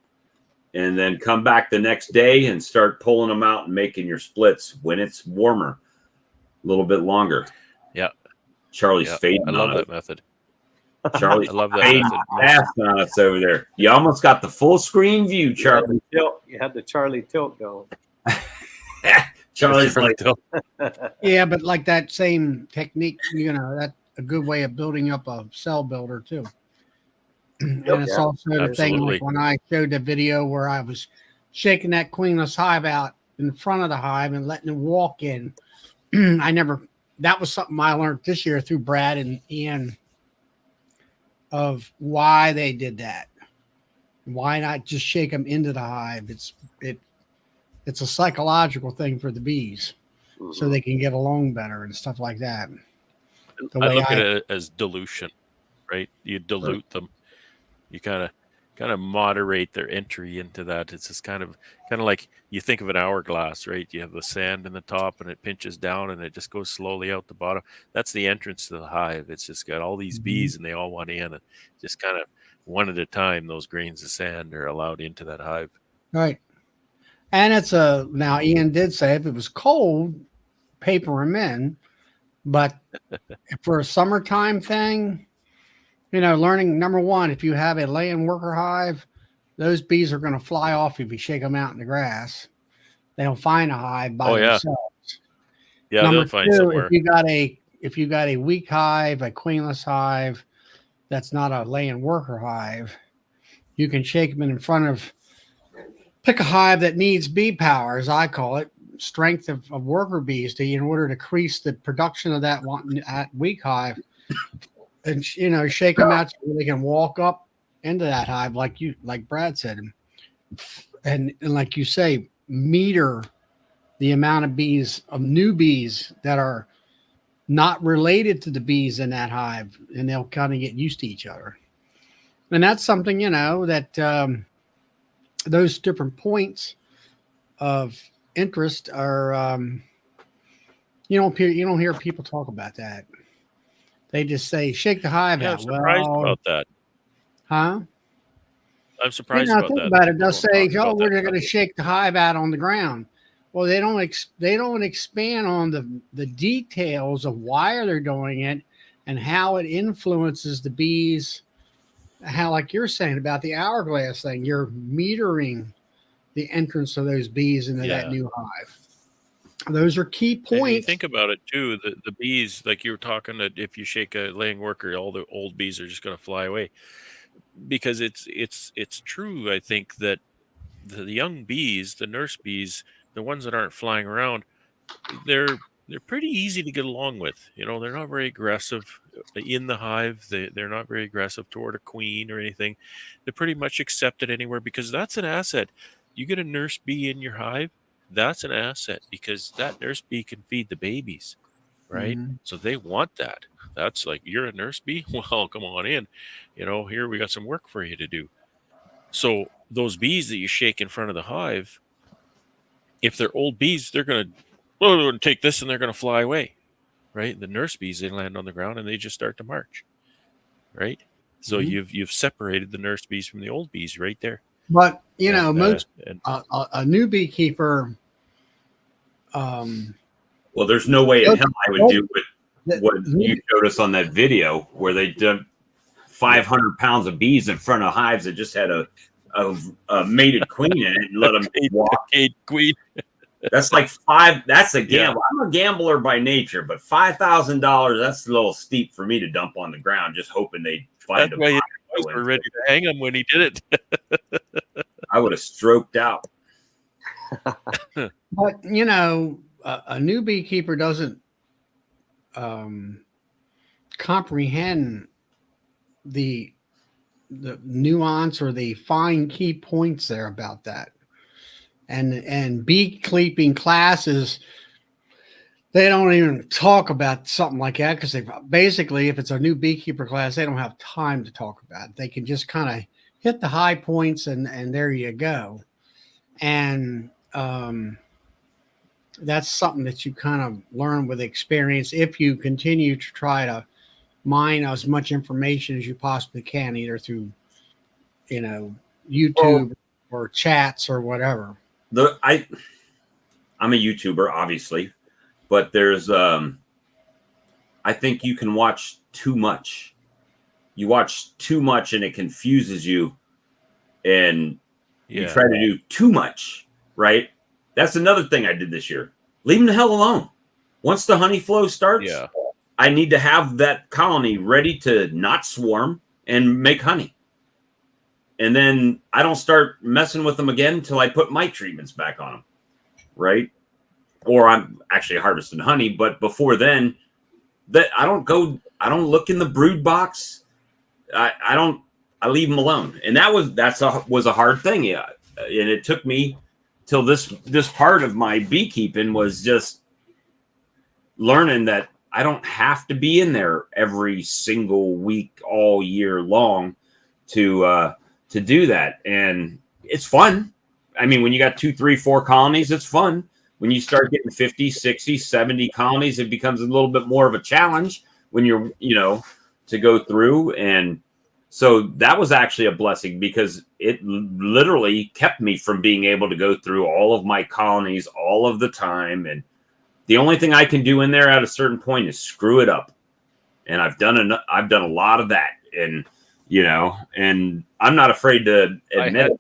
Speaker 1: and then come back the next day and start pulling them out and making your splits when it's warmer, a little bit longer.
Speaker 5: Yeah.
Speaker 1: Charlie's fading.
Speaker 5: I love that method.
Speaker 1: Charlie's
Speaker 5: I love that
Speaker 1: fading
Speaker 5: method.
Speaker 1: fast on us over there. You almost got the full screen view, Charlie.
Speaker 4: You had the Charlie tilt going.
Speaker 1: Charlie's like,
Speaker 2: Yeah, but like that same technique, that's a good way of building up a cell builder too. And it's also the thing, like when I showed the video where I was shaking that queenless hive out in front of the hive and letting them walk in. That was something I learned this year through Brad and Ian of why they did that. Why not just shake them into the hive? It's a psychological thing for the bees, so they can get along better and stuff like that.
Speaker 5: I look at it as dilution, right? You dilute them. You kind of moderate their entry into that. It's just kind of like you think of an hourglass, right? You have the sand in the top and it pinches down and it just goes slowly out the bottom. That's the entrance to the hive. It's just got all these bees and they all want in, and just kind of one at a time, those grains of sand are allowed into that hive.
Speaker 2: Right. And now Ian did say if it was cold, paper them in, but for a summertime thing, learning, number one, if you have a laying worker hive, those bees are going to fly off if you shake them out in the grass. They'll find a hive by themselves.
Speaker 5: Yeah,
Speaker 2: number
Speaker 5: they'll find
Speaker 2: two,
Speaker 5: somewhere.
Speaker 2: if you got a weak hive, a queenless hive, that's not a laying worker hive, you can shake them in front of. Pick a hive that needs bee power, as I call it, strength of worker bees in order to increase the production of that weak hive, and shake them out so they can walk up into that hive like Brad said, and like you say, meter the amount of bees, of new bees that are not related to the bees in that hive, and they'll kind of get used to each other. And that's something that those different points of interest are you don't hear people talk about that. They just say shake the hive out.
Speaker 5: I'm surprised about that.
Speaker 2: Huh?
Speaker 5: I'm surprised about
Speaker 2: think
Speaker 5: that.
Speaker 2: about it. They'll say, "Oh, we're going to shake the hive out on the ground." Well, they don't expand on the details of why they're doing it and how it influences the bees. How, like you're saying about the hourglass thing, you're metering the entrance of those bees into that new hive. Those are key points.
Speaker 5: And you think about it too, the bees, like you were talking, that if you shake a laying worker, all the old bees are just going to fly away. Because it's true, I think, that the young bees, the nurse bees, the ones that aren't flying around, they're pretty easy to get along with. They're not very aggressive in the hive. They're not very aggressive toward a queen or anything. They're pretty much accepted anywhere, because that's an asset. You get a nurse bee in your hive, that's an asset, because that nurse bee can feed the babies, right? So they want that. That's like, you're a nurse bee? Well, come on in. Here we got some work for you to do. So those bees that you shake in front of the hive, if they're old bees, they're going to take this and they're going to fly away, right? The nurse bees, they land on the ground and they just start to march, right? So you've separated the nurse bees from the old bees right there.
Speaker 2: But
Speaker 5: And
Speaker 2: a new beekeeper.
Speaker 1: Well, there's no way in hell I would do what you showed us on that video where they did 500 pounds of bees in front of hives that just had a mated queen in it and let them walk.
Speaker 5: Queen.
Speaker 1: That's like that's a gamble. I'm a gambler by nature, but $5,000, that's a little steep for me to dump on the ground, just hoping they find
Speaker 5: That's why you were ready to hang him when he did it.
Speaker 1: I would have stroked out.
Speaker 2: But a new beekeeper doesn't comprehend the nuance or the fine key points there about that. And beekeeping classes, they don't even talk about something like that because they basically, if it's a new beekeeper class, they don't have time to talk about it. They can just kind of hit the high points and there you go. And that's something that you kind of learn with experience if you continue to try to mine as much information as you possibly can, either through YouTube or chats or whatever.
Speaker 1: I'm a YouTuber, obviously, but there's I think you can watch too much. You watch too much and it confuses you, and you try to do too much, right? That's another thing I did this year. Leave them the hell alone. Once the honey flow starts, I need to have that colony ready to not swarm and make honey. And then I don't start messing with them again until I put mite treatments back on them, right? Or I'm actually harvesting honey, but before then, I don't look in the brood box. I leave them alone. And that was a hard thing. Yeah. And it took me till this part of my beekeeping was just learning that I don't have to be in there every single week all year long to do that. And it's fun. I mean, when you got 2, 3, 4 colonies, it's fun. When you start getting 50, 60, 70 colonies, it becomes a little bit more of a challenge when you're, to go through. And so that was actually a blessing because it literally kept me from being able to go through all of my colonies all of the time. And the only thing I can do in there at a certain point is screw it up. And I've done a lot of that. And, and I'm not afraid to admit it.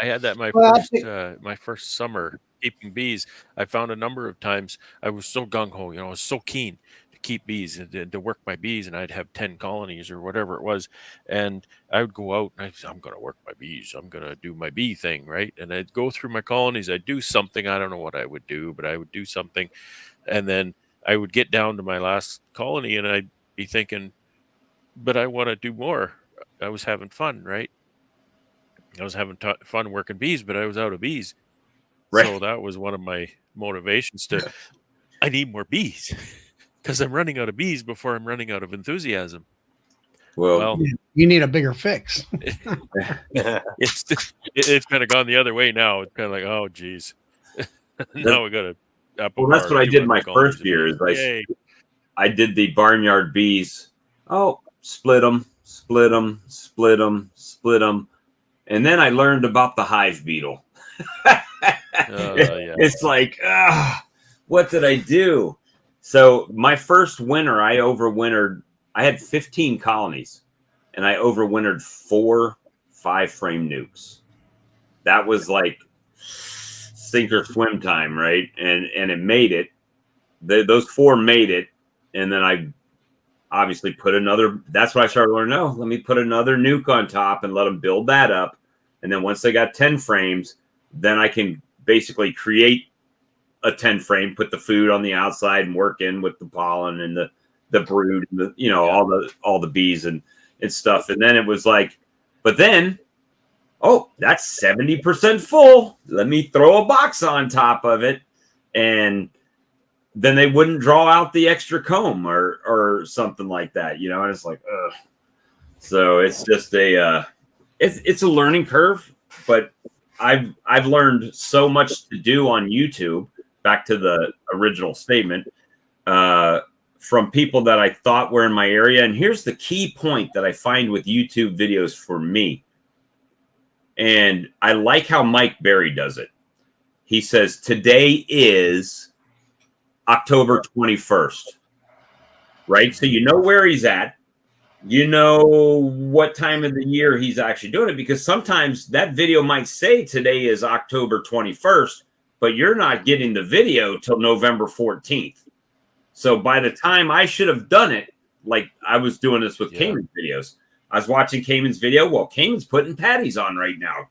Speaker 5: I had that my first summer keeping bees. I found a number of times I was so gung-ho, I was so keen to keep bees and to work my bees, and I'd have 10 colonies or whatever it was. And I would go out and I'm going to work my bees. I'm going to do my bee thing, right? And I'd go through my colonies. I'd do something. I don't know what I would do, but I would do something. And then I would get down to my last colony and I'd be thinking, but I want to do more. I was having fun, right? I was having fun working bees, but I was out of bees. Right. So that was one of my motivations I need more bees because I'm running out of bees before I'm running out of enthusiasm.
Speaker 2: Well, you need a bigger fix.
Speaker 5: It's kind of gone the other way now. It's kind of like, oh, geez. Now we got to.
Speaker 1: Well, that's what I did my first year. Is I did the barnyard bees. Oh, split them. And then I learned about the hive beetle. It's like, what did I do? So my first winter, I overwintered. I had 15 colonies, and I overwintered 4 5-frame nukes. That was like sink or swim time, right? And it made it. Those 4 made it, and then I obviously put another. That's what I started learning. No, let me put another nuke on top and let them build that up. And then once they got 10 frames, then I can basically create a 10 frame, put the food on the outside and work in with the pollen and the brood, and all the bees and stuff. And then it was like, but then, that's 70% full. Let me throw a box on top of it. And then they wouldn't draw out the extra comb or something like that, and it's like, ugh. So it's just it's a learning curve, but I've learned so much to do on YouTube. Back to the original statement, from people that I thought were in my area. And here's the key point that I find with YouTube videos for me. And I like how Mike Berry does it. He says, today is October 21st, right? So you know where he's at. You know what time of the year he's actually doing it, because sometimes that video might say today is October 21st, but you're not getting the video till November 14th. So by the time I should have done it, like I was doing this with Cayman's videos, I was watching Cayman's video. Well, Cayman's putting patties on right now.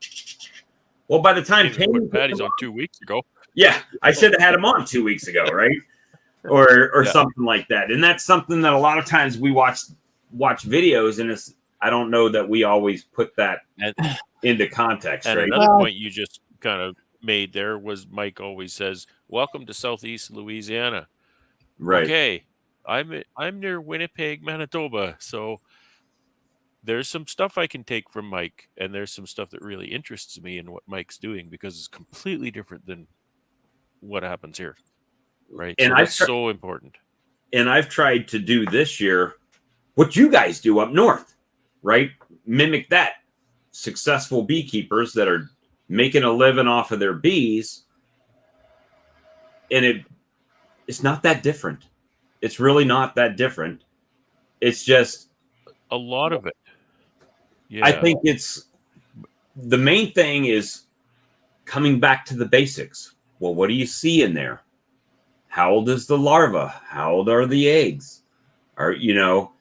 Speaker 1: Well, by the time Cayman
Speaker 5: put patties on 2 weeks ago.
Speaker 1: Yeah, I should have had him on 2 weeks ago, right? Or something like that. And that's something that a lot of times we watch videos, and it's, I don't know that we always put that into context.
Speaker 5: And
Speaker 1: right?
Speaker 5: Another point you just kind of made there was Mike always says, "Welcome to Southeast Louisiana."
Speaker 1: Right.
Speaker 5: Okay, I'm near Winnipeg, Manitoba, so there's some stuff I can take from Mike, and there's some stuff that really interests me in what Mike's doing, because it's completely different than what happens here, right?
Speaker 1: And
Speaker 5: so that's so important.
Speaker 1: And I've tried to do this year what you guys do up north, right? Mimic that. Successful beekeepers that are making a living off of their bees, and it's not that different. It's really not that different. It's just
Speaker 5: a lot of it. Yeah.
Speaker 1: I think it's the main thing is coming back to the basics. Well, what do you see in there? How old is the larva? How old are the eggs? Are, you know,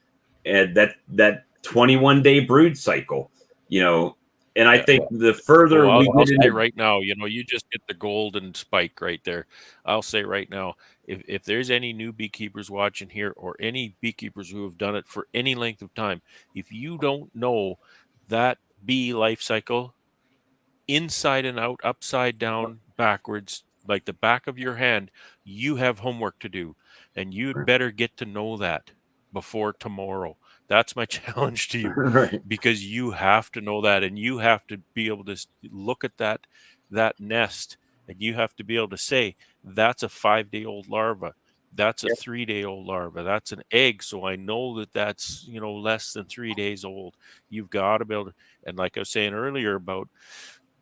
Speaker 1: and that 21-day brood cycle, you know, and I think the further
Speaker 5: I'll
Speaker 1: get
Speaker 5: say
Speaker 1: into
Speaker 5: right now, you know, you just get the golden spike right there. I'll say right now, if there's any new beekeepers watching here, or any beekeepers who have done it for any length of time, if you don't know that bee life cycle inside and out, upside down, backwards, like the back of your hand, you have homework to do, and you'd better get to know that before tomorrow. That's my challenge to you,
Speaker 1: right.
Speaker 5: because you have to know that, and you have to be able to look at that nest, and you have to be able to say, that's a 5-day-old larva, that's a 3-day-old larva, that's an egg, so I know that that's, you know, less than 3 days old. You've got to be able to, and like I was saying earlier about,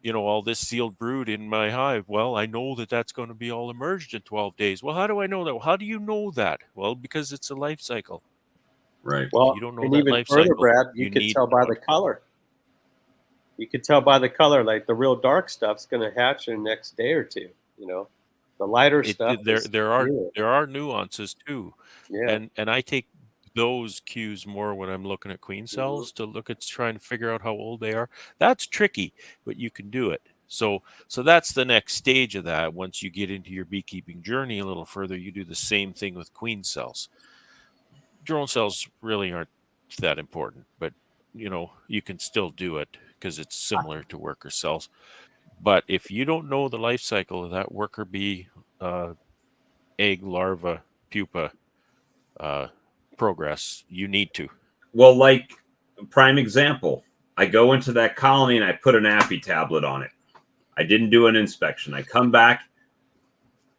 Speaker 5: you know, all this sealed brood in my hive. Well, I know that that's going to be all emerged in 12 days. Well, how do I know that? Well, how do you know that? Well, because it's a life cycle.
Speaker 1: Right.
Speaker 4: Well,
Speaker 5: If you don't know
Speaker 4: and
Speaker 5: that
Speaker 4: even
Speaker 5: life
Speaker 4: further,
Speaker 5: cycle,
Speaker 4: Brad, you could
Speaker 5: need
Speaker 4: tell by the color. You could tell by the color, like the real dark stuff's going to hatch in the next day or two. You know, the lighter stuff.
Speaker 5: There are nuances too,
Speaker 4: Yeah.
Speaker 5: and I take those cues more when I'm looking at queen cells, to look at trying to figure out how old they are. That's tricky, but you can do it. So that's the next stage of that. Once you get into your beekeeping journey a little further, you do the same thing with queen cells. Drone cells really aren't that important, but you know, you can still do it because it's similar to worker cells. But if you don't know the life cycle of that worker bee, egg, larva, pupa, progress, you need to.
Speaker 1: Well, like prime example, I go into that colony and I put an appy tablet on it. I didn't do an inspection. I come back,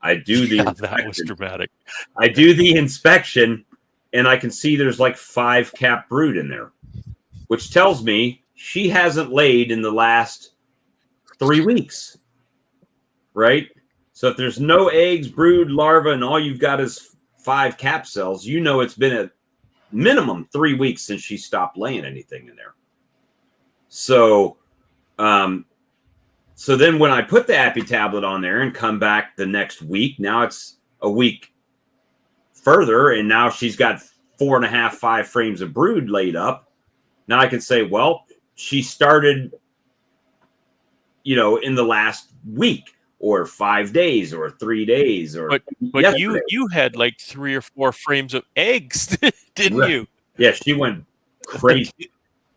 Speaker 1: I do the inspection.
Speaker 5: That was dramatic.
Speaker 1: I do the inspection, and I can see there's like 5 cap brood in there, which tells me she hasn't laid in the last 3 weeks, right? So if there's no eggs, brood, larva, and all you've got is 5 cap cells, you know it's been a minimum 3 weeks since she stopped laying anything in there. So, so then when I put the appy tablet on there and come back the next week, now it's a week further, and now she's got 4.5, 5 frames of brood laid up. Now I can say, well, she started, you know, in the last week, or 5 days, or 3 days, or
Speaker 5: but you had like 3 or 4 frames of eggs, didn't you?
Speaker 1: Yeah, she went crazy.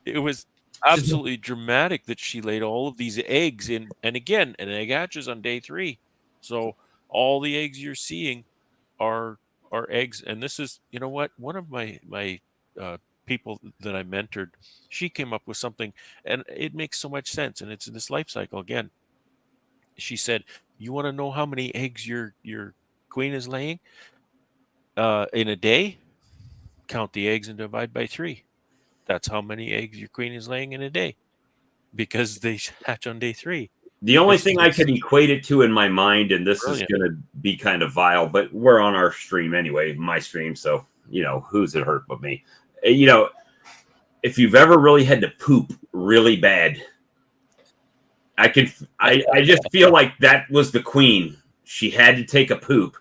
Speaker 5: It was absolutely dramatic that she laid all of these eggs in, and again, an egg hatches on day 3. So all the eggs you're seeing are eggs. And this is, you know what, one of my people that I mentored, she came up with something, and it makes so much sense. And it's this life cycle again. She said, "You want to know how many eggs your queen is laying in a day? Count the eggs and divide by 3. That's how many eggs your queen is laying in a day, because they hatch on day 3."
Speaker 1: The only
Speaker 5: It's
Speaker 1: thing I could equate it to in my mind, and this
Speaker 5: brilliant.
Speaker 1: is going to be kind of vile, but we're on our stream anyway, my stream, so who's it hurt but me? If you've ever really had to poop really bad, I just feel like that was the queen. She had to take a poop,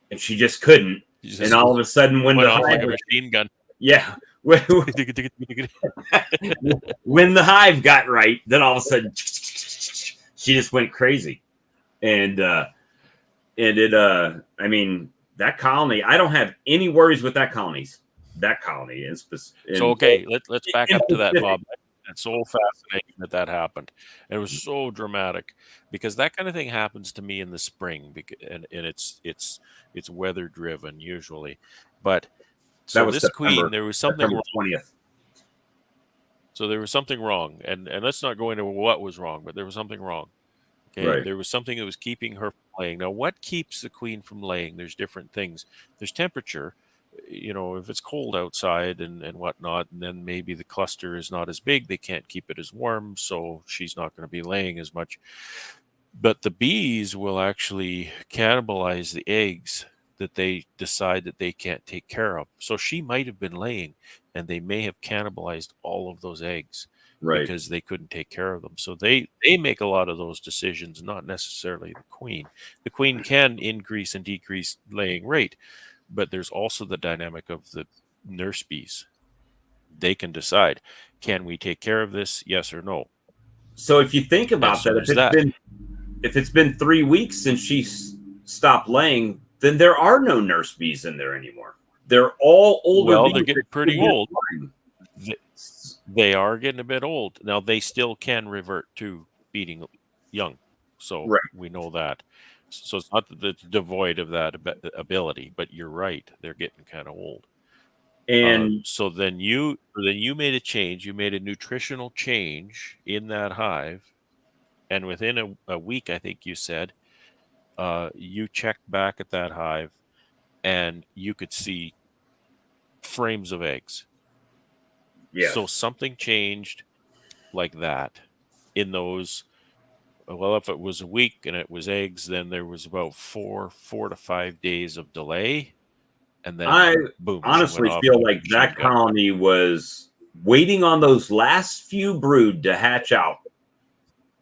Speaker 1: and she just couldn't. And all of a sudden, when
Speaker 5: went
Speaker 1: the
Speaker 5: off like
Speaker 1: hive,
Speaker 5: a machine gun.
Speaker 1: yeah, when the hive got right, then all of a sudden she just went crazy, and it I mean, that colony, I don't have any worries with that colony
Speaker 5: So okay, let's back up to that, Bob. It's so fascinating that happened. It was so dramatic, because that kind of thing happens to me in the spring, and it's weather driven usually. But
Speaker 1: that
Speaker 5: so
Speaker 1: was
Speaker 5: this
Speaker 1: September,
Speaker 5: queen, there was something
Speaker 1: September
Speaker 5: wrong.
Speaker 1: 20th.
Speaker 5: So there was something wrong, and let's not go into what was wrong, but there was something wrong. Okay,
Speaker 1: Right.
Speaker 5: there was something that was keeping her from laying. Now, what keeps the queen from laying? There's different things. There's temperature. If it's cold outside and whatnot, and then maybe the cluster is not as big, they can't keep it as warm, so she's not going to be laying as much. But the bees will actually cannibalize the eggs that they decide that they can't take care of. So she might have been laying, and they may have cannibalized all of those eggs
Speaker 1: Right.
Speaker 5: because they couldn't take care of them. So they make a lot of those decisions, not necessarily the queen. The queen can increase and decrease laying rate, but there's also the dynamic of the nurse bees. They can decide, can we take care of this? Yes or no.
Speaker 1: So if you think about
Speaker 5: so
Speaker 1: that, if it's been 3 weeks since she stopped laying, then there are no nurse bees in there anymore. They're all older.
Speaker 5: Well,
Speaker 1: bees.
Speaker 5: they're getting pretty old. They are getting a bit old. Now, they still can revert to feeding young. So
Speaker 1: Right.
Speaker 5: we know that. So it's not that it's devoid of that ability, but you're right. They're getting kind of old.
Speaker 1: And
Speaker 5: so then you made a change. You made a nutritional change in that hive. And within a week, I think you said, you checked back at that hive and you could see frames of eggs.
Speaker 1: yes.
Speaker 5: So something changed like that in those. Well, if it was a week and it was eggs, then there was about 4 to 5 days of delay. And then
Speaker 1: I
Speaker 5: boom,
Speaker 1: honestly feel like that colony was waiting on those last few brood to hatch out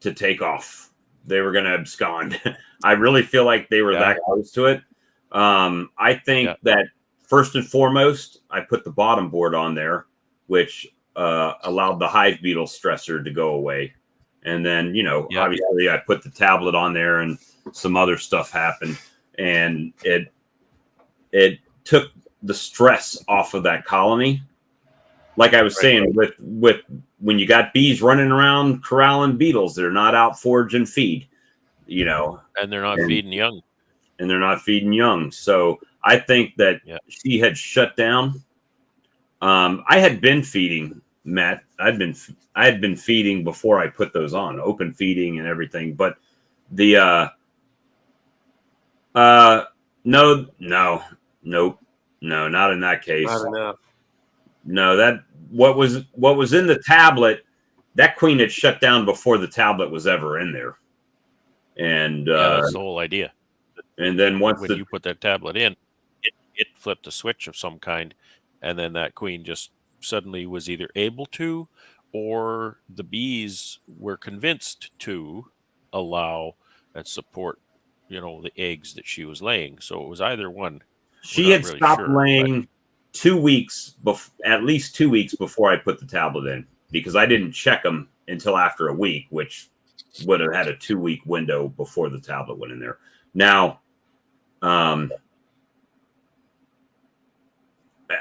Speaker 1: to take off. They were going to abscond. I really feel like they were that close to it. I think that first and foremost, I put the bottom board on there, which allowed the hive beetle stressor to go away. And then, obviously I put the tablet on there and some other stuff happened. And it took the stress off of that colony. Like I was saying, with when you got bees running around corralling beetles, they're not out foraging feed,
Speaker 5: and they're not feeding young.
Speaker 1: And they're not feeding young. So I think that she had shut down. I had been feeding, Matt. I had been feeding before I put those on, open feeding and everything. But the nope, no, not in that case.
Speaker 4: Not enough.
Speaker 1: No, that what was in the tablet, that queen had shut down before the tablet was ever in there. And
Speaker 5: that's the whole idea.
Speaker 1: And then once
Speaker 5: when you put that tablet in, it flipped a switch of some kind, and then that queen just suddenly was either able to, or the bees were convinced to allow and support, the eggs that she was laying. So it was either one.
Speaker 1: She had stopped laying 2 weeks, at least 2 weeks before I put the tablet in, because I didn't check them until after a week, which would have had a 2-week window before the tablet went in there. Now, I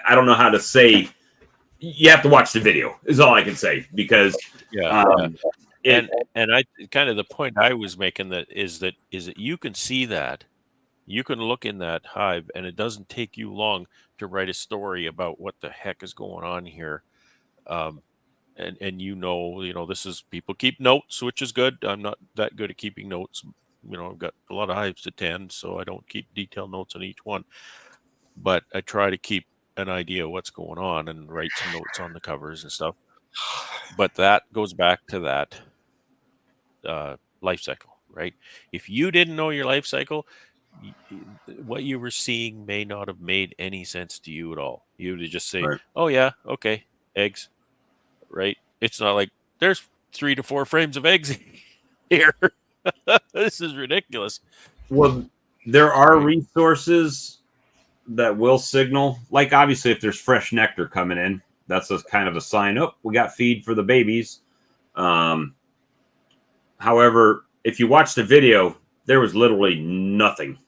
Speaker 1: don't know how to say. You have to watch the video, is all I can say, because
Speaker 5: and I kind of the point I was making is that you can see that You can look in that hive, and it doesn't take you long to write a story about what the heck is going on here. And this is, people keep notes, which is good. I'm not that good at keeping notes. I've got a lot of hives to tend, so I don't keep detailed notes on each one. But I try to keep an idea of what's going on and write some notes on the covers and stuff. But that goes back to that life cycle, right? If you didn't know your life cycle, what you were seeing may not have made any sense to you at all. You would just say,
Speaker 1: Right.
Speaker 5: "Oh yeah, okay, eggs," right? It's not like there's 3 to 4 frames of eggs here. This is ridiculous.
Speaker 1: Well, there are resources that will signal, like obviously if there's fresh nectar coming in, that's a kind of a sign. Oh, we got feed for the babies. However, if you watch the video, there was literally nothing.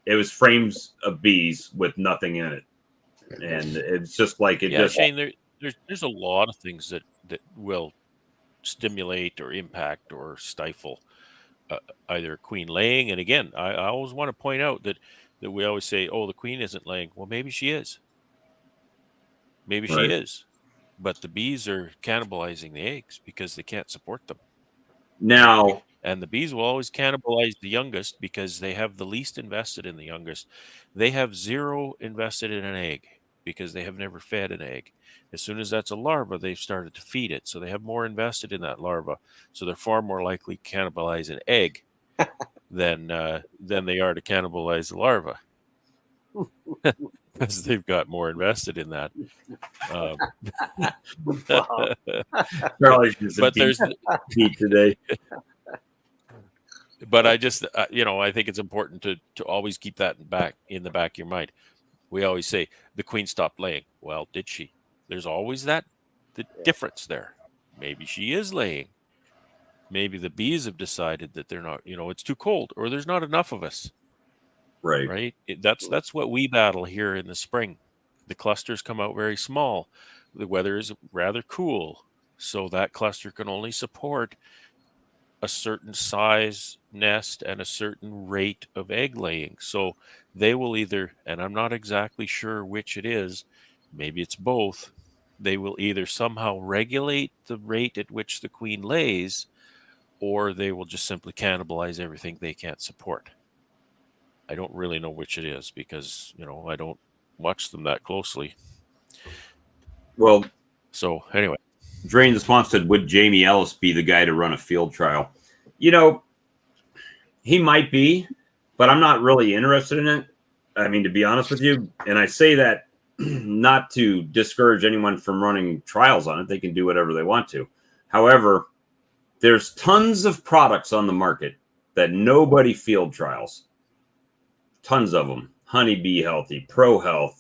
Speaker 1: It was frames of bees with nothing in it, and it's just like it.
Speaker 5: Yeah,
Speaker 1: just
Speaker 5: Shane, there's a lot of things that will stimulate or impact or stifle either queen laying. And again, I always want to point out that we always say, "Oh, the queen isn't laying." Well, maybe she is. Maybe she
Speaker 1: Right.
Speaker 5: is, but the bees are cannibalizing the eggs because they can't support them.
Speaker 1: Now,
Speaker 5: And the bees will always cannibalize the youngest because they have the least invested in the youngest. They have 0 invested in an egg because they have never fed an egg. As soon as that's a larva, they've started to feed it. So they have more invested in that larva. So they're far more likely to cannibalize an egg than they are to cannibalize the larva. Because they've got more invested in that. But there's
Speaker 1: heat today.
Speaker 5: But I just, I think it's important to always keep that in the back of your mind. We always say the queen stopped laying. Well, did she? There's always the difference there. Maybe she is laying. Maybe the bees have decided that they're not. It's too cold, or there's not enough of us.
Speaker 1: Right.
Speaker 5: Right. That's what we battle here in the spring. The clusters come out very small. The weather is rather cool, so that cluster can only support a certain size nest and a certain rate of egg laying. So they will either, and I'm not exactly sure which it is, maybe it's both, they will either somehow regulate the rate at which the queen lays, or they will just simply cannibalize everything they can't support. I don't really know which it is because, I don't watch them that closely.
Speaker 1: Well,
Speaker 5: so anyway.
Speaker 1: Drain the Swamp said, would Jamie Ellis be the guy to run a field trial? He might be, but I'm not really interested in it. I mean, to be honest with you, and I say that not to discourage anyone from running trials on it. They can do whatever they want to. However, there's tons of products on the market that nobody field trials. Tons of them. Honeybee Healthy, Pro Health,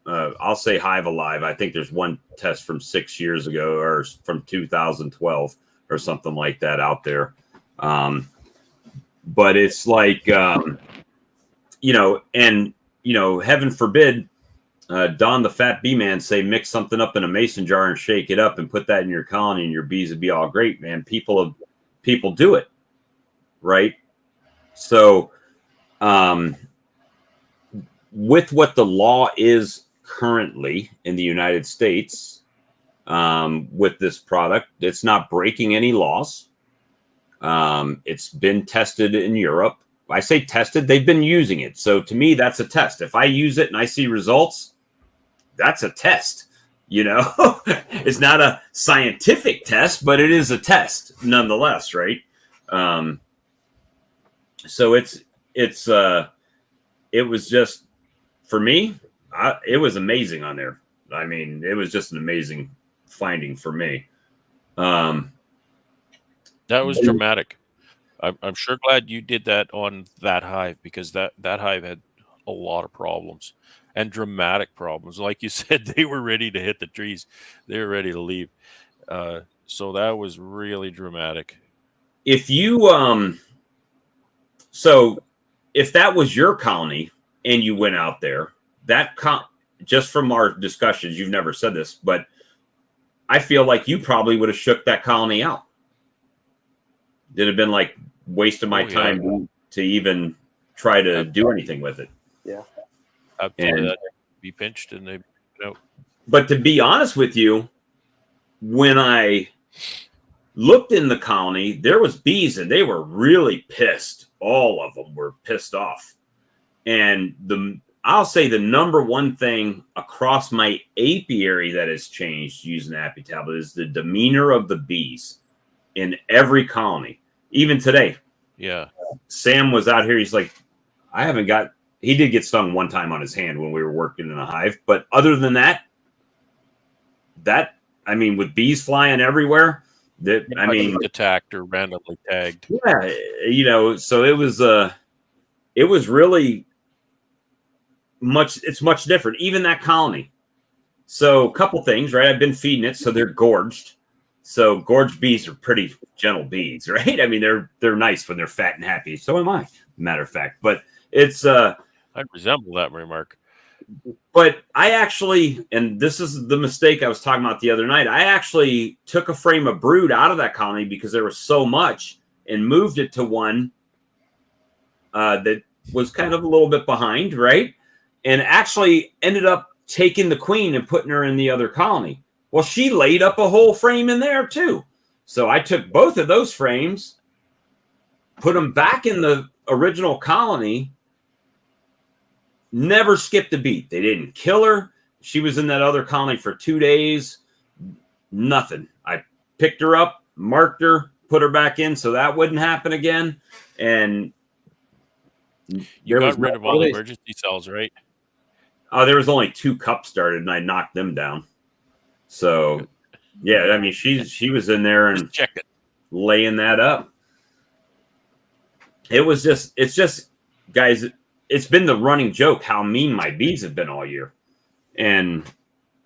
Speaker 1: I'll say Hive Alive. I think there's one test from 6 years ago or from 2012 or something like that out there. But it's like, heaven forbid, Don the Fat Bee Man say mix something up in a mason jar and shake it up and put that in your colony and your bees would be all great, man. People do it, right? So, with what the law is currently in the United States, with this product, it's not breaking any laws. It's been tested in Europe. I say tested, they've been using it. So to me, that's a test. If I use it and I see results, that's a test. It's not a scientific test, but it is a test nonetheless, right? So it was just, for me, it was amazing on there. I mean, it was just an amazing finding for me.
Speaker 5: That was dramatic. I'm sure glad you did that on that hive because that hive had a lot of problems and dramatic problems. Like you said, they were ready to hit the trees. They were ready to leave. So that was really dramatic.
Speaker 1: If you, so if that was your colony and you went out there, just from our discussions, you've never said this, but I feel like you probably would have shook that colony out. It'd have been like wasting my time to even try to do anything with it.
Speaker 4: Yeah.
Speaker 5: Absolutely.
Speaker 1: And-
Speaker 5: That be pinched and they out.
Speaker 1: But to be honest with you, when I looked in the colony, there was bees and they were really pissed. All of them were pissed off. And I'll say the number one thing across my apiary that has changed using Appy Tablet is the demeanor of the bees in every colony. Even today,
Speaker 5: Yeah.
Speaker 1: Sam was out here. He's like, he did get stung one time on his hand when we were working in a hive. But other than that, I mean, with bees flying everywhere,
Speaker 5: Attacked or randomly tagged.
Speaker 1: yeah, you know, so it was really it's much different. Even that colony. So a couple things, right? I've been feeding it, so they're gorged. So gorged bees are pretty gentle bees, right? I mean, they're nice when they're fat and happy. So am I, matter of fact. But it's
Speaker 5: I resemble that remark.
Speaker 1: But I actually, and this is the mistake I was talking about the other night, I actually took a frame of brood out of that colony because there was so much and moved it to one that was kind of a little bit behind, right? And actually ended up taking the queen and putting her in the other colony. Well, she laid up a whole frame in there too. So I took both of those frames, put them back in the original colony, never skipped a beat. They didn't kill her. She was in that other colony for 2 days. Nothing. I picked her up, marked her, put her back in so that wouldn't happen again. And
Speaker 5: you got rid of all the emergency cells, right?
Speaker 1: Oh, there was only 2 cups started, and I knocked them down. So, yeah, I mean, she was in there and
Speaker 5: just check it,
Speaker 1: laying that up. It's just, guys. It's been the running joke how mean my bees have been all year, and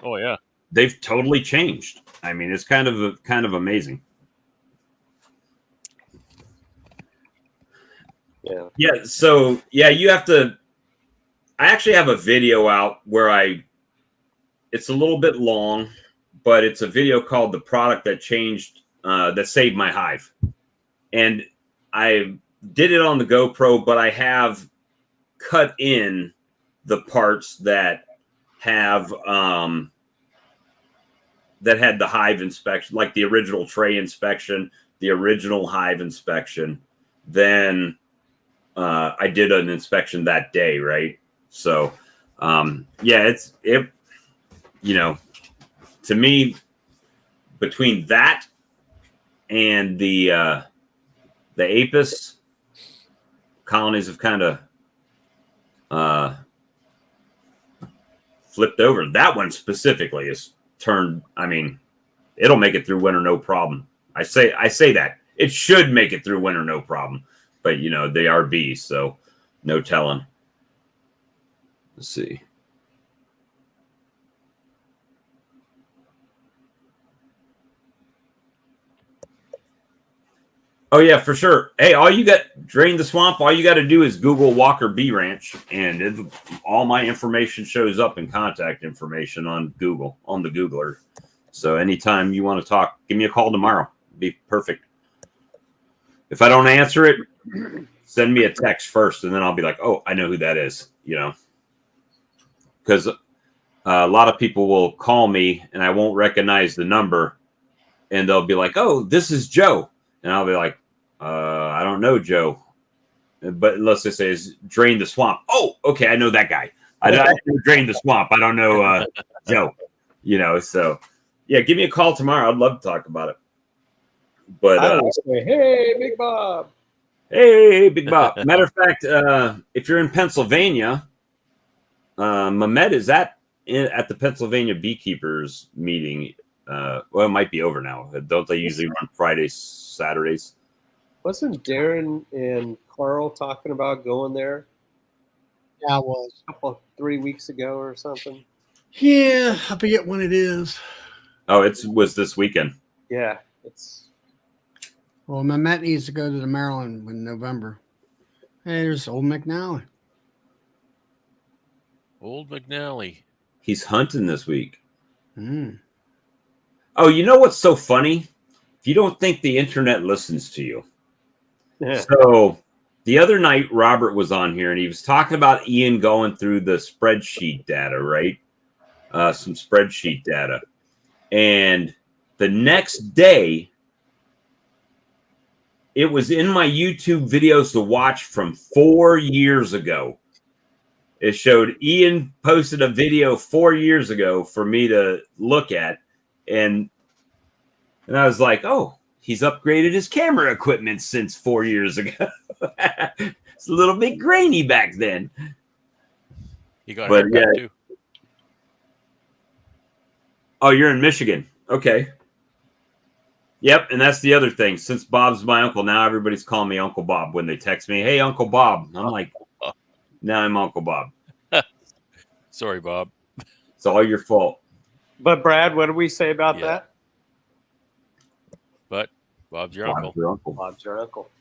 Speaker 5: oh yeah,
Speaker 1: they've totally changed. I mean, it's kind of amazing.
Speaker 4: Yeah.
Speaker 1: Yeah. So yeah, you have to. I actually have a video out where it's a little bit long, but it's a video called "The Product That Changed, That Saved My Hive," and I did it on the GoPro, but I have cut in the parts that have that had the hive inspection, like the original tray inspection, the original hive inspection. Then I did an inspection that day, right? So yeah, it you know, to me, between that and the Apis, colonies have kind of flipped over. That one specifically is turned. I mean, it'll make it through winter no problem. I say that it should make it through winter no problem, but you know they are bees, so no telling. Let's see. Oh yeah, for sure. Hey, all you got drain the swamp. All you got to do is Google Walker Bee Ranch, and all my information shows up in contact information on Google, on the Googler. So anytime you want to talk, give me a call tomorrow. Be perfect. If I don't answer it, send me a text first, and then I'll be like, "Oh, I know who that is." You know, because a lot of people will call me, and I won't recognize the number, and they'll be like, "Oh, this is Joe," and I'll be like, I don't know, Joe. But let's just say is drain the swamp. Oh, okay, I know that guy. I know drain the swamp. I don't know Joe. You know, so yeah, give me a call tomorrow. I'd love to talk about it. But
Speaker 4: I always say, "Hey, Big Bob."
Speaker 1: Hey, Big Bob. Matter of fact, if you're in Pennsylvania, Mehmet is at the Pennsylvania Beekeepers meeting. Well, it might be over now. Don't they usually run Fridays, Saturdays?
Speaker 4: Wasn't Darren and Carl talking about going there?
Speaker 2: Yeah, I was.
Speaker 4: 3 weeks ago or something.
Speaker 2: Yeah, I forget when it is.
Speaker 1: Oh, it was this weekend.
Speaker 4: Yeah, it's.
Speaker 2: Well, Mehmet needs to go to the Maryland in November. Hey, there's old McNally.
Speaker 5: Old McNally.
Speaker 1: He's hunting this week.
Speaker 2: Mm.
Speaker 1: Oh, you know what's so funny? If you don't think the internet listens to you.
Speaker 4: Yeah.
Speaker 1: So the other night, Robert was on here and he was talking about Ian going through the spreadsheet data, right? Some spreadsheet data. And the next day, it was in my YouTube videos to watch from 4 years ago. It showed Ian posted a video 4 years ago for me to look at. And I was like, oh, he's upgraded his camera equipment since 4 years ago. It's a little bit grainy back then.
Speaker 5: You got a haircut too.
Speaker 1: Oh, you're in Michigan. Okay. Yep, and that's the other thing. Since Bob's my uncle, now everybody's calling me Uncle Bob when they text me, hey, Uncle Bob. I'm like, now I'm Uncle Bob.
Speaker 5: Sorry, Bob.
Speaker 1: It's all your fault.
Speaker 4: But Brad, what do we say about that?
Speaker 5: But Bob's your uncle.
Speaker 4: Bob's your uncle.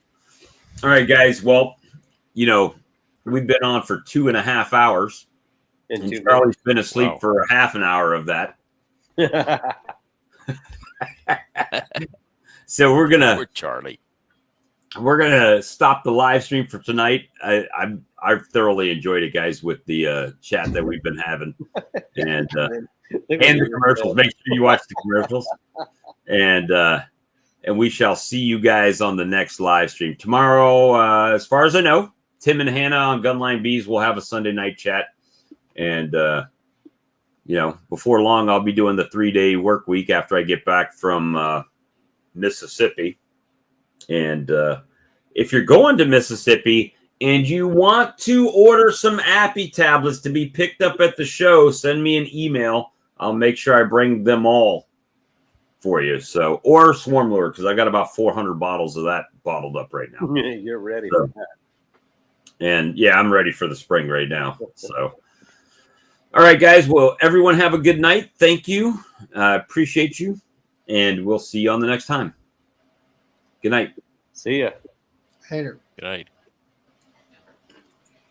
Speaker 1: All right, guys. Well, you know, we've been on for 2.5 hours. And Charlie's been asleep for half an hour of that. So we're gonna stop the live stream for tonight. I've thoroughly enjoyed it, guys, with the chat that we've been having, and the commercials. Make sure you watch the commercials, and we shall see you guys on the next live stream tomorrow. As far as I know, Tim and Hannah on Gunline Bees will have a Sunday night chat, and you know, before long, I'll be doing the 3-day work week after I get back from Mississippi. And if you're going to Mississippi and you want to order some Appy tablets to be picked up at the show, send me an email. I'll make sure I bring them all for you. So, or Swarm Lure, because I got about 400 bottles of that bottled up right now.
Speaker 4: You're ready for that.
Speaker 1: And yeah, I'm ready for the spring right now. So. All right, guys. Well, everyone have a good night. Thank you. Appreciate you. And we'll see you on the next time. Good night.
Speaker 4: See ya.
Speaker 2: Later.
Speaker 5: Good night.